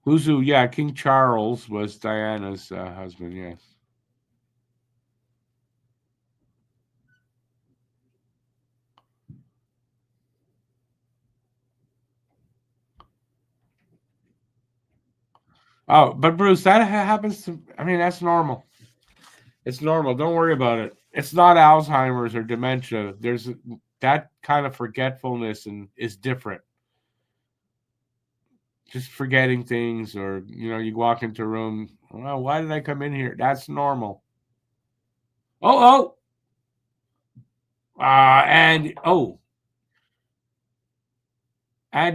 Who's who? Yeah, King Charles was Diana's husband. Yes. Oh, but Bruce, that happens to. I mean, that's normal. It's normal. Don't worry about it. It's not Alzheimer's or dementia. There's that kind of forgetfulness and is different. Just forgetting things, or you walk into a room. Well, why did I come in here? That's normal. Oh. And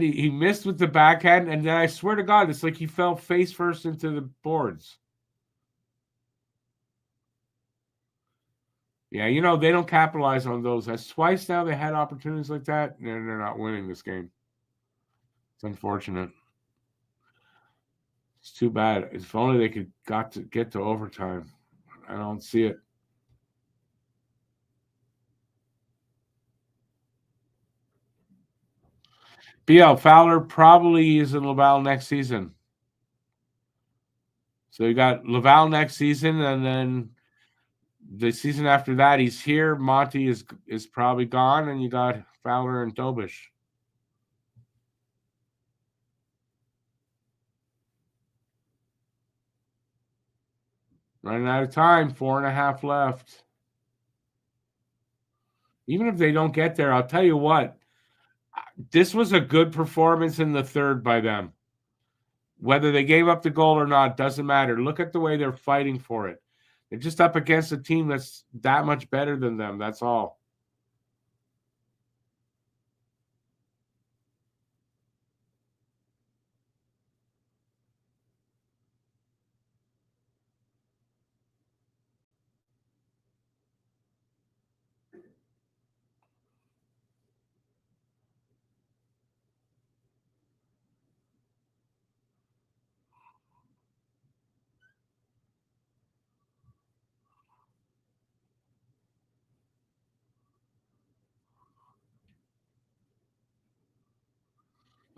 he missed with the backhand, and then I swear to God, it's like he fell face first into the boards. Yeah, they don't capitalize on those. That's twice now they had opportunities like that, and they're not winning this game. It's unfortunate. It's too bad. If only they could get to overtime. I don't see it. BL Fowler probably is in Laval next season. So you got Laval next season, and then the season after that, he's here. Monty is probably gone, and you got Fowler and Dobish. Running out of time. 4.5 left. Even if they don't get there, I'll tell you what. This was a good performance in the third by them. Whether they gave up the goal or not doesn't matter. Look at the way they're fighting for it. They're just up against a team that's that much better than them. That's all.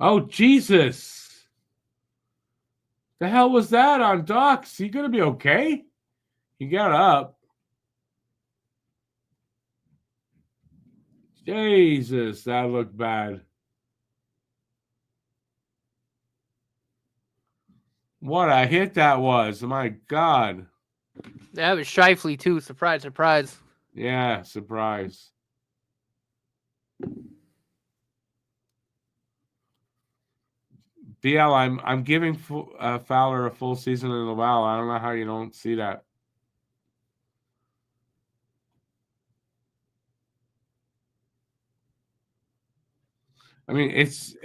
Oh, Jesus. The hell was that on Ducks? He going to be okay? He got up. Jesus, that looked bad. What a hit that was. My God. That was Shifley, too. Surprise, surprise. Yeah, surprise. BL, I'm giving Fowler a full season in Laval. I don't know how you don't see that. I mean, it's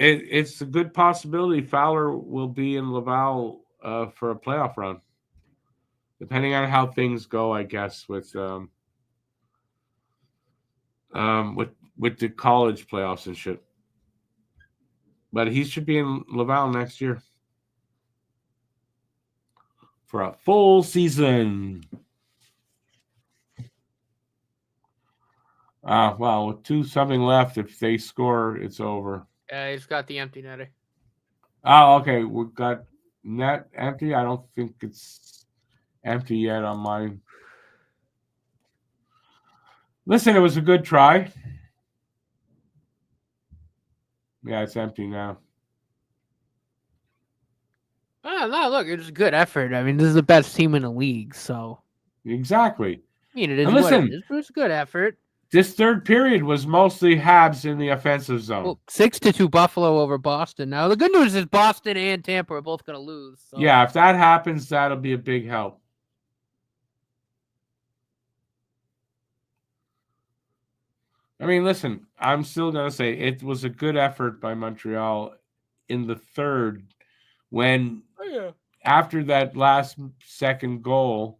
a good possibility Fowler will be in Laval for a playoff run, depending on how things go. I guess with the college playoffs and shit. But he should be in Laval next year for a full season. Well, with 2-something left, if they score, it's over. He's got the empty netter. Oh, okay. We've got net empty. I don't think it's empty yet on mine. Listen, it was a good try. Yeah, it's empty now. Oh, no, look, it was a good effort. I mean, this is the best team in the league, so. Exactly. I mean, it is what it is, but it's a good effort. This third period was mostly Habs in the offensive zone. Well, 6-2 Buffalo over Boston. Now, the good news is Boston and Tampa are both going to lose. So. Yeah, if that happens, that'll be a big help. I mean, listen, I'm still going to say it was a good effort by Montreal in the third when after that last second goal,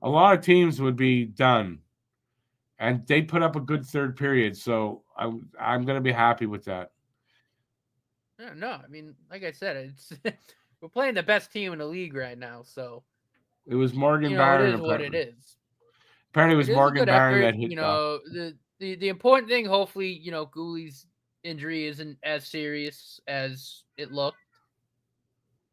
a lot of teams would be done. And they put up a good third period, so I'm going to be happy with that. No, I mean, like I said, it's we're playing the best team in the league right now, so it was Morgan Barron. It is what it is. Apparently, it was Morgan Barron that hit. The important thing, hopefully, Gooley's injury isn't as serious as it looked,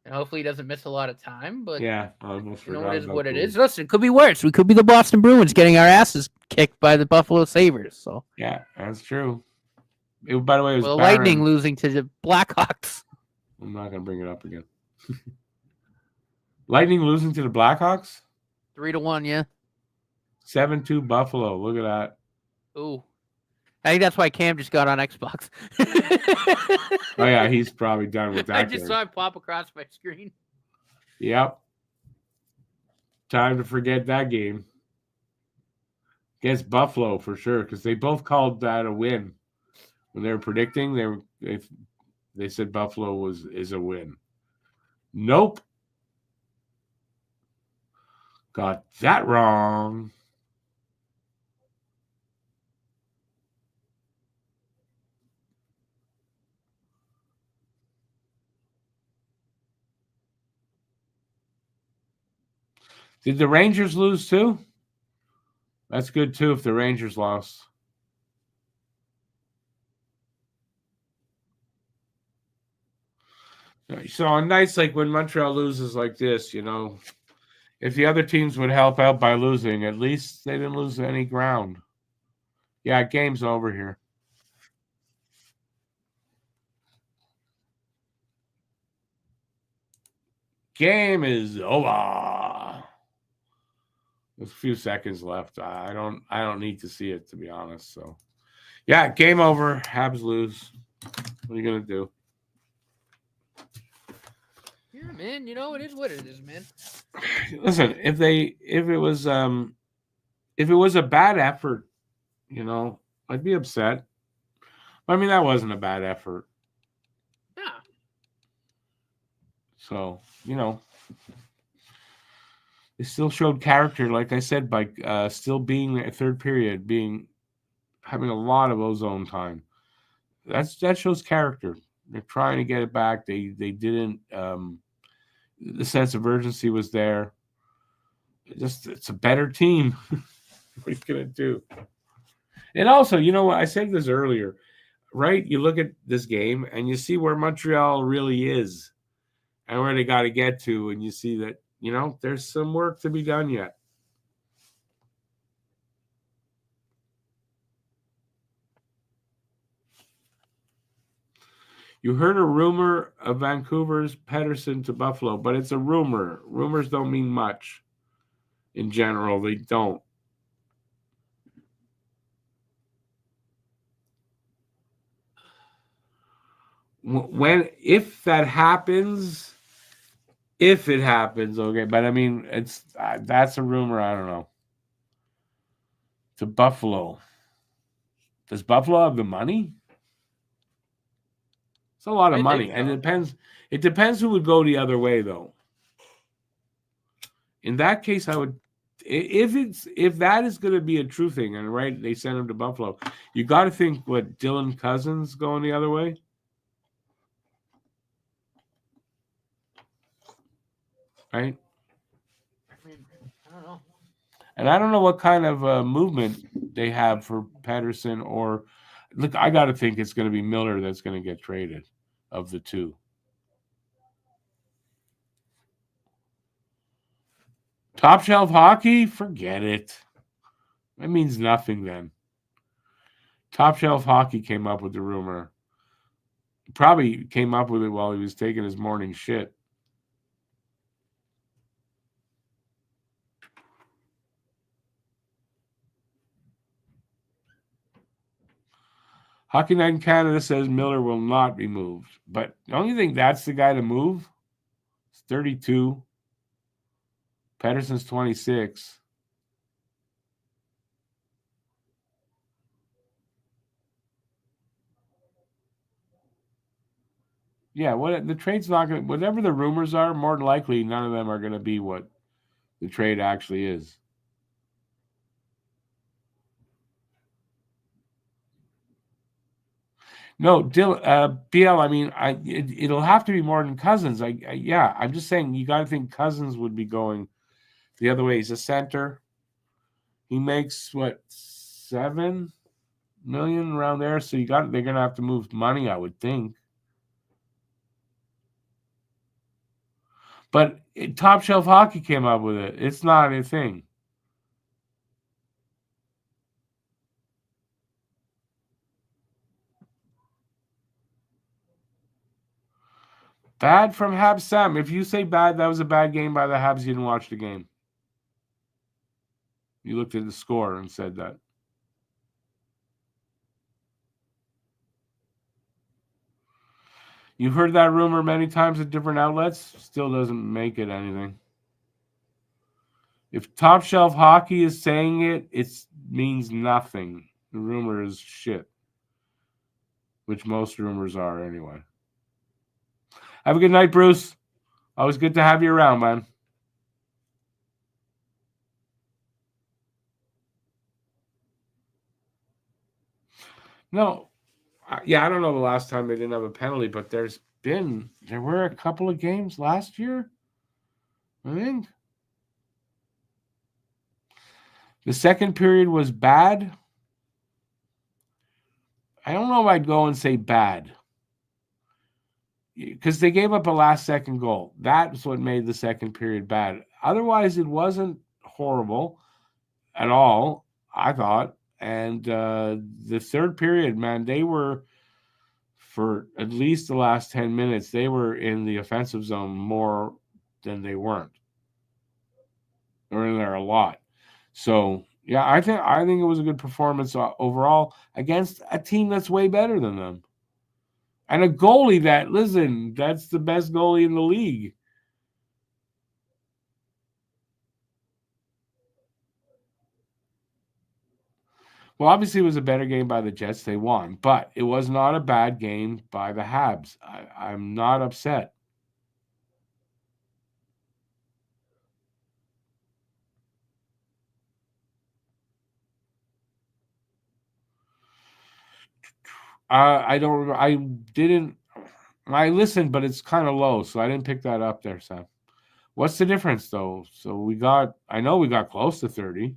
and hopefully he doesn't miss a lot of time. But yeah, I almost forgot. It is what it is. Listen, it could be worse. We could be the Boston Bruins getting our asses kicked by the Buffalo Sabres. So yeah, that's true. By the way, it was the Lightning losing to the Blackhawks. I'm not going to bring it up again. Lightning losing to the Blackhawks? 3-1, yeah. 7-2 Buffalo. Look at that. Ooh. I think that's why Cam just got on Xbox. Oh, yeah, he's probably done with that. I just saw it pop across my screen. Yep. Time to forget that game. Against Buffalo, for sure, because they both called that a win. When they were predicting, they said Buffalo is a win. Nope. Got that wrong. Did the Rangers lose too? That's good too if the Rangers lost. So on nights like when Montreal loses like this, if the other teams would help out by losing, at least they didn't lose any ground. Yeah, game's over here. Game is over. There's a few seconds left. I don't need to see it, to be honest. So, yeah, game over. Habs lose. What are you gonna do? Yeah, man. It is what it is, man. Listen, if it was a bad effort, I'd be upset. I mean, that wasn't a bad effort. Yeah. So, they still showed character, like I said, by still being a third period, having a lot of ozone time. That shows character. They're trying to get it back. They didn't. The sense of urgency was there. It's a better team. What are you gonna do? And also, what I said this earlier, right? You look at this game and you see where Montreal really is and where they got to get to, and you see that there's some work to be done yet. You heard a rumor of Vancouver's Pettersson to Buffalo, but it's a rumor. Rumors don't mean much. In general, they don't. If that happens, okay. But I mean, that's a rumor. I don't know. To Buffalo. Does Buffalo have the money? It's a lot of money, and it depends who would go the other way, though. In that case, I would, if that is going to be a true thing, and right, they send him to Buffalo. You got to think what Dylan Cousins going the other way, right? I don't know. And I don't know what kind of movement they have for Pettersson or. Look, I got to think it's going to be Miller that's going to get traded of the two. Top shelf hockey? Forget it. That means nothing then. Top shelf hockey came up with the rumor. Probably came up with it while he was taking his morning shit. Hockey Night in Canada says Miller will not be moved. But don't you think that's the guy to move? He's 32. Pettersson's 26. Yeah, the trade's not going to, whatever the rumors are, more than likely none of them are going to be what the trade actually is. No, BL. I mean, it'll have to be more than Cousins. I'm just saying you got to think Cousins would be going the other way. He's a center. He makes what, $7 million around there. So they're gonna have to move money, I would think. But Top Shelf Hockey came up with it. It's not a thing. Bad from Habs Sam. If you say bad, that was a bad game by the Habs. You didn't watch the game. You looked at the score and said that. You've heard that rumor many times at different outlets. Still doesn't make it anything. If Top Shelf Hockey is saying it, it means nothing. The rumor is shit. Which most rumors are anyway. Have a good night, Bruce. Always good to have you around, man. No. Yeah, I don't know the last time they didn't have a penalty, but there were a couple of games last year, I think. The second period was bad. I don't know if I'd go and say bad, because they gave up a last-second goal. That's what made the second period bad. Otherwise, it wasn't horrible at all, I thought. And the third period, man, they were, for at least the last 10 minutes, they were in the offensive zone more than they weren't. They were in there a lot. So, yeah, I think it was a good performance overall against a team that's way better than them. And a goalie that's the best goalie in the league. Well, obviously, it was a better game by the Jets. They won. But it was not a bad game by the Habs. I'm not upset. I don't remember. I listened, but it's kind of low, so I didn't pick that up there, Sam. What's the difference, though? So I know we got close to 30.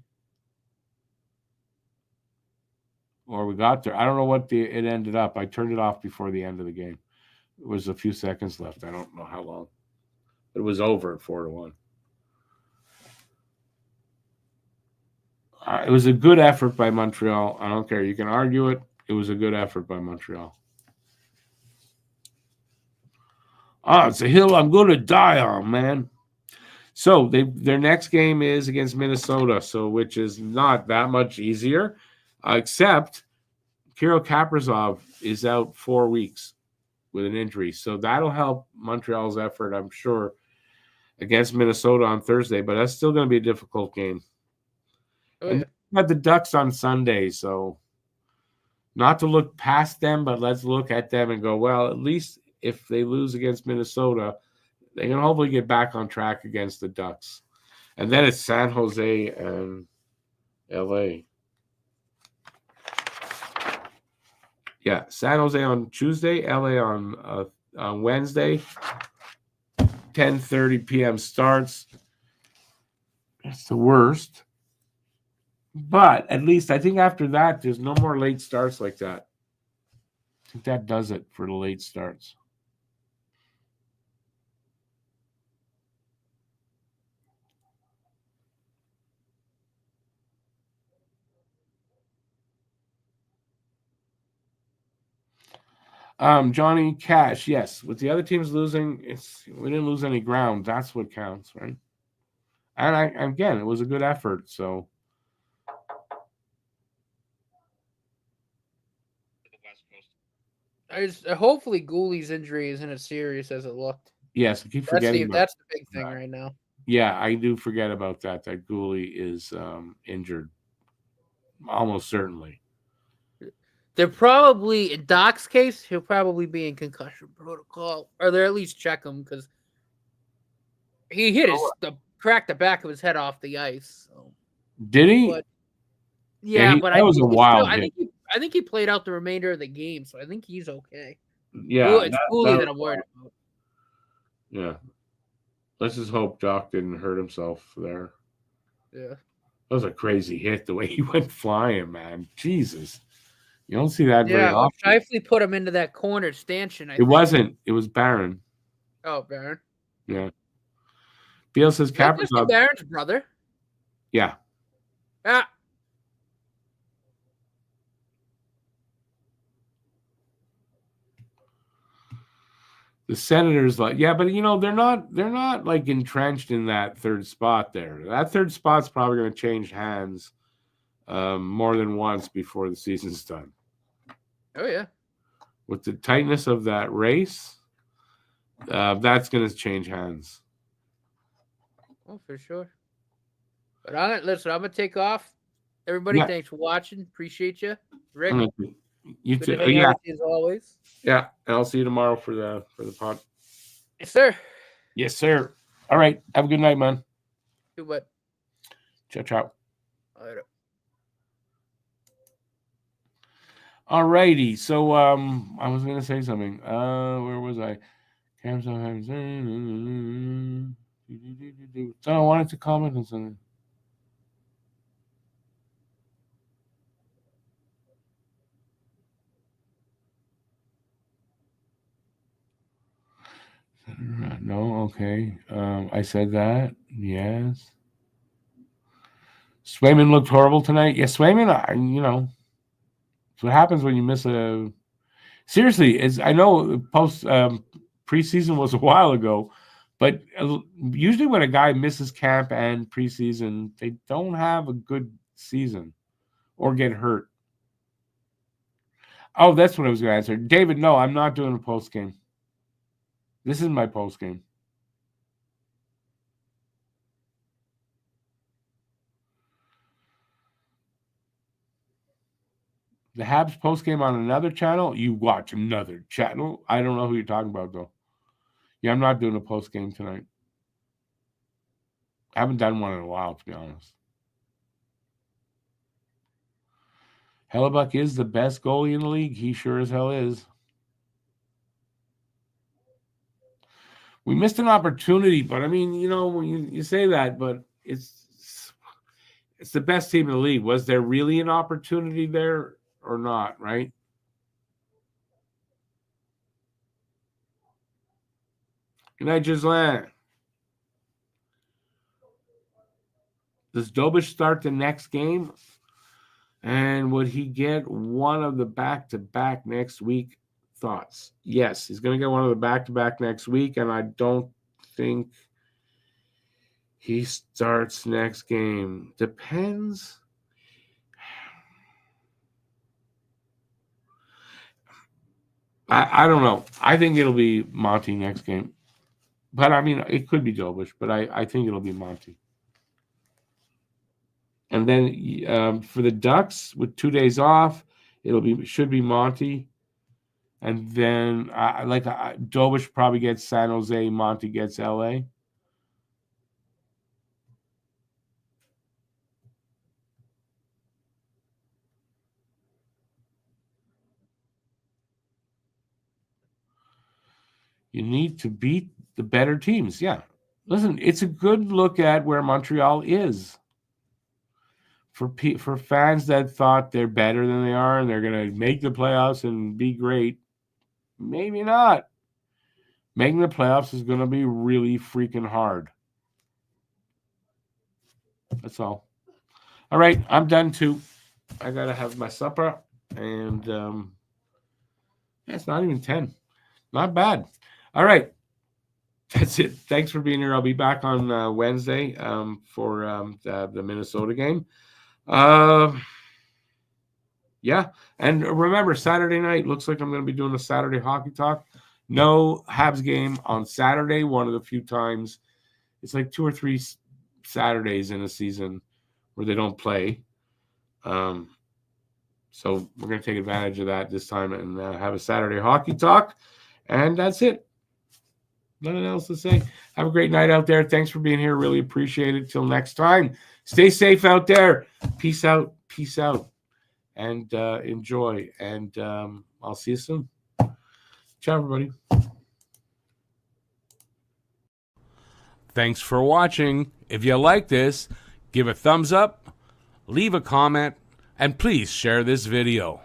Or we got there. I don't know what it ended up. I turned it off before the end of the game. It was a few seconds left. I don't know how long. It was over at 4-1. It was a good effort by Montreal. I don't care. You can argue it. It was a good effort by Montreal. It's a hill I'm going to die on, man. So their next game is against Minnesota, which is not that much easier, except Kirill Kaprizov is out 4 weeks with an injury. So that'll help Montreal's effort, I'm sure, against Minnesota on Thursday. But that's still going to be a difficult game. Oh, yeah. And we got the Ducks on Sunday, so not to look past them, but let's look at them and go, well, at least if they lose against Minnesota, they can hopefully get back on track against the Ducks. And then it's San Jose and LA. Yeah, San Jose on Tuesday, LA on Wednesday. 10:30 p.m. starts. That's the worst. But at least I think after that, there's no more late starts like that. I think that does it for the late starts. Johnny Cash, yes. With the other teams losing, we didn't lose any ground. That's what counts, right? And again, it was a good effort. So hopefully Gooley's injury isn't as serious as it looked. Yes, I keep forgetting. That's the big thing right now. Yeah, I do forget about that. That Gooley is injured, almost certainly. They're probably, in Doc's case, he'll probably be in concussion protocol, or they'll at least check him because he hit cracked the back of his head off the ice. So. Did he? But, yeah, but that was a wild hit. I think he played out the remainder of the game, so I think he's okay. Yeah, it's Gooley that I'm worried about. Yeah, let's just hope Doc didn't hurt himself there. Yeah, that was a crazy hit. The way he went flying, man. Jesus. You don't see that very often. Yeah, Shifley put him into that corner stanchion. It wasn't. It was Barron. Oh, Barron. Yeah. Beal says Kaprizov. Barron's brother. Yeah. Yeah. The Senators, but they're not like entrenched in that third spot there. That third spot's probably going to change hands more than once before the season's done. Oh, yeah. With the tightness of that race, that's going to change hands. Oh, for sure. But listen, I'm going to take off. Everybody, thanks for watching. Appreciate you. Rick, you too. As always. Yeah, and I'll see you tomorrow for the pod. Yes, sir. Yes, sir. All right. Have a good night, man. Do what? Ciao, ciao. Later. All righty. So I was gonna say something. Where was I? So I wanted to comment on something. No, okay. I said that. Yes. Swayman looked horrible tonight. Yeah, Swayman, it's what happens when you miss a. Seriously, I know post preseason was a while ago, but usually when a guy misses camp and preseason, they don't have a good season or get hurt. Oh, that's what I was going to answer. David, no, I'm not doing a post game. This is my post game. The Habs post game on another channel. You watch another channel. I don't know who you're talking about though. Yeah, I'm not doing a post game tonight. I haven't done one in a while, to be honest. Hellebuck is the best goalie in the league. He sure as hell is. We missed an opportunity, but I mean, when you say that, but it's the best team in the league. Was there really an opportunity there or not, right? Good night, Giselle. Does Dobish start the next game? And would he get one of the back-to-back next week? Thoughts? Yes, he's going to get one of the back-to-back next week, and I don't think he starts next game. Depends. I don't know. I think it'll be Monty next game. But, I mean, it could be Dobish, but I think it'll be Monty. And then for the Ducks, with 2 days off, should be Monty. And then Dobish probably gets San Jose, Monty gets LA. You need to beat the better teams. Yeah. Listen, it's a good look at where Montreal is. For fans that thought they're better than they are and they're going to make the playoffs and be great, maybe not. Making the playoffs is going to be really freaking hard. That's all. All right, I'm done too. I got to have my supper. And it's not even 10. Not bad. All right. That's it. Thanks for being here. I'll be back on Wednesday for the Minnesota game. Yeah. And remember, Saturday night, looks like I'm going to be doing a Saturday hockey talk. No Habs game on Saturday, one of the few times. It's like 2 or 3 Saturdays in a season where they don't play. So we're going to take advantage of that this time and have a Saturday hockey talk. And that's it. Nothing else to say. Have a great night out there. Thanks for being here. Really appreciate it. Till next time. Stay safe out there. Peace out. Peace out. And enjoy. And I'll see you soon. Ciao, everybody. Thanks for watching. If you like this, give a thumbs up, leave a comment, and please share this video.